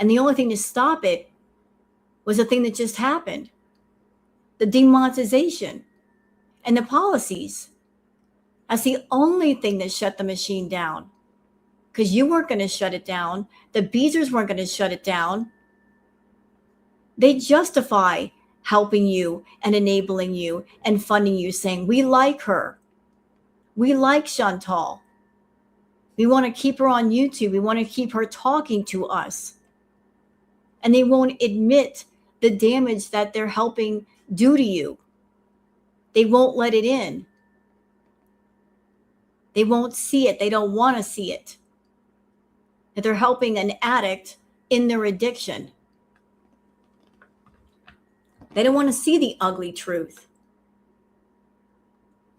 And the only thing to stop it was the thing that just happened, the demonetization and the policies. That's the only thing that shut the machine down, because you weren't going to shut it down. The beezers weren't going to shut it down. They justify helping you and enabling you and funding you, saying, we like her. We like Chantal. We want to keep her on YouTube. We want to keep her talking to us. And they won't admit the damage that they're helping do to you. They won't let it in. They won't see it. They don't want to see it. That they're helping an addict in their addiction. They don't want to see the ugly truth.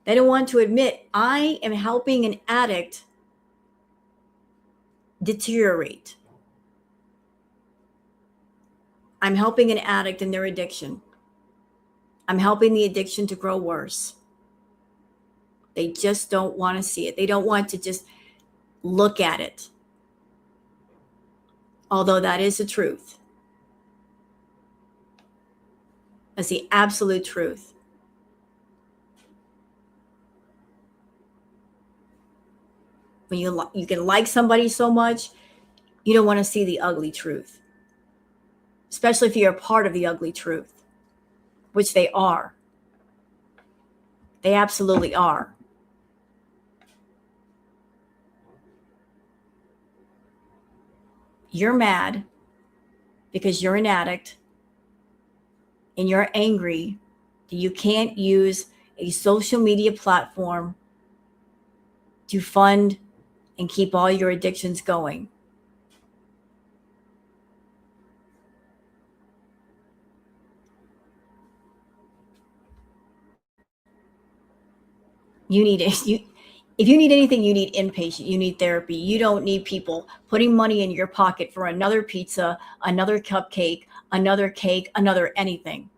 They don't want to admit, I am helping an addict deteriorate. I'm helping an addict in their addiction. I'm helping the addiction to grow worse. They just don't want to see it. They don't want to just look at it. Although that is the truth. That's the absolute truth. When you can like somebody so much, you don't want to see the ugly truth, especially if you're a part of the ugly truth, which they are. They absolutely are. You're mad because you're an addict and you're angry that you can't use a social media platform to fund and keep all your addictions going. You need it. If you need anything, you need inpatient, you need therapy. You don't need people putting money in your pocket for another pizza, another cupcake, another cake, another anything.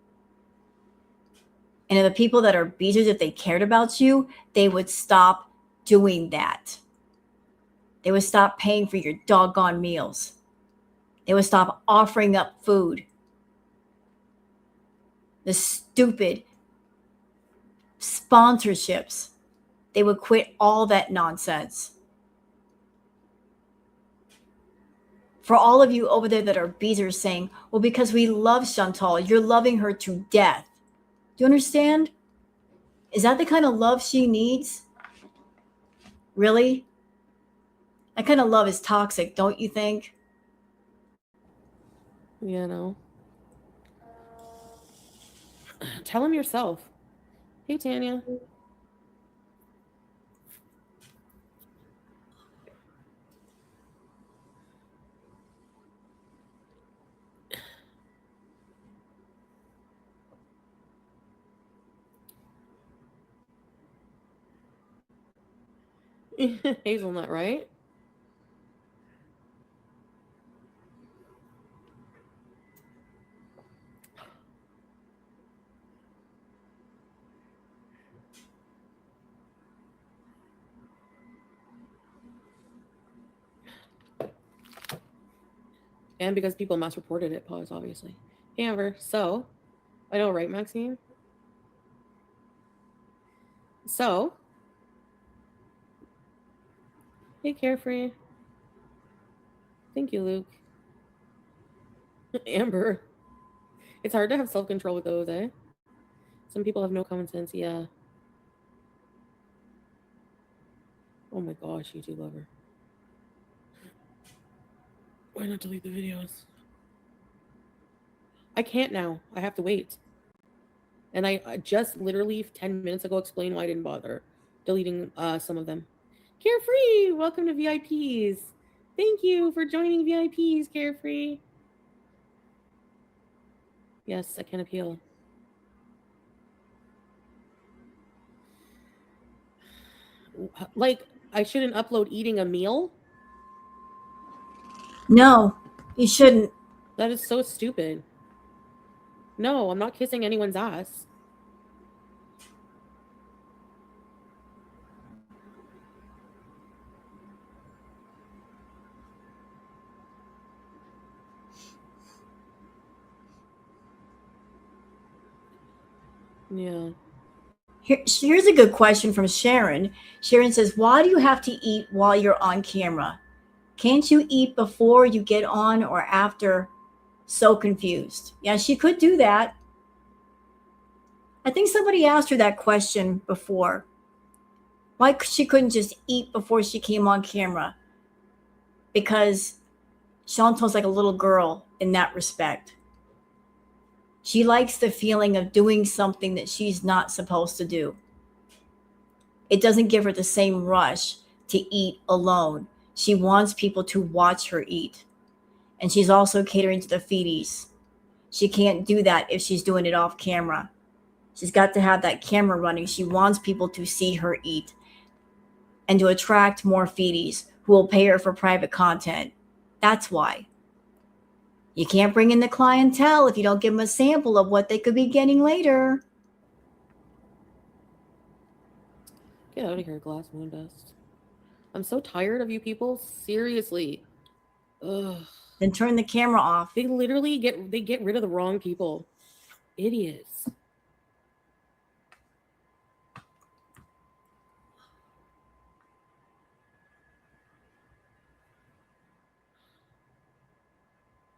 And if the people that are beaters, if they cared about you, they would stop doing that. They would stop paying for your doggone meals. They would stop offering up food. The stupid sponsorships. They would quit all that nonsense. For all of you over there that are beaters saying, well, because we love Chantal, you're loving her to death. Do you understand? Is that the kind of love she needs? Really? That kind of love is toxic, don't you think? You know. Tell him yourself. Hey, Tanya. Hazelnut, right? And because people mass reported it, pause, obviously. Hey, Amber. So, I know, right, Maxine? So, hey, Carefree. Thank you, Luke. Amber. It's hard to have self control with those, eh? Some people have no common sense. Yeah. Oh my gosh, YouTube lover. Why not delete the videos? I can't now. I have to wait. And I just literally 10 minutes ago explained why I didn't bother deleting some of them. Carefree, welcome to VIPs. Thank you for joining VIPs, Carefree. Yes, I can appeal. Like, I shouldn't upload eating a meal? No, you shouldn't. That is so stupid. No, I'm not kissing anyone's ass. Yeah. Here's a good question from Sharon. Sharon says, why do you have to eat while you're on camera? Can't you eat before you get on or after? So confused. Yeah, she could do that. I think somebody asked her that question before. Why she couldn't just eat before she came on camera? Because Chantal's like a little girl in that respect. She likes the feeling of doing something that she's not supposed to do. It doesn't give her the same rush to eat alone. She wants people to watch her eat. And she's also catering to the feedies. She can't do that if she's doing it off camera. She's got to have that camera running. She wants people to see her eat and to attract more feedies who will pay her for private content. That's why. You can't bring in the clientele if you don't give them a sample of what they could be getting later. Get out of here, glass moon dust. I'm so tired of you people. Seriously. Ugh. then turn the camera off. They literally get rid of the wrong people. Idiots.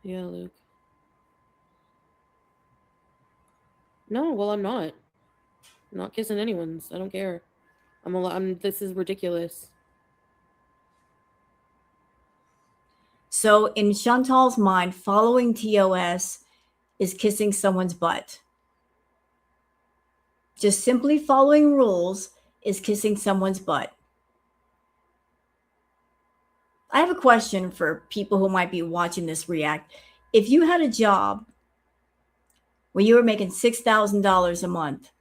Yeah, Luke. No, well, I'm not. I'm not kissing anyone's. I don't care. This is ridiculous. So in Chantal's mind, following TOS is kissing someone's butt. Just simply following rules is kissing someone's butt. I have a question for people who might be watching this react. If you had a job where you were making $6,000 a month,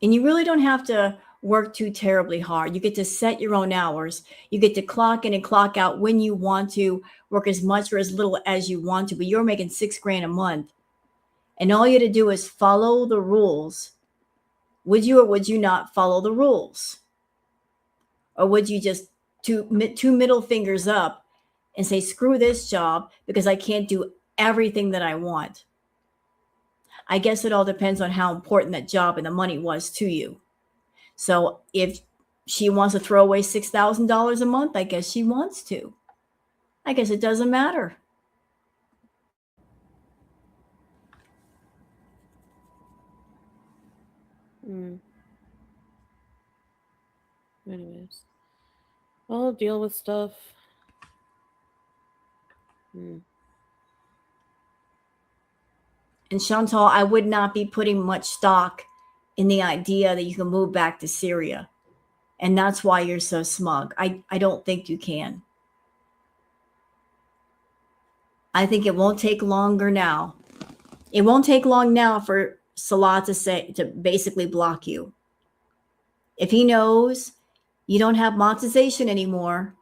and you really don't have to work too terribly hard. You get to set your own hours. You get to clock in and clock out when you want to, work as much or as little as you want to, but you're making $6,000 a month. And all you had to do is follow the rules. Would you or would you not follow the rules? Or would you just two middle fingers up and say, screw this job because I can't do everything that I want? I guess it all depends on how important that job and the money was to you. So if she wants to throw away $6,000 a month, I guess she wants to. I guess it doesn't matter. Anyways, I'll deal with stuff. And Chantal, I would not be putting much stock in the idea that you can move back to Syria. And that's why you're so smug. I don't think you can. I think it won't take longer now. It won't take long now for Salah to basically block you. If he knows you don't have monetization anymore,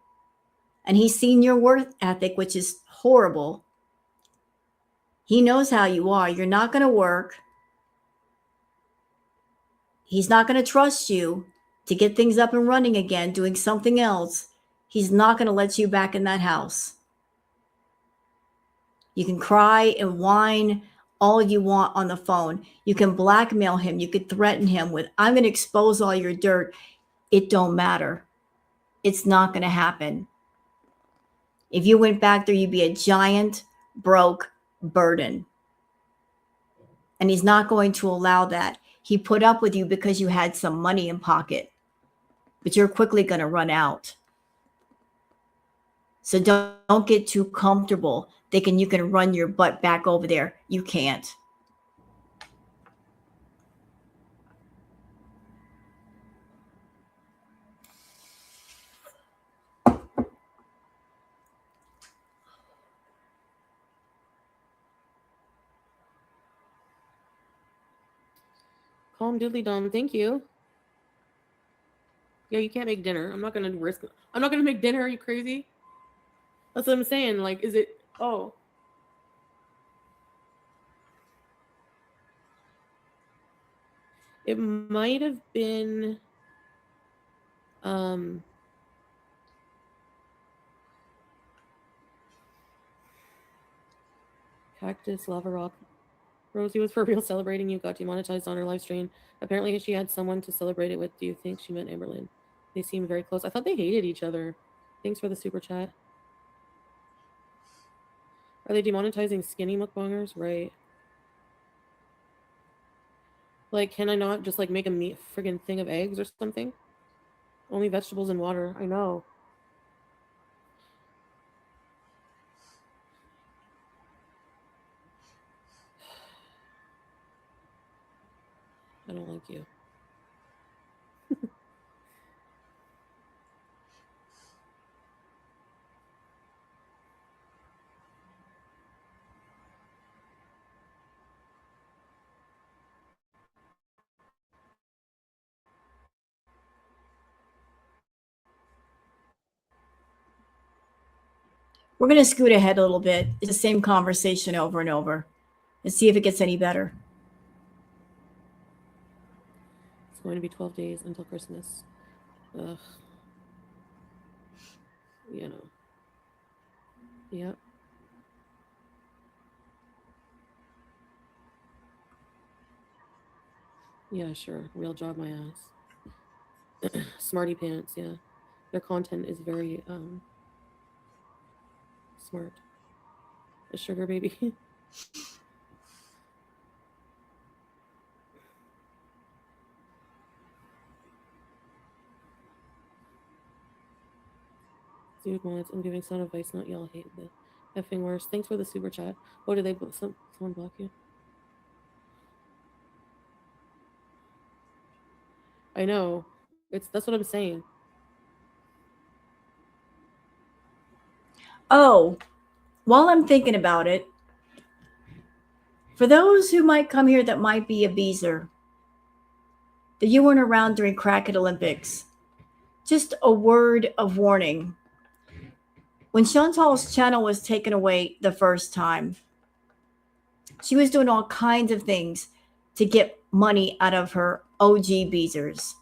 and he's seen your work ethic, which is horrible, he knows how you are. You're not going to work. He's not going to trust you to get things up and running again, doing something else. He's not going to let you back in that house. You can cry and whine all you want on the phone. You can blackmail him. You could threaten him with, I'm going to expose all your dirt. It don't matter. It's not going to happen. If you went back there, you'd be a giant, broke burden. And he's not going to allow that. He put up with you because you had some money in pocket, but you're quickly going to run out. So don't get too comfortable thinking you can run your butt back over there. You can't. Calm diddly dum. Thank you. Yeah, you can't make dinner. I'm not gonna risk. I'm not gonna make dinner. Are you crazy? That's what I'm saying. Like, is it? Oh. It might have been Cactus Lava Rock. Rosie was for real celebrating you got demonetized on her live stream. Apparently she had someone to celebrate it with. Do you think she meant Amberlynn? They seem very close. I thought they hated each other. Thanks for the super chat. Are they demonetizing skinny mukbangers? Right. Like, can I not just like make a meat friggin' thing of eggs or something? Only vegetables and water. I know. I don't like you. We're going to scoot ahead a little bit. It's the same conversation over and over. Let's see if it gets any better. It's going to be 12 days until Christmas. Ugh. You know. Yeah. Yeah, sure. Real job my ass. Smarty pants, yeah. Their content is very smart. A sugar baby. Dude wants I'm giving sound advice, not y'all hate the effing worst. Thanks for the super chat. Oh, did they someone block you? I know. That's what I'm saying. Oh, while I'm thinking about it, for those who might come here that might be a beezer, that you weren't around during Cracked Olympics, just a word of warning. When Chantal's channel was taken away the first time, she was doing all kinds of things to get money out of her OG beezers.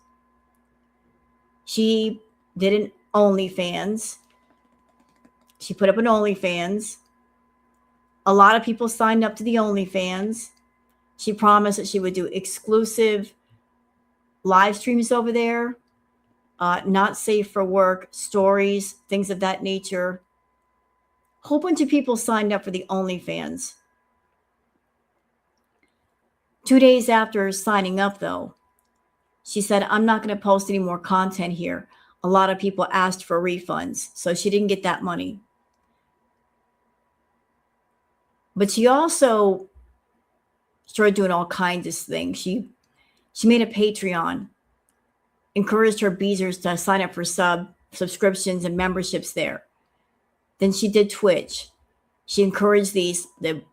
She did an OnlyFans. She put up an OnlyFans. A lot of people signed up to the OnlyFans. She promised that she would do exclusive live streams over there, not safe for work, stories, things of that nature. A whole bunch of people signed up for the OnlyFans. 2 days after signing up, though, she said, I'm not going to post any more content here. A lot of people asked for refunds, so she didn't get that money. But she also started doing all kinds of things. She made a Patreon, encouraged her beezers to sign up for subscriptions and memberships there. Then she did Twitch. She encouraged the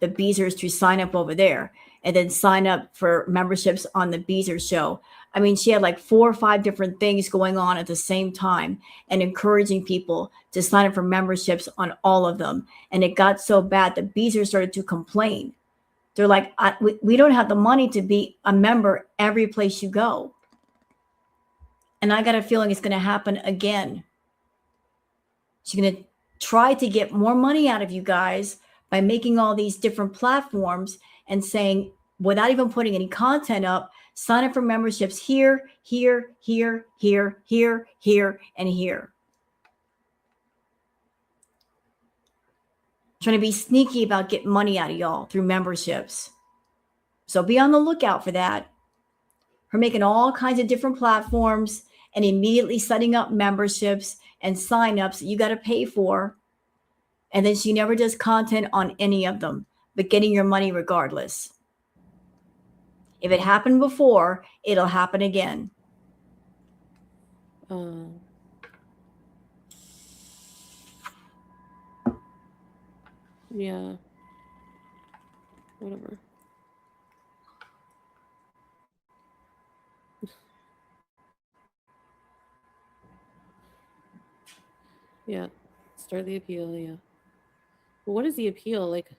beezers to sign up over there and then sign up for memberships on the Beezer show. I mean, she had like 4 or 5 different things going on at the same time and encouraging people to sign up for memberships on all of them. And it got so bad the beezers started to complain. They're like, we don't have the money to be a member every place you go. And I got a feeling it's going to happen again. She's going to try to get more money out of you guys by making all these different platforms and saying, without even putting any content up, sign up for memberships here, here, here, here, here, here, and here. Trying to be sneaky about getting money out of y'all through memberships. So be on the lookout for that. Her making all kinds of different platforms and immediately setting up memberships and signups that you got to pay for. And then she never does content on any of them, but getting your money regardless. If it happened before, it'll happen again. Yeah. Whatever. Yeah. Start the appeal, yeah. Well, what is the appeal? Like,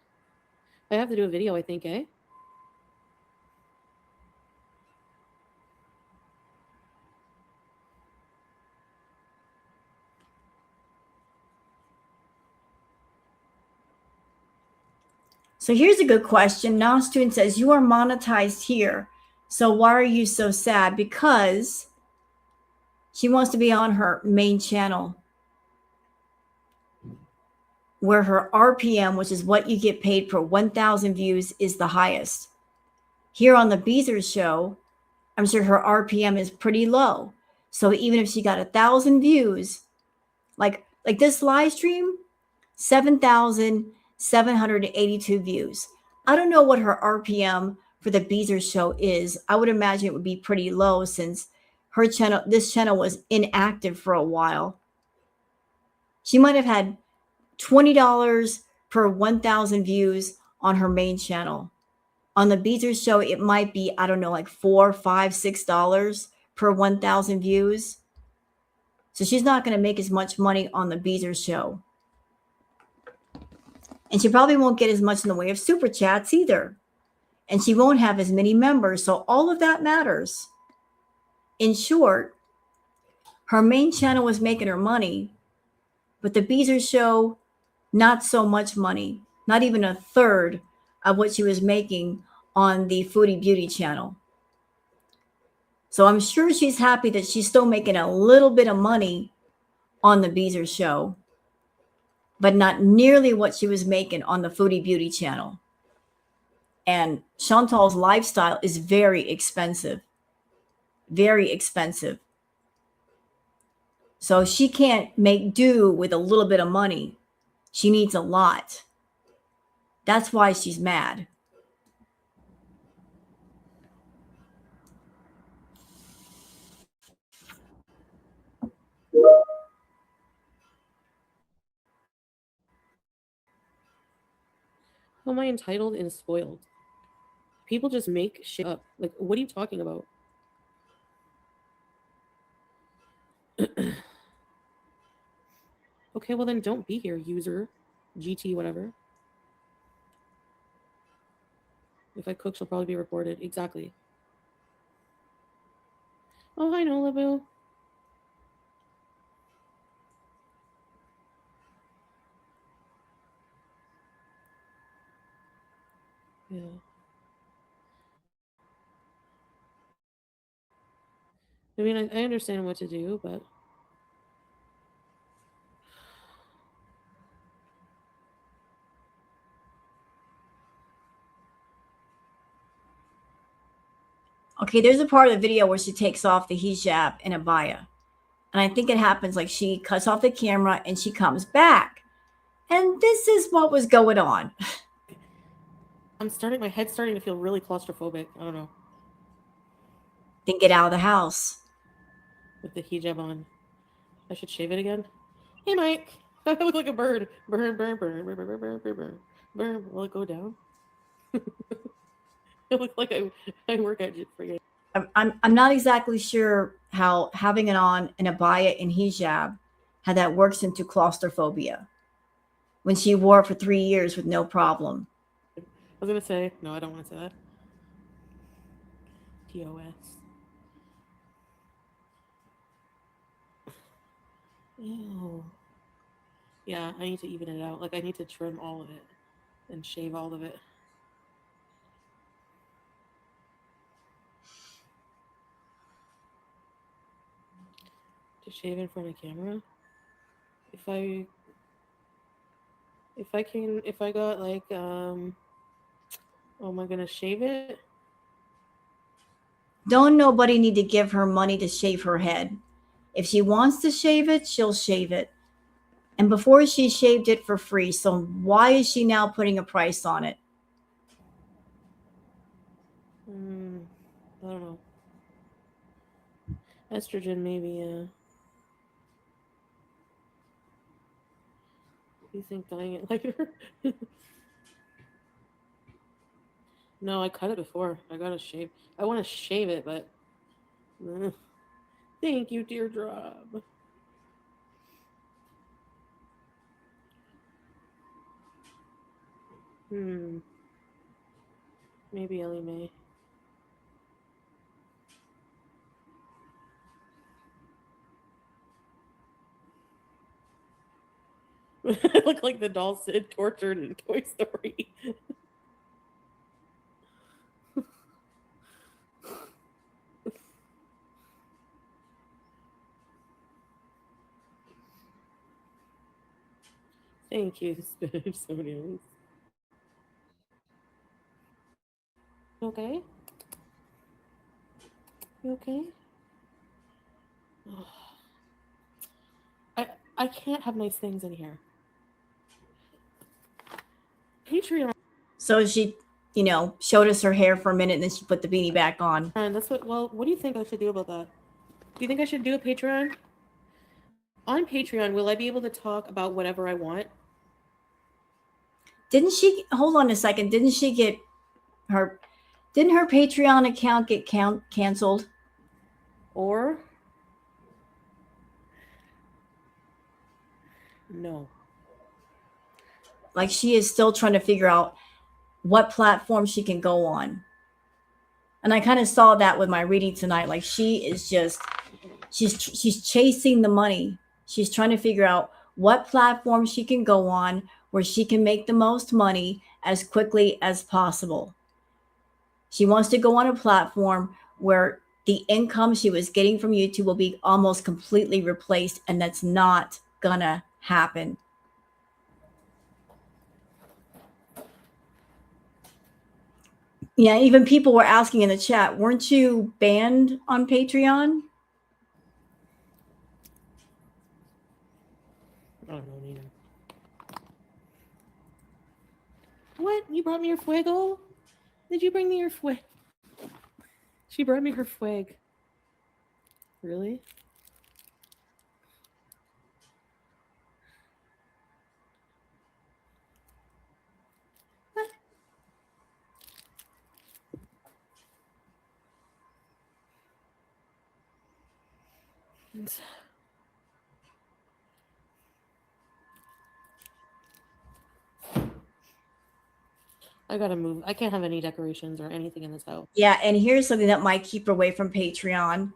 I have to do a video, I think, eh? So here's a good question. Now student says, you are monetized here. So why are you so sad? Because she wants to be on her main channel where her RPM, which is what you get paid per 1,000 views, is the highest. Here on the Beezer show, I'm sure her RPM is pretty low. So even if she got 1,000 views, like this live stream, 7,782 views. I don't know what her RPM for the Beezer show is. I would imagine it would be pretty low since this channel was inactive for a while. She might have had $20 per 1,000 views on her main channel. On the Beezer show, it might be, I don't know, like $4, $5, $6 per 1,000 views. So she's not going to make as much money on the Beezer show. And she probably won't get as much in the way of super chats either. And she won't have as many members. So all of that matters. In short, her main channel was making her money, but the Beezer show not so much money, not even a third of what she was making on the Foodie Beauty channel. So I'm sure she's happy that she's still making a little bit of money on the Beezer show, but not nearly what she was making on the Foodie Beauty channel. And Chantal's lifestyle is very expensive, very expensive. So she can't make do with a little bit of money. She needs a lot. That's why she's mad. How am I entitled and spoiled? People just make shit up. Like, what are you talking about? Okay, well then don't be here, user. GT, whatever. If I cook, she'll probably be reported. Exactly. Oh, hi, Nola Boo. Yeah. I mean, I understand what to do, but Okay, there's a part of the video where she takes off the hijab and abaya. And I think it happens like she cuts off the camera and she comes back. And this is what was going on. my head's starting to feel really claustrophobic. I don't know. Then get out of the house. With the hijab on. I should shave it again. Hey, Mike. I look like a bird. Burn, burn, burn, burn, burn, burn, burn, burn, burn. Burn. Will it go down? I look like I work at freaking. I'm not exactly sure how having it on an abaya and hijab, how that works into claustrophobia when she wore it for 3 years with no problem. I was going to say, no, I don't want to say that. TOS. Ew. Yeah, I need to even it out. Like, I need to trim all of it and shave all of it. To shave in front of camera. If I got like, oh, am I gonna shave it? Don't nobody need to give her money to shave her head. If she wants to shave it, she'll shave it. And before she shaved it for free, so why is she now putting a price on it? I don't know. Estrogen, maybe. You think dyeing it lighter? No, I cut it before. I gotta shave. I want to shave it, but thank you, Teardrop. Maybe Ellie Mae. I look like the doll Sid tortured in Toy Story. Thank you, Smithsonian. Okay? You okay? I can't have nice things in here. Patreon. So she, showed us her hair for a minute and then she put the beanie back on. And that's what do you think I should do about that? Do you think I should do a Patreon? On Patreon, will I be able to talk about whatever I want? Hold on a second, didn't her Patreon account get canceled? Or no. Like she is still trying to figure out what platform she can go on. And I kind of saw that with my reading tonight. Like she is just, she's chasing the money. She's trying to figure out what platform she can go on where she can make the most money as quickly as possible. She wants to go on a platform where the income she was getting from YouTube will be almost completely replaced, and that's not gonna happen. Yeah, even people were asking in the chat, weren't you banned on Patreon? I don't know, neither. What? You brought me your fuego? Did you bring me your fuego? She brought me her fueg. Really? I gotta move. I can't have any decorations or anything in this house. Yeah, and here's something that might keep her away from Patreon.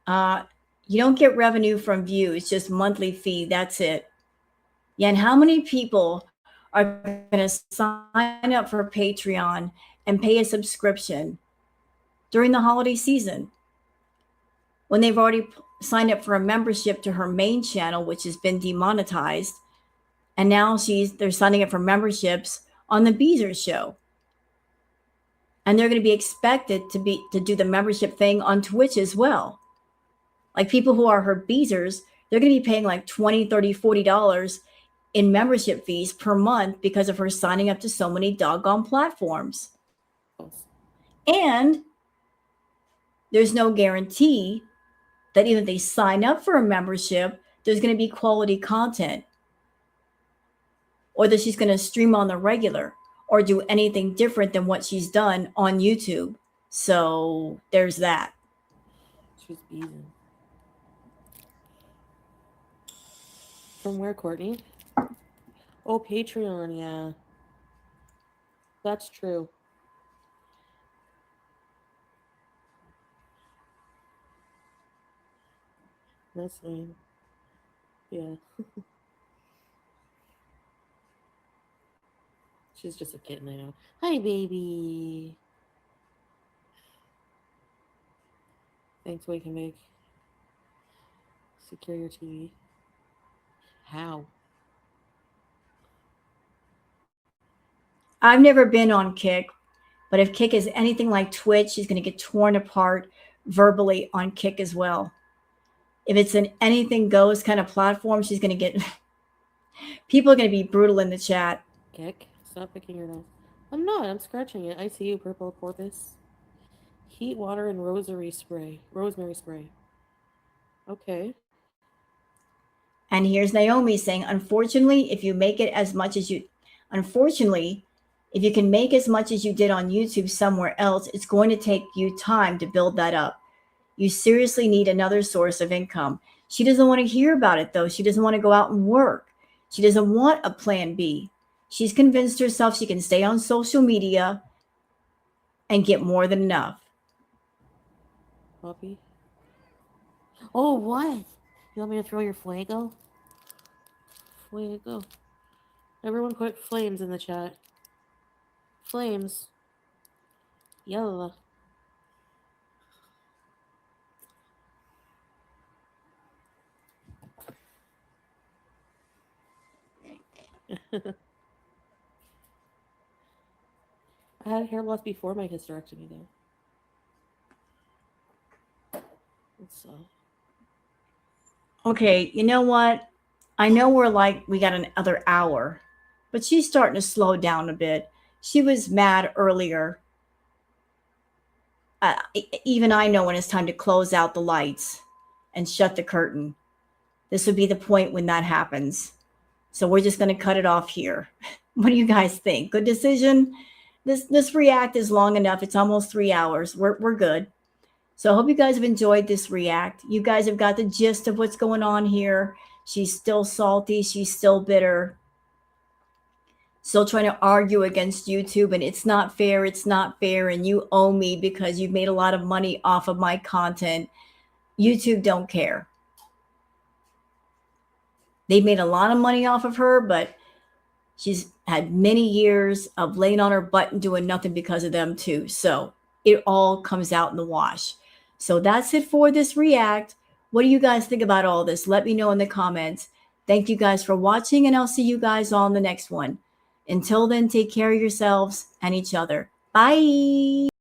You don't get revenue from views, just monthly fee. That's it. Yeah, and how many people are going to sign up for Patreon and pay a subscription during the holiday season when they've already signed up for a membership to her main channel, which has been demonetized, and now they're signing up for memberships on the Beezer show, and they're going to be expected to do the membership thing on Twitch as well. Like people who are her Beezers, they're going to be paying like $20, $30, $40 in membership fees per month because of her signing up to so many doggone platforms. And there's no guarantee that even if they sign up for a membership, there's going to be quality content, or that she's going to stream on the regular or do anything different than what she's done on YouTube. So there's that. She's beezing. From where, Courtney? Oh, Patreon, yeah. That's true. That's lame. Yeah. She's just a kitten, I know. Hi, baby. Thanks, Wake and Bake. Secure your TV. How? I've never been on Kick, but if Kick is anything like Twitch, she's going to get torn apart verbally on Kick as well. If it's an anything goes kind of platform, she's going to get people are going to be brutal in the chat. Kick, stop picking your nose. I'm not. I'm scratching it. I see you, purple porpoise. Heat water and rosemary spray. Okay. And here's Naomi saying, unfortunately, if you can make as much as you did on YouTube somewhere else, it's going to take you time to build that up. You seriously need another source of income. She doesn't want to hear about it, though. She doesn't want to go out and work. She doesn't want a plan B. She's convinced herself she can stay on social media and get more than enough. Poppy. Oh, what? You want me to throw your fuego? Fuego. Everyone put flames in the chat. Flames. Yellow. I had hair loss before my hysterectomy, though. Okay, you know what? I know we got another hour, but she's starting to slow down a bit. She was mad earlier. Even I know when it's time to close out the lights and shut the curtain. This would be the point when that happens. So we're just going to cut it off here. What do you guys think? Good decision? This react is long enough. It's almost 3 hours. We're good. So I hope you guys have enjoyed this react. You guys have got the gist of what's going on here. She's still salty. She's still bitter. Still trying to argue against YouTube, and it's not fair. It's not fair. And you owe me because you've made a lot of money off of my content. YouTube don't care. They've made a lot of money off of her, but She's had many years of laying on her butt and doing nothing because of them too. So it all comes out in the wash. So that's it for this react. What do you guys think about all this? Let me know in the comments. Thank you guys for watching, and I'll see you guys on the next one. Until then, take care of yourselves and each other. Bye.